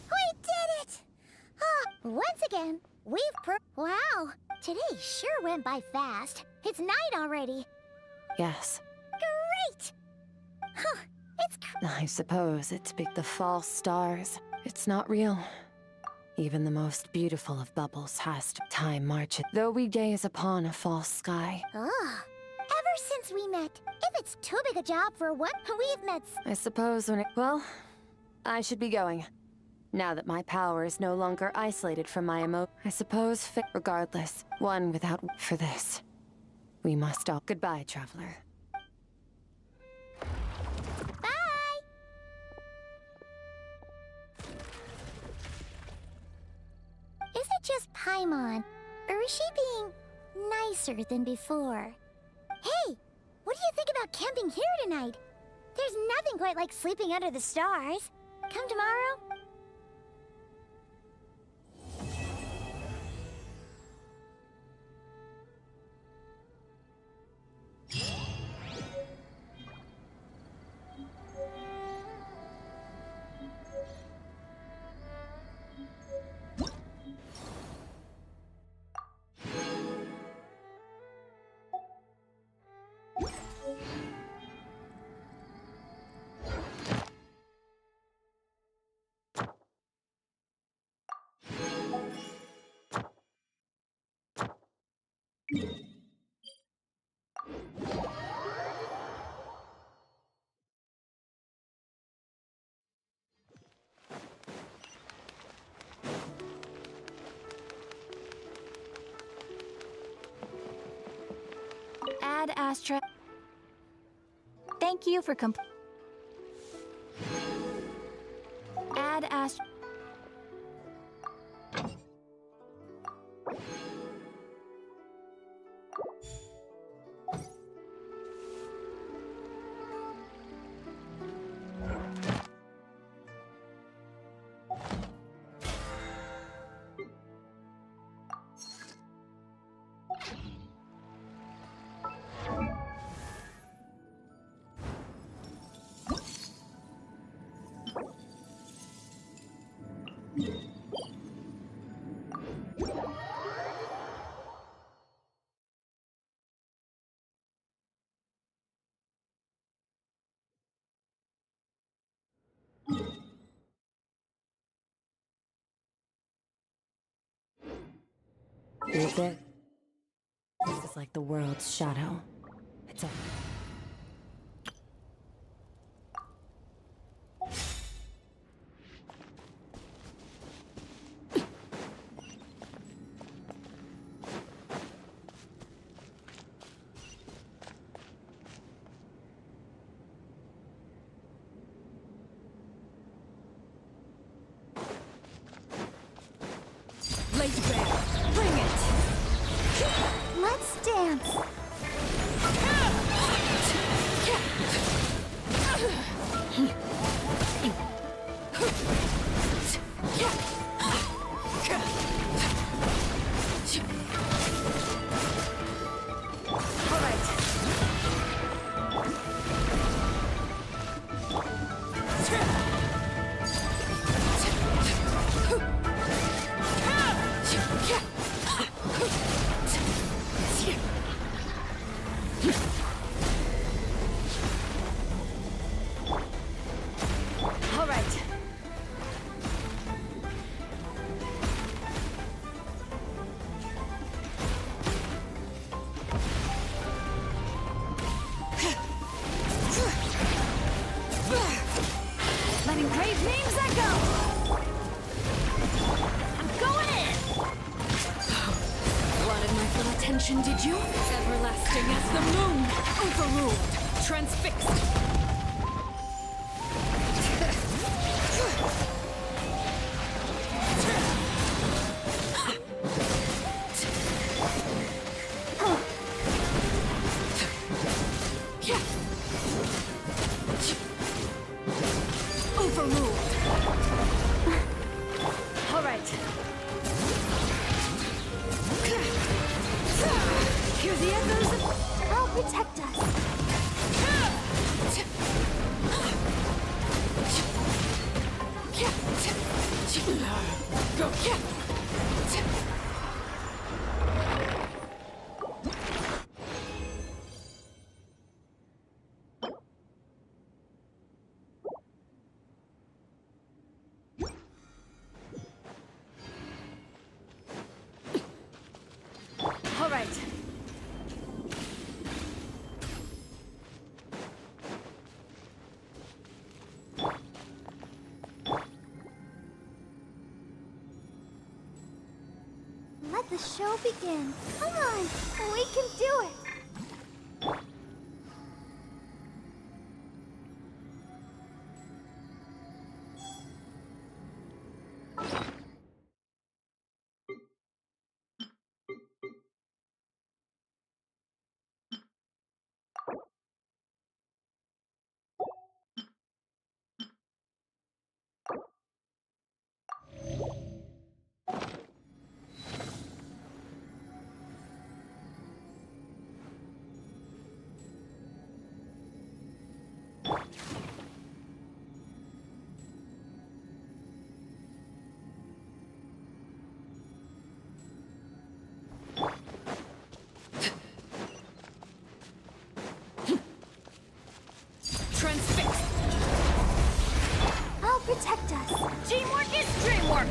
We did it! Once again, we've Wow, today sure went by fast. It's night already. Yes. Great! Huh, it's I suppose it's the false stars. It's not real. Even the most beautiful of bubbles has to time march it, though we gaze upon a false sky. Ever since we met, if it's too big a job for one, we've met... I suppose when it... Well, I should be going. Now that my power is no longer isolated from my I suppose regardless, one without... For this, we must all... Goodbye, traveler. Bye! Is it just Paimon, or is she being nicer than before? Hey, what do you think about camping here tonight? There's nothing quite like sleeping under the stars. Come tomorrow? Add Astra. Thank you for Add Astra. This is like the world's shadow. It's a... Bring it! Let's dance! All right. All right. Letting grave names echo. I'm going in. Wanted my full attention, did you? Everlasting as the moon, overruled, transfixed. Overruled. All right. Hear the echoes of... I'll protect us. Go. All right. Let the show begin. Come on, we can do it. Transfixed. I'll protect us. Teamwork is dreamwork.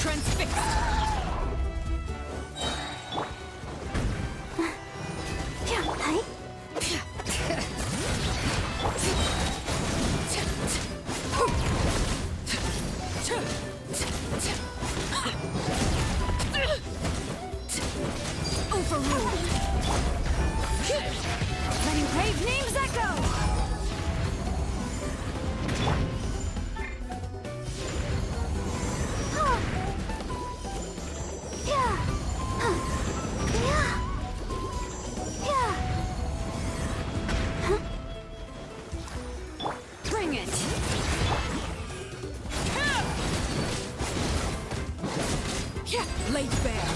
Transfixed! Overruled. Letting brave names echo. Bring it! Laid bare.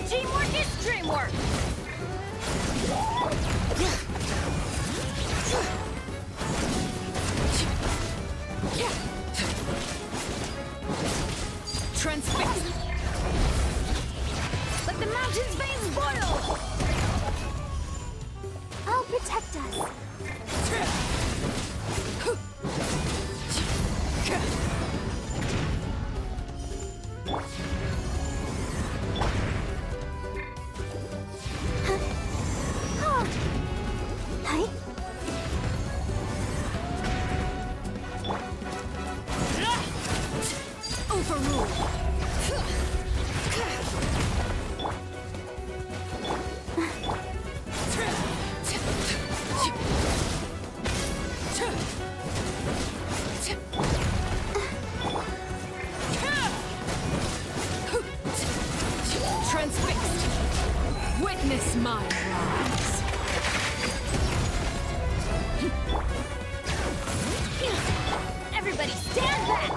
Teamwork is dreamwork. Transfixed! Let the mountain's veins boil. I'll protect us. Transfixed! Witness my rise! Everybody stand back!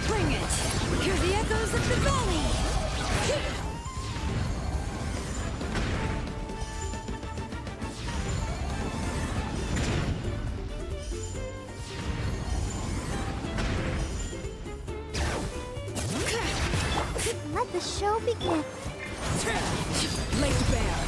Bring it! Hear the echoes of the valley! Let the show begin. Laid bare.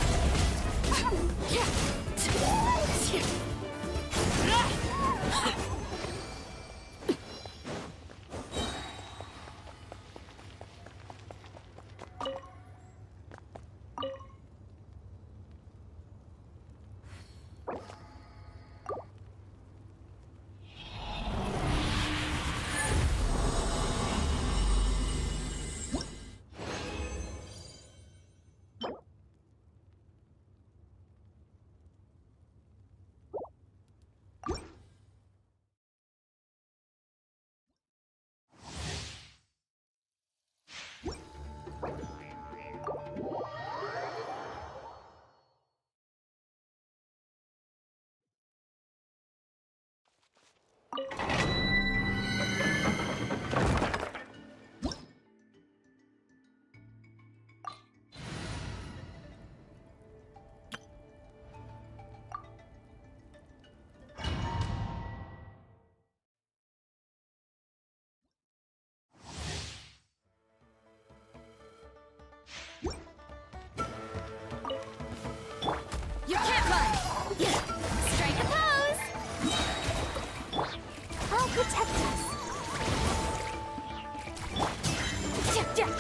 Annihilate.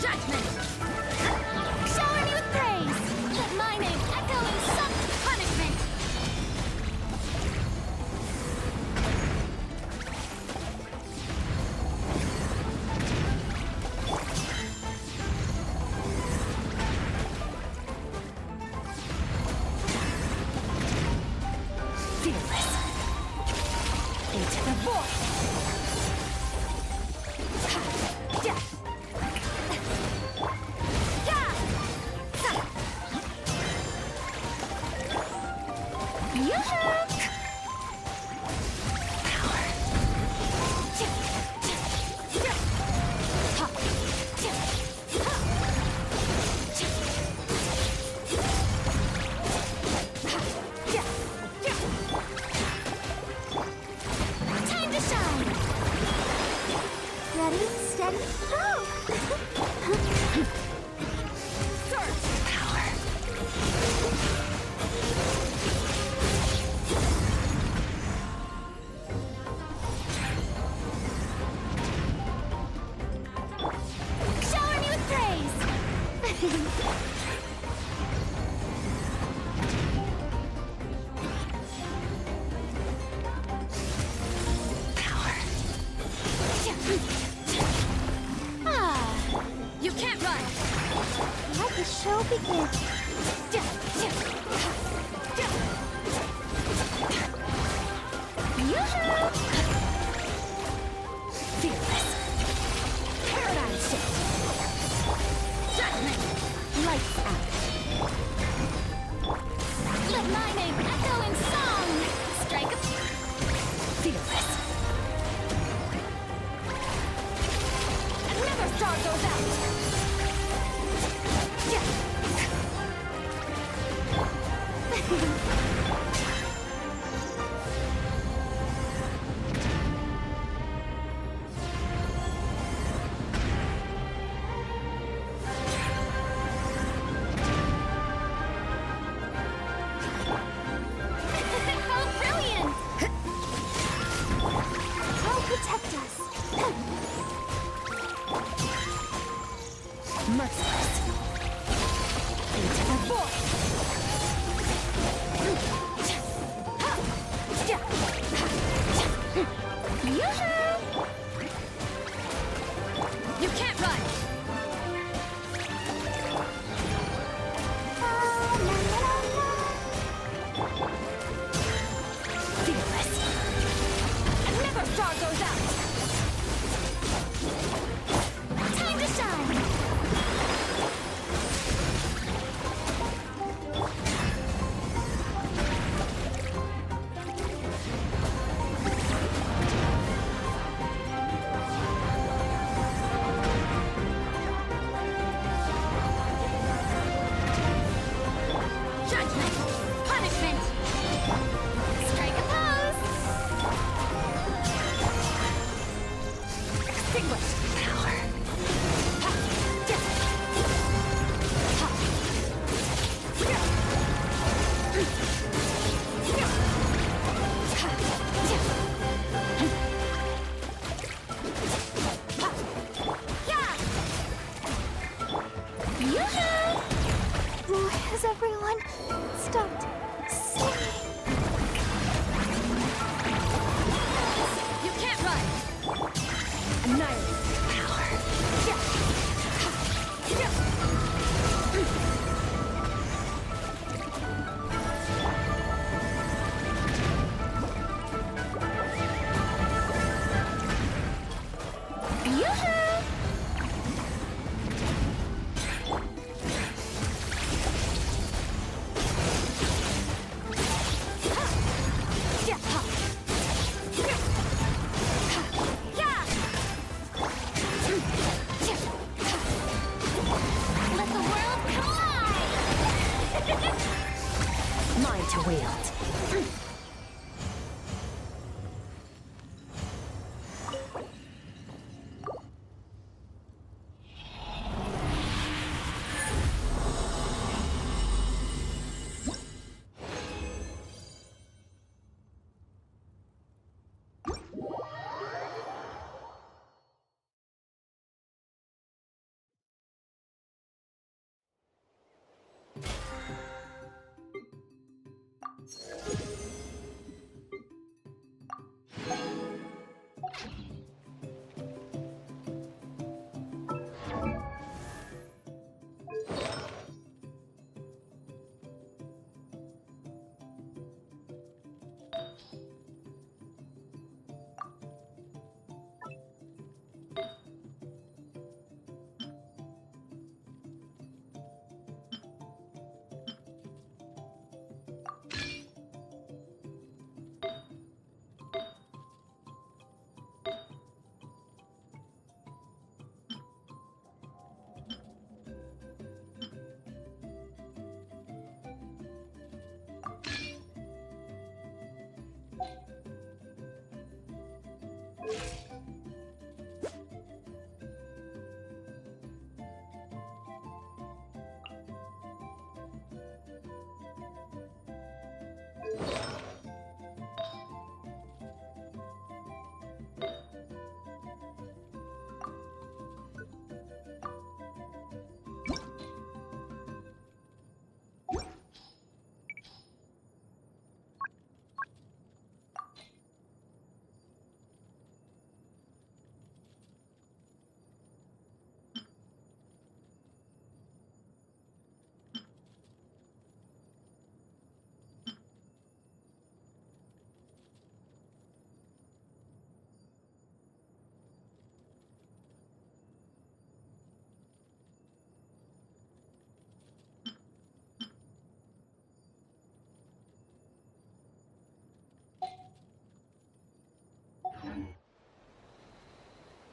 Judgment! Shower me with praise! Let my name echo in some punishment! Fearless. Into the void. Time to shine! Ready, steady, go! Shower me with praise! Ah, you can't run! Let the show begin! Yoo-hoo! Fearless. Paradigm shift. Judgment! Lights out. Let my name echo in song! Strike a... Fearless. Another star goes out. How brilliant! How protect us! Merciless. Into the void. Yoo-hoo! You can't run! Fearless. Another star goes out. Time to shine! Judgment! Punishment! Strike a pose! Extinguished power. Yoo-hoo! Has everyone stopped singing? You can't run. Annihilate power. Yoo-hoo! Let the world collide! Mine to wield.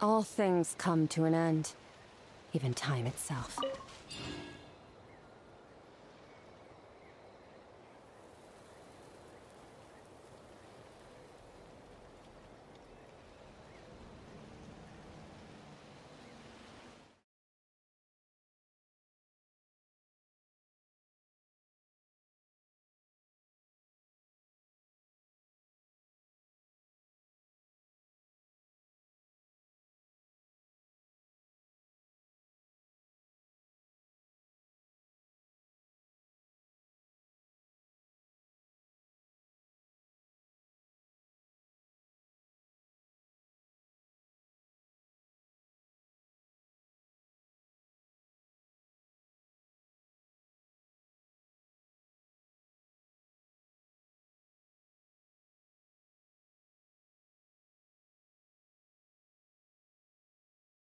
All things come to an end, even time itself.